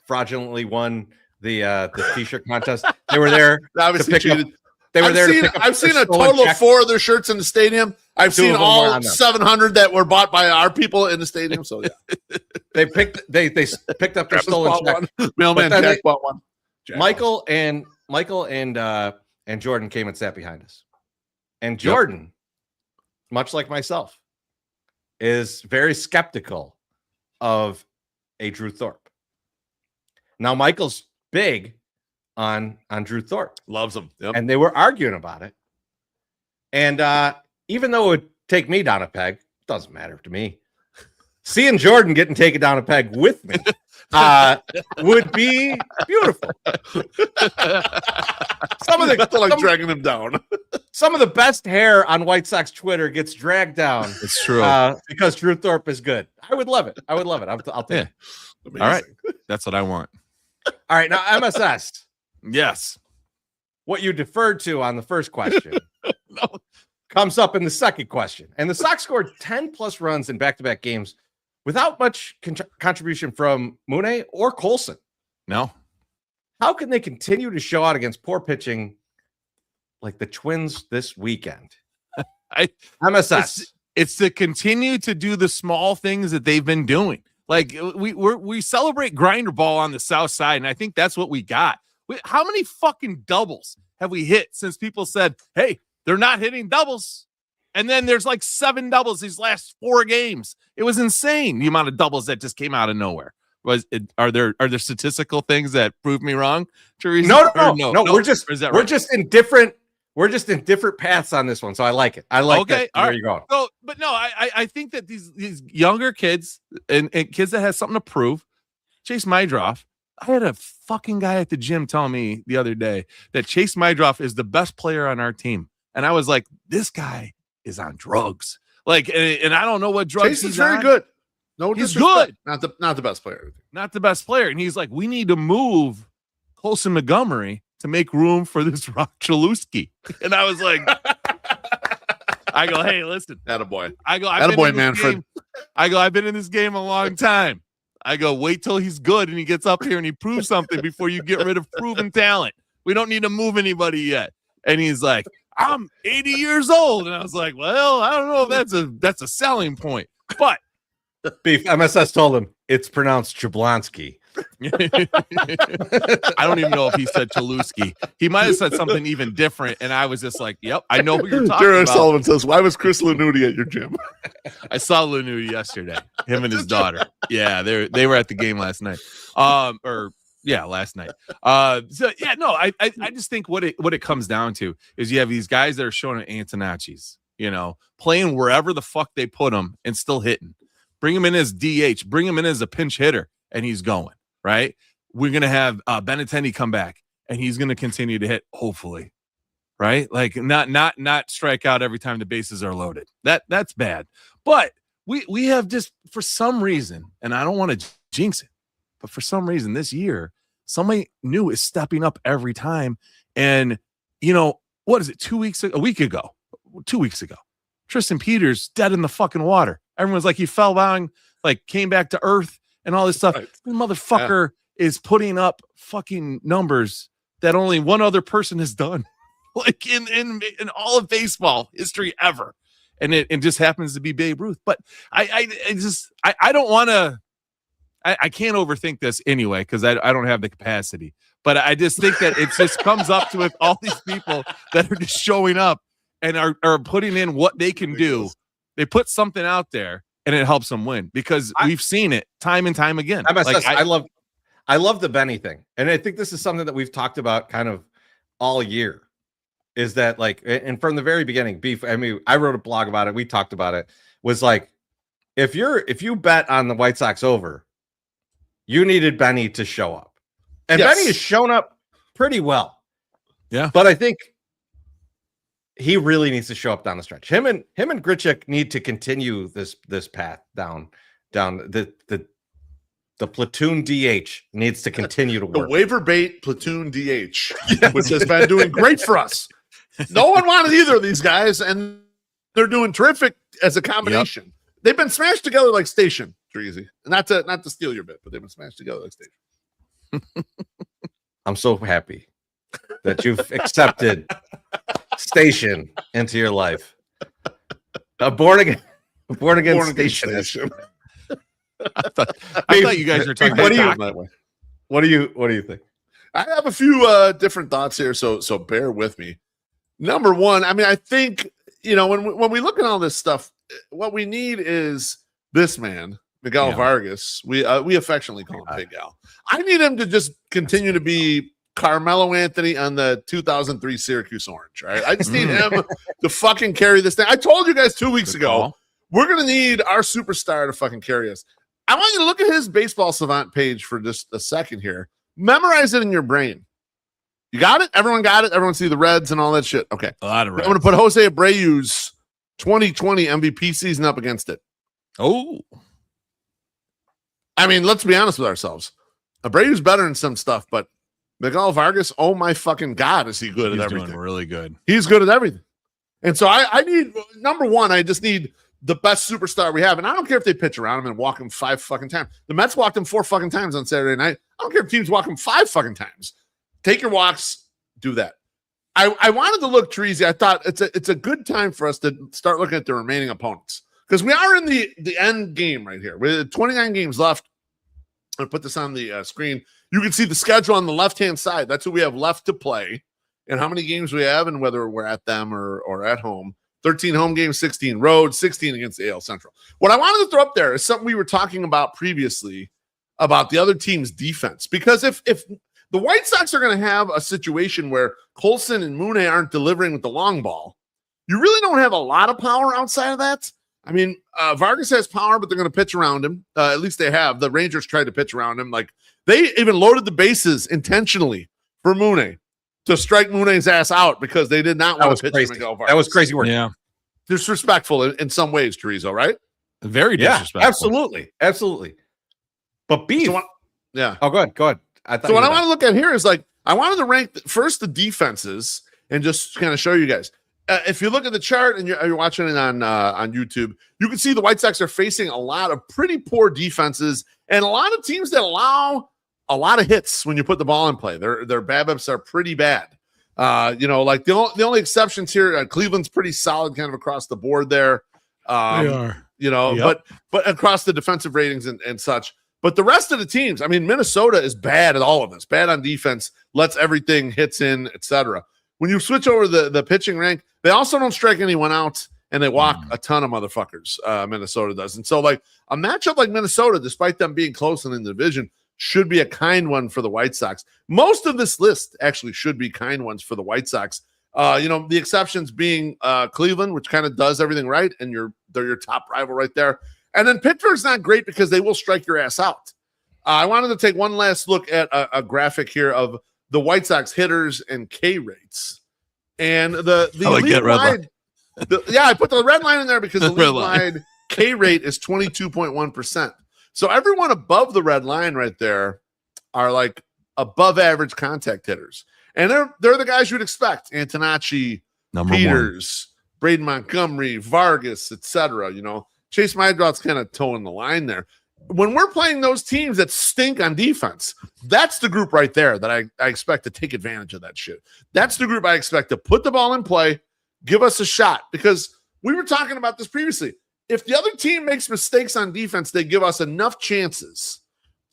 fraudulently won the t-shirt contest. They were there. Obviously cheated. I've seen a total of 4 of their shirts in the stadium. I've seen all 700 that were bought by our people in the stadium. So yeah, they picked up their stolen check. Mailman Jack bought one. Michael and Jordan came and sat behind us. And Jordan, much like myself, is very skeptical of a Drew Thorpe. Now, Michael's big on Drew Thorpe. Loves him. Yep. And they were arguing about it. And even though it would take me down a peg, it doesn't matter to me. Seeing Jordan getting taken down a peg with me would be beautiful. Dragging him down. Some of the best hair on White Sox Twitter gets dragged down. It's true. Because Drew Thorpe is good. I would love it. I'll take it. Amazing. All right. That's what I want. All right. Now, MSS. Yes. What you deferred to on the first question comes up in the second question. And the Sox scored 10 plus runs in back-to-back games without much contribution from Mune or Colson. No. How can they continue to show out against poor pitching like the Twins this weekend? MSS. It's to continue to do the small things that they've been doing. Like we celebrate grinder ball on the South Side, and I think that's what we got. How many fucking doubles have we hit since people said, "Hey, they're not hitting doubles," and then there's like 7 doubles these last 4 games? It was insane the amount of doubles that just came out of nowhere. Are there statistical things that prove me wrong, Chorizy? No. We're just in different paths on this one, so I like it. I like that. Where you going? So, but no, I think that these younger kids and kids that have something to prove. Chase Mydroff. I had a fucking guy at the gym telling me the other day that Chase Mydroff is the best player on our team, and I was like, this guy is on drugs. Like, and I don't know what drugs. Chase is very good. No, he's good. Not the best player. Not the best player, and he's like, we need to move Colson Montgomery to make room for this Rock Chalewski. And I was like, I go, hey, listen. Attaboy. I go, Manfred. I've been in this game a long time. I go, wait till he's good and he gets up here and he proves something before you get rid of proven talent. We don't need to move anybody yet. And he's like, I'm 80 years old. And I was like, well, I don't know if that's a selling point. But Beef MSS told him it's pronounced Jablonski. I don't even know if he said Chaluski. He might have said something even different, and I was just like, "Yep, I know who you're talking about." Sullivan says, "Why was Chris Lanuti at your gym?" I saw Lanuti yesterday. Him and his daughter. Yeah, they were at the game last night. Last night. I just think what it comes down to is you have these guys that are showing at Antonacci's, playing wherever the fuck they put them and still hitting. Bring him in as DH. Bring him in as a pinch hitter, and he's going. Right, we're gonna have Benintendi come back, and he's gonna continue to hit. Hopefully, right? Like not strike out every time the bases are loaded. That's bad. But we have just for some reason, and I don't want to jinx it, but for some reason this year, somebody new is stepping up every time. And what is it? 2 weeks ago, 2 weeks ago, Tristan Peters dead in the fucking water. Everyone's like he fell down, like came back to earth. And all this stuff, right. The motherfucker is putting up fucking numbers that only one other person has done, like in all of baseball history ever, and it just happens to be Babe Ruth. But I don't want to. I can't overthink this anyway because I don't have the capacity. But I just think that it just comes up to with all these people that are just showing up and are putting in what they can do. They put something out there. And it helps them win because we've seen it time and time again. I love the Benny thing. And I think this is something that we've talked about kind of all year is that and from the very beginning, Beef, I mean, I wrote a blog about it. We talked about it was like, if you bet on the White Sox over, you needed Benny to show up and Benny has shown up pretty well. Yeah. But I think he really needs to show up down the stretch. Him and Grichuk need to continue this path down the platoon DH needs to continue to work. The waiver bait platoon DH, which has been doing great for us. No one wanted either of these guys, and they're doing terrific as a combination. Yep. They've been smashed together like Station, Chorizy. Not to steal your bit, but they've been smashed together like Station. I'm so happy that you've accepted Station into your life. A born again station. I thought you guys were talking about What do you think? I have a few different thoughts here, so bear with me. Number one, I mean, I think when we look at all this stuff, what we need is this man, Miguel Vargas. We affectionately call him Big Al. I need him to just continue to be Carmelo Anthony on the 2003 Syracuse Orange, right? I just need him to fucking carry this thing. I told you guys 2 weeks ago, we're going to need our superstar to fucking carry us. I want you to look at his Baseball Savant page for just a second here. Memorize it in your brain. You got it? Everyone got it? Everyone see the Reds and all that shit? Okay. A lot of Reds. I'm going to put Jose Abreu's 2020 MVP season up against it. Oh. I mean, let's be honest with ourselves. Abreu's better in some stuff, but Miguel Vargas, oh my fucking God, is he good at everything? Doing really good. He's good at everything. And so I need, number one, I just need the best superstar we have. And I don't care if they pitch around him and walk him 5 fucking times. The Mets walked him 4 fucking times on Saturday night. I don't care if teams walk him 5 fucking times. Take your walks, do that. I wanted to look, Chorizy. I thought it's a good time for us to start looking at the remaining opponents because we are in the end game right here. We have 29 games left. I'll put this on the screen. You can see the schedule on the left-hand side. That's who we have left to play and how many games we have and whether we're at them or at home. 13 home games, 16 road, 16 against the AL Central. What I wanted to throw up there is something we were talking about previously about the other team's defense. Because if the White Sox are going to have a situation where Colson and Mooney aren't delivering with the long ball, you really don't have a lot of power outside of that. I mean, Vargas has power, but they're going to pitch around him. At least they have. The Rangers tried to pitch around him. Like they even loaded the bases intentionally for Mooney to strike Mooney's ass out because they did not want to pitch Miguel Vargas. That was crazy work. Yeah. Disrespectful in some ways, Chorizo, right? Very disrespectful. Absolutely. But Beef. So yeah. Oh, go ahead. So what I want to look at here is like, I wanted to rank first the defenses and just kind of show you guys. if you look at the chart and you're watching it on YouTube, you can see the White Sox are facing a lot of pretty poor defenses and a lot of teams that allow a lot of hits when you put the ball in play. Their BABIPs are pretty bad. Like the only exceptions here, Cleveland's pretty solid kind of across the board there. They are. But across the defensive ratings and such. But the rest of the teams, I mean, Minnesota is bad at all of this. Bad on defense, lets everything hits in, etc. When you switch over the pitching rank, they also don't strike anyone out, and they walk a ton of motherfuckers. Minnesota does. And so, like, a matchup like Minnesota, despite them being close in the division, should be a kind one for the White Sox. Most of this list actually should be kind ones for the White Sox. The exceptions being Cleveland, which kind of does everything right, and they're your top rival right there. And then Pittsburgh's not great because they will strike your ass out. I wanted to take one last look at a graphic here of the White Sox hitters and K rates. And the league wide, I put the red line in there because the league wide K rate is 22.1%. So everyone above the red line right there are like above average contact hitters. And they're the guys you'd expect. Antonacci, Peters, Braden Montgomery, Vargas, etc. Chase Maidrot's kind of toeing the line there. When we're playing those teams that stink on defense, that's the group right there that I expect to take advantage of that shit. That's the group I expect to put the ball in play, give us a shot. Because we were talking about this previously. If the other team makes mistakes on defense, they give us enough chances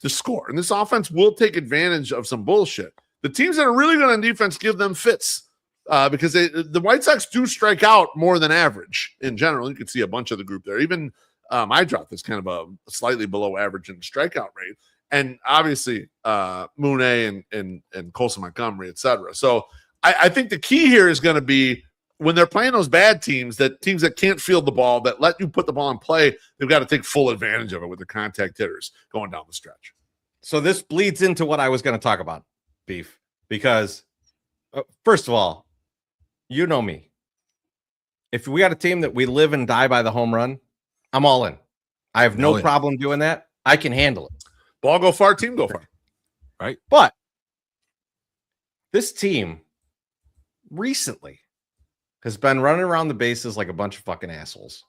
to score. And this offense will take advantage of some bullshit. The teams that are really good on defense give them fits because the White Sox do strike out more than average in general. You can see a bunch of the group there. Even Maidrot is kind of a slightly below average in the strikeout rate. And obviously Mooney and Colson Montgomery, et cetera. So I think the key here is going to be when they're playing those bad teams that can't field the ball, that let you put the ball in play, they've got to take full advantage of it with the contact hitters going down the stretch. So this bleeds into what I was going to talk about, Beef, because first of all, you know me. If we got a team that we live and die by the home run, I'm all in. I have no problem doing that. I can handle it. Ball go far, team go far. Right. But this team recently has been running around the bases like a bunch of fucking assholes.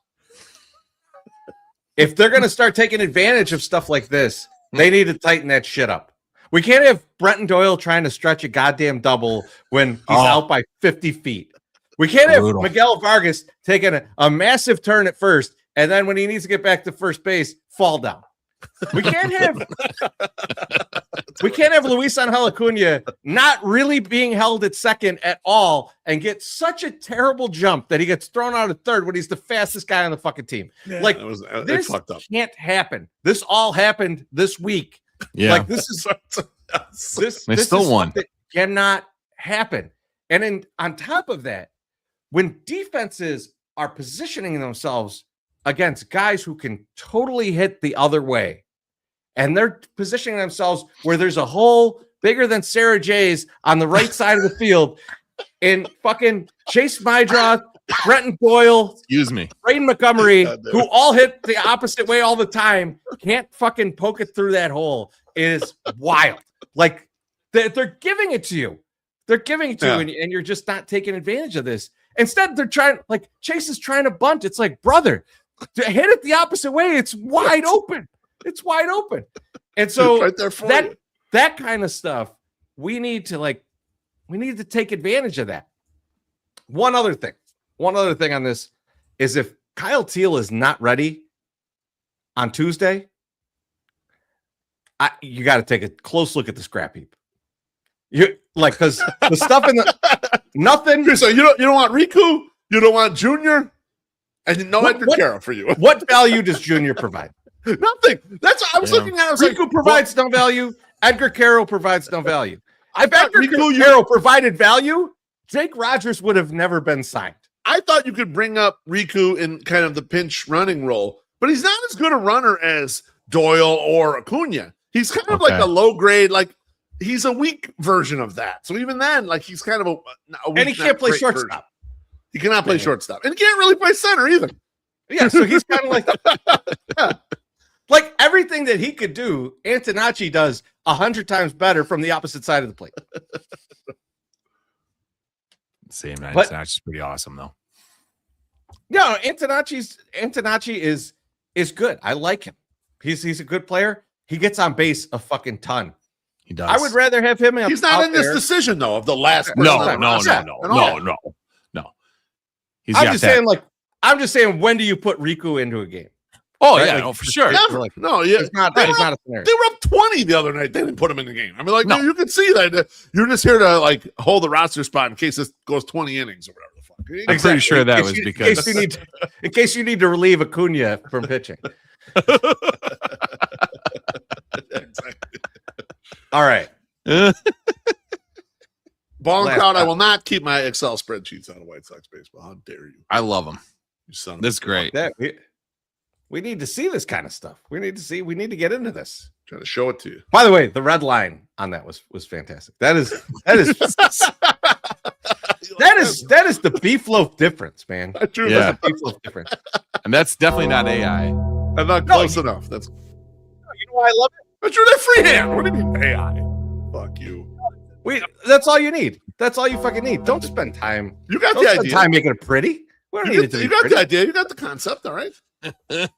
If they're going to start taking advantage of stuff like this, they need to tighten that shit up. We can't have Brenton Doyle trying to stretch a goddamn double when he's out by 50 feet. We can't have Miguel Vargas taking a massive turn at first, and then when he needs to get back to first base, fall down. We can't have Luis Angel Acuna not really being held at second at all and get such a terrible jump that he gets thrown out at third when he's the fastest guy on the fucking team. Yeah, this fucked up. Can't happen. This all happened this week. Yeah, like this still won. That cannot happen. And on top of that, when defenses are positioning themselves against guys who can totally hit the other way, and they're positioning themselves where there's a hole bigger than Sarah J's on the right side of the field, and fucking Chase Maidrot, Brenton Doyle, Braden Montgomery, who all hit the opposite way all the time, can't fucking poke it through that hole, is wild. Like they're giving it to you. They're giving it to you, and you're just not taking advantage of this. Instead, they're trying, like Chase is trying to bunt. It's like, brother, to hit it the opposite way, it's wide open. It's wide open. And so right there for that kind of stuff, we need to take advantage of that. One other thing on this is if Kyle Teal is not ready on Tuesday, you got to take a close look at the scrap heap. Because the stuff in the nothing. So you don't want Riku, you don't want Junior, and no Edgar Carroll for you. What value does Junior provide? Nothing. That's what I was looking at. I was Riku provides no value. Edgar Carroll provides no value. If Edgar Carroll provided value, Jake Rogers would have never been signed. I thought you could bring up Riku in kind of the pinch running role, but he's not as good a runner as Doyle or Acuna. He's kind of like a low grade, like he's a weak version of that. So even then, like he's kind of a weak, and he can't play shortstop. Version. He cannot play shortstop, and he can't really play center either. Yeah, so he's kind of like like everything that he could do, Antonacci does 100 times better from the opposite side of the plate. Same night. But- That's pretty awesome, though. No, Antonacci is good. I like him. He's a good player. He gets on base a fucking ton. He does. I would rather have him. He's not out in this there. decision though of the last. No, person no, on the roster no, at all. no. He's I'm got just that. saying, I'm just saying, when do you put Riku into a game? Oh Right? yeah, Like, no, for sure. Never. Like, No, yeah. It's not They a were scenario. They were up 20 the other night. They didn't put him in the game. I mean, like, No. you can see that you're just here to like hold the roster spot in case this goes 20 innings or whatever the fuck. I'm pretty sure that was because in case you need to relieve Acuna from pitching. Exactly. All right. Ball and Last crowd, I time. will not keep my Excel spreadsheets out of White Sox baseball. How dare you? I love him. You son of This is a- great. That we need to see this kind of stuff. We need to get into this. Trying to show it to you. By the way, the red line on that was fantastic. That is that is the BeefLoaf difference, man. I drew Yeah. that. That's the BeefLoaf difference. And that's definitely not AI. I'm not close enough. That's You know why I love it? I drew that freehand. What do you mean AI? Fuck you. That's all you need. That's all you fucking need. Don't spend time. You got Don't the spend idea. time making it pretty. We don't need it to be You got pretty. the idea. You got the concept. All right. Not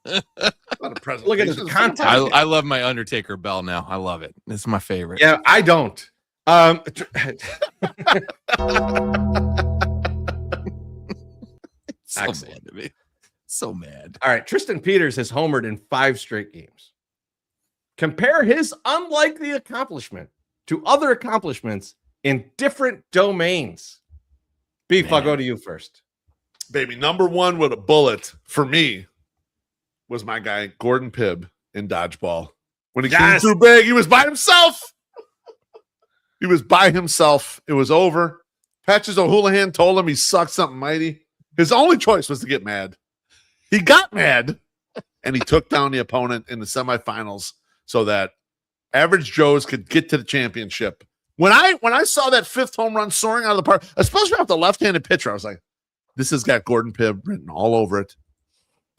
a presentation. Look at the It's content. fucking- I love my Undertaker bell now. I love it. It's my favorite. Yeah, I don't. So Excellent. mad at me. So mad. All right, Tristan Peters has homered in 5 straight games. Compare his unlikely accomplishment to other accomplishments in different domains. Beef, I'll Man. go to you first. Baby, number one with a bullet for me was my guy Gordon Pibb in dodgeball. When he Yes. came through big, he was by himself. He was by himself. It was over. Patches O'Houlihan told him he sucked something mighty. His only choice was to get mad. He got mad, and he took down the opponent in the semifinals so that average Joes could get to the championship. When I saw that 5th home run soaring out of the park, especially off the left-handed pitcher, I was like, this has got Gordon Pibb written all over it.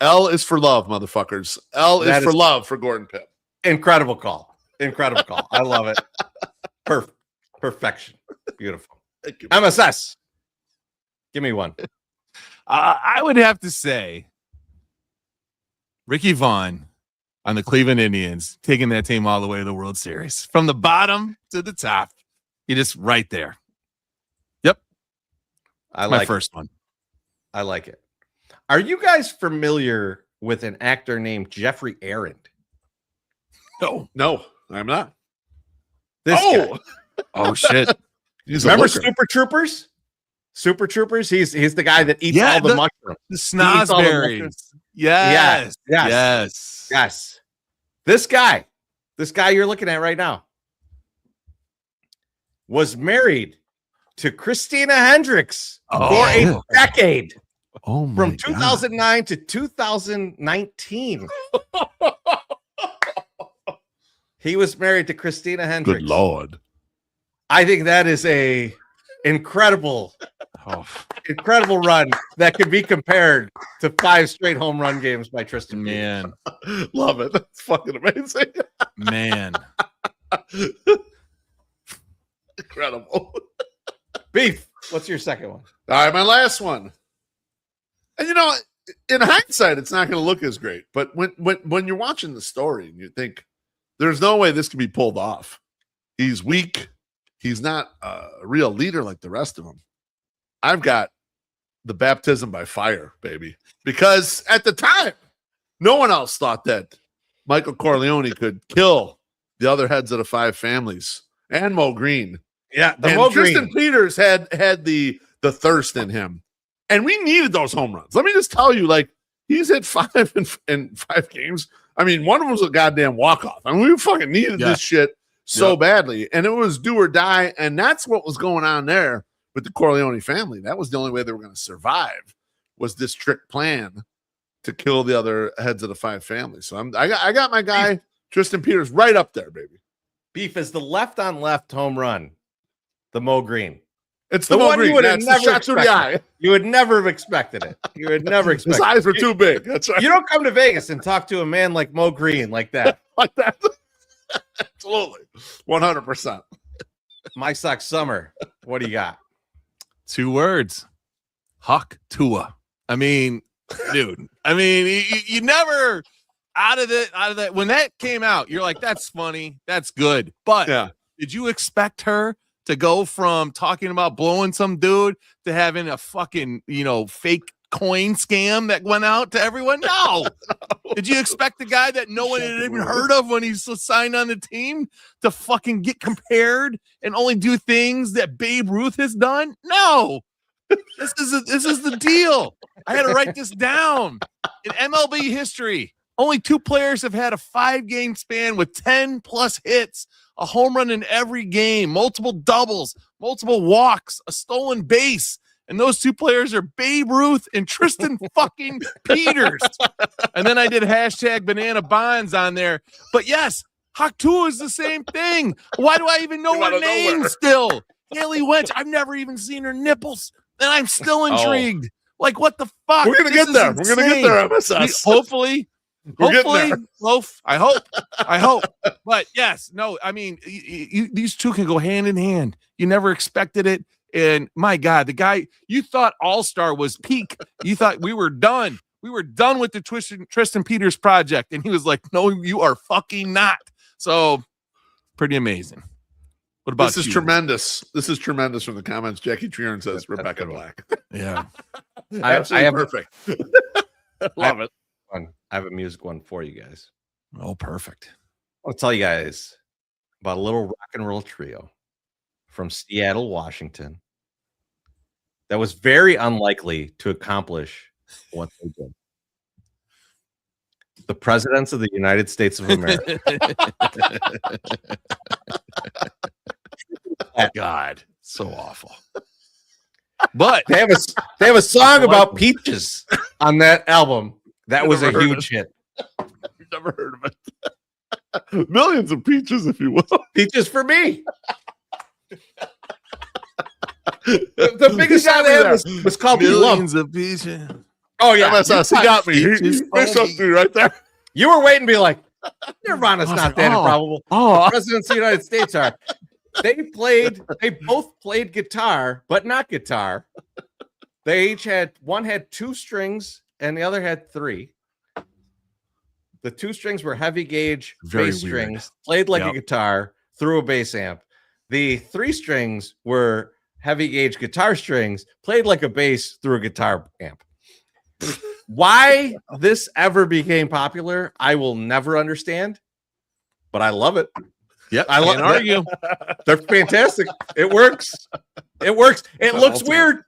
L is for love, motherfuckers. L That is for is- love for Gordon Pibb. Incredible call. Incredible call. I love it. Perfection. Beautiful. Thank you. MSS. Give me one. I would have to say Ricky Vaughn on the Cleveland Indians, taking that team all the way to the World Series. From the bottom to the top. You're just right there. I My like first one. I like it. Are you guys familiar with an actor named Jeffrey Arend? No, I'm not. This Oh! guy. Oh, shit. He's a Remember looker. Super Troopers? Super Troopers. He's the guy that eats Yeah, all the mushrooms. The eats all the snozberries. mushrooms. Yes. Yes. Yes. Yes. This guy you're looking at right now was married to Christina Hendricks Oh. for a decade Oh, my from God. 2009 to 2019. He was married to Christina Hendricks. Good Lord. I think that is a incredible Oh, run that could be compared to 5 straight home run games by Tristan. man. Love it. That's fucking amazing. Man. Incredible. Beef, what's your second one? All right, my last one. And you know, in hindsight, it's not going to look as great. But when you're watching the story and you think, there's no way this can be pulled off. He's weak. He's not a real leader like the rest of them. I've got the baptism by fire, baby. Because at the time, no one else thought that Michael Corleone could kill the other heads of the 5 families and Mo Green. Yeah, the And Mo Tristan Green. Peters had the thirst in him, and we needed those home runs. Let me just tell you, like, he's hit 5 in 5 games. I mean, one of them was a goddamn walk-off. I mean, we fucking needed Yeah. this shit so Yep. badly, and it was do or die, and that's what was going on there with the Corleone family. That was the only way they were going to survive, was this trick plan to kill the other heads of the 5 families. So I got my guy Tristan Peters right up there, baby. Beef is the left on left home run. The Mo Green. It's The the, Mo one you Green. would have That's the never shot through the expected. eye. You would never have expected it. You would never His expect eyes were too big. That's right. You don't come to Vegas and talk to a man like Mo Green like that. Like that. Absolutely. 100%. MySoxSummer. What do you got? 2 words. Huck Tua. I mean, dude. I mean, you never out of that when that came out, you're like, that's funny, that's good. But did you expect her to go from talking about blowing some dude to having a fucking, fake coin scam that went out to everyone? No. Did you expect the guy that no one had even heard of when he signed on the team to fucking get compared and only do things that Babe Ruth has done? No. This is the deal. I had to write this down. In MLB history, only 2 players have had a 5-game span with 10 plus hits, a home run in every game, multiple doubles, multiple walks, a stolen base. And those 2 players are Babe Ruth and Tristan fucking Peters. And then I did hashtag banana bonds on there. But yes, Huck Tua is the same thing. Why do I even know her name still? Haley Wench. I've never even seen her nipples. And I'm still intrigued. Like, what the fuck? We're going to get there. We're going to get there, MSS. Hopefully, Loaf, I hope. But yes, no, I mean, these 2 can go hand in hand. You never expected it. And my God, the guy, you thought All-Star was peak. You thought we were done. We were done with the Tristan Peters project. And he was like, no, you are fucking not. So pretty amazing. What about this? Is tremendous. This is tremendous from the comments. Jackie Triern says Rebecca Black. Yeah. I have perfect. Love it. I have a music one for you guys. Oh, perfect. I'll tell you guys about a little rock and roll trio from Seattle, Washington that was very unlikely to accomplish what they did. The presidents of the United States of America. God, so awful. But they have a song about peaches on that album. That was a huge hit. You've never heard of it. Millions of peaches, if you will. Peaches for me. The biggest song they had was called Millions of Peaches. Oh, yeah. MSS, he got me. He missed up me right there. You were waiting to be like, Nirvana's not that improbable. The presidents of the United States are. They both played guitar, but not guitar. They each one had 2 strings and the other had 3. The 2 strings were heavy gauge bass strings, played like a guitar through a bass amp. The 3 strings were heavy gauge guitar strings, played like a bass through a guitar amp. Why this ever became popular, I will never understand, but I love it. Yep, I can't argue. They're fantastic. It works. It works. It looks weird.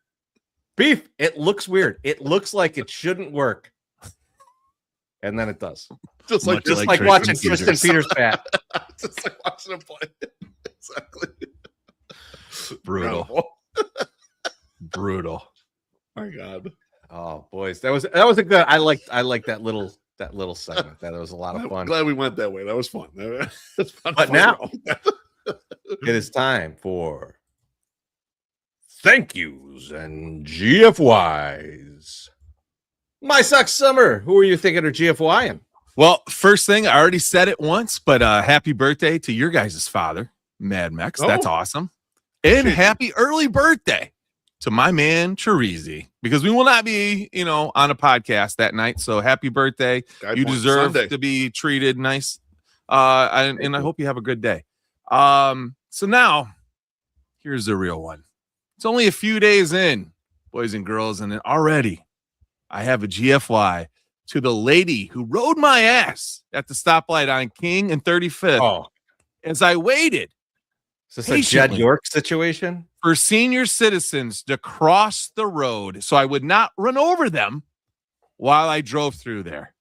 Beef. It looks weird. It looks like it shouldn't work, and then it does. Just like watching Tristan Peters bat. Just like watching him play. Exactly. Brutal. Brutal. My God. Oh, boys, that was a good. I like that little segment. That was a lot of fun. I'm glad we went that way. That was fun. That's fun. But now it is time for thank yous and GFYs. MySoxSummer. Who are you thinking of GFYing? Well, first thing, I already said it once, but happy birthday to your guys' father, Mad Mex. That's awesome. And happy early birthday to my man Chorizy, because we will not be, on a podcast that night. So happy birthday. You deserve to be treated nice. And I hope you have a good day. So now here's the real one. It's only a few days in, boys and girls, and already I have a GFY to the lady who rode my ass at the stoplight on King and 35th as I waited. Is this a Jed York situation? For senior citizens to cross the road so I would not run over them while I drove through there.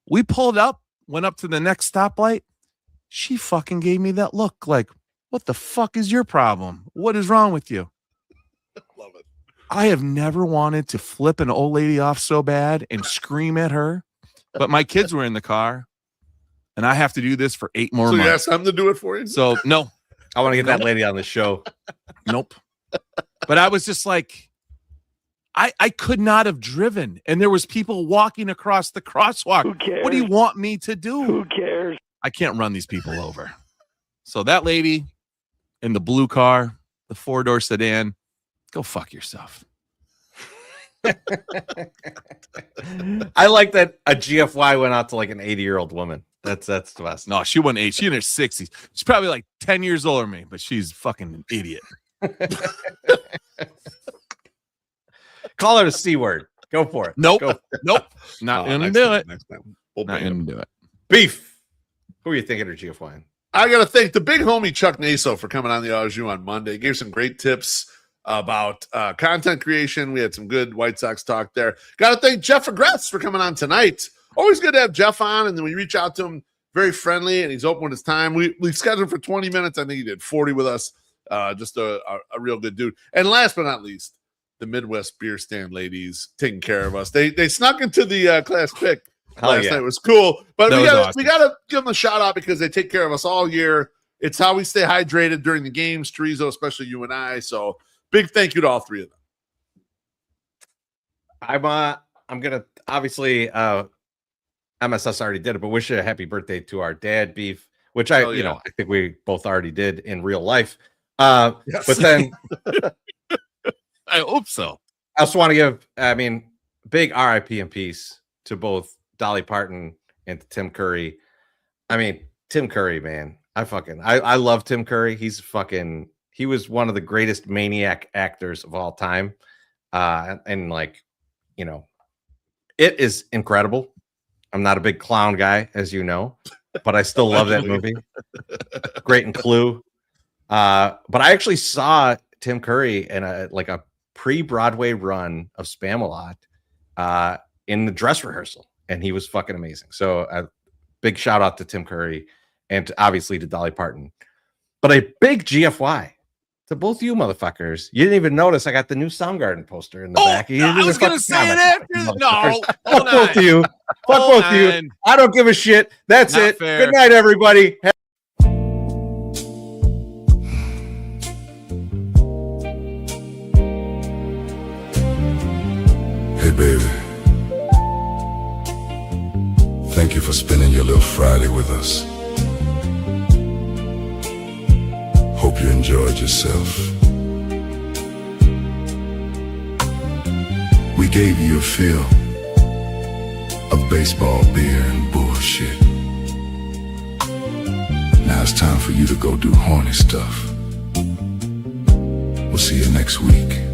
We pulled up, went up to the next stoplight. She fucking gave me that look like, what the fuck is your problem? What is wrong with you? Love it. I have never wanted to flip an old lady off so bad and scream at her, but my kids were in the car and I have to do this for 8 more months. So you asked them to do it for you? So no. I want to get that lady on the show. Nope. But I was just like, I could not have driven. And there was people walking across the crosswalk. Who cares? What do you want me to do? Who cares? I can't run these people over. So that lady in the blue car, the 4-door sedan, Go fuck yourself. I like that a GFY went out to like an 80-year-old woman. That's the best. No, she wasn't 8. She in her 60s. She's probably like 10 years older than me, but she's fucking an idiot. Call her a C word. Go for it. Nope. Go. Nope. Not gonna next do time, it. Next time. We'll Not bring him. gonna do it. Beef. Who are you thinking of GFY? I got to thank the big homie Chuck Naso for coming on the RSU on Monday. Gave some great tips about content creation. We had some good White Sox talk there. Got to thank Jeff Agress for coming on tonight. Always good to have Jeff on, and then we reach out to him, very friendly, and he's open with his time. We scheduled for 20 minutes. I think he did 40 with us. Just a real good dude. And last but not least, the Midwest beer stand ladies taking care of us. They snuck into the class pick last night. It was cool, but we gotta give them a shout out because they take care of us all year. It's how we stay hydrated during the games, Chorizo, especially you and I. So big thank you to all three of them. I'm gonna obviously MSS already did it, but wish a happy birthday to our dad, Beef, which I think we both already did in real life. Yes. But then I hope so. I also want to give, big RIP and peace to both Dolly Parton and to Tim Curry. Tim Curry, man. I love Tim Curry. He was one of the greatest maniac actors of all time. It is incredible. I'm not a big clown guy, as you know, but I still love that movie. Great and Clue. But I actually saw Tim Curry in a pre-Broadway run of Spamalot in the dress rehearsal, and he was fucking amazing. So a big shout out to Tim Curry and obviously to Dolly Parton. But a big GFY to both you motherfuckers. You didn't even notice I got the new Soundgarden poster in the back. I was going to say it after. No, fuck both of you. Fuck both of you. I don't give a shit. That's Not it. fair. Good night, everybody. Hey, baby. Thank you for spending your little Friday with us. Hope you enjoyed yourself. We gave you a feel of baseball, beer, and bullshit. Now it's time for you to go do horny stuff. We'll see you next week.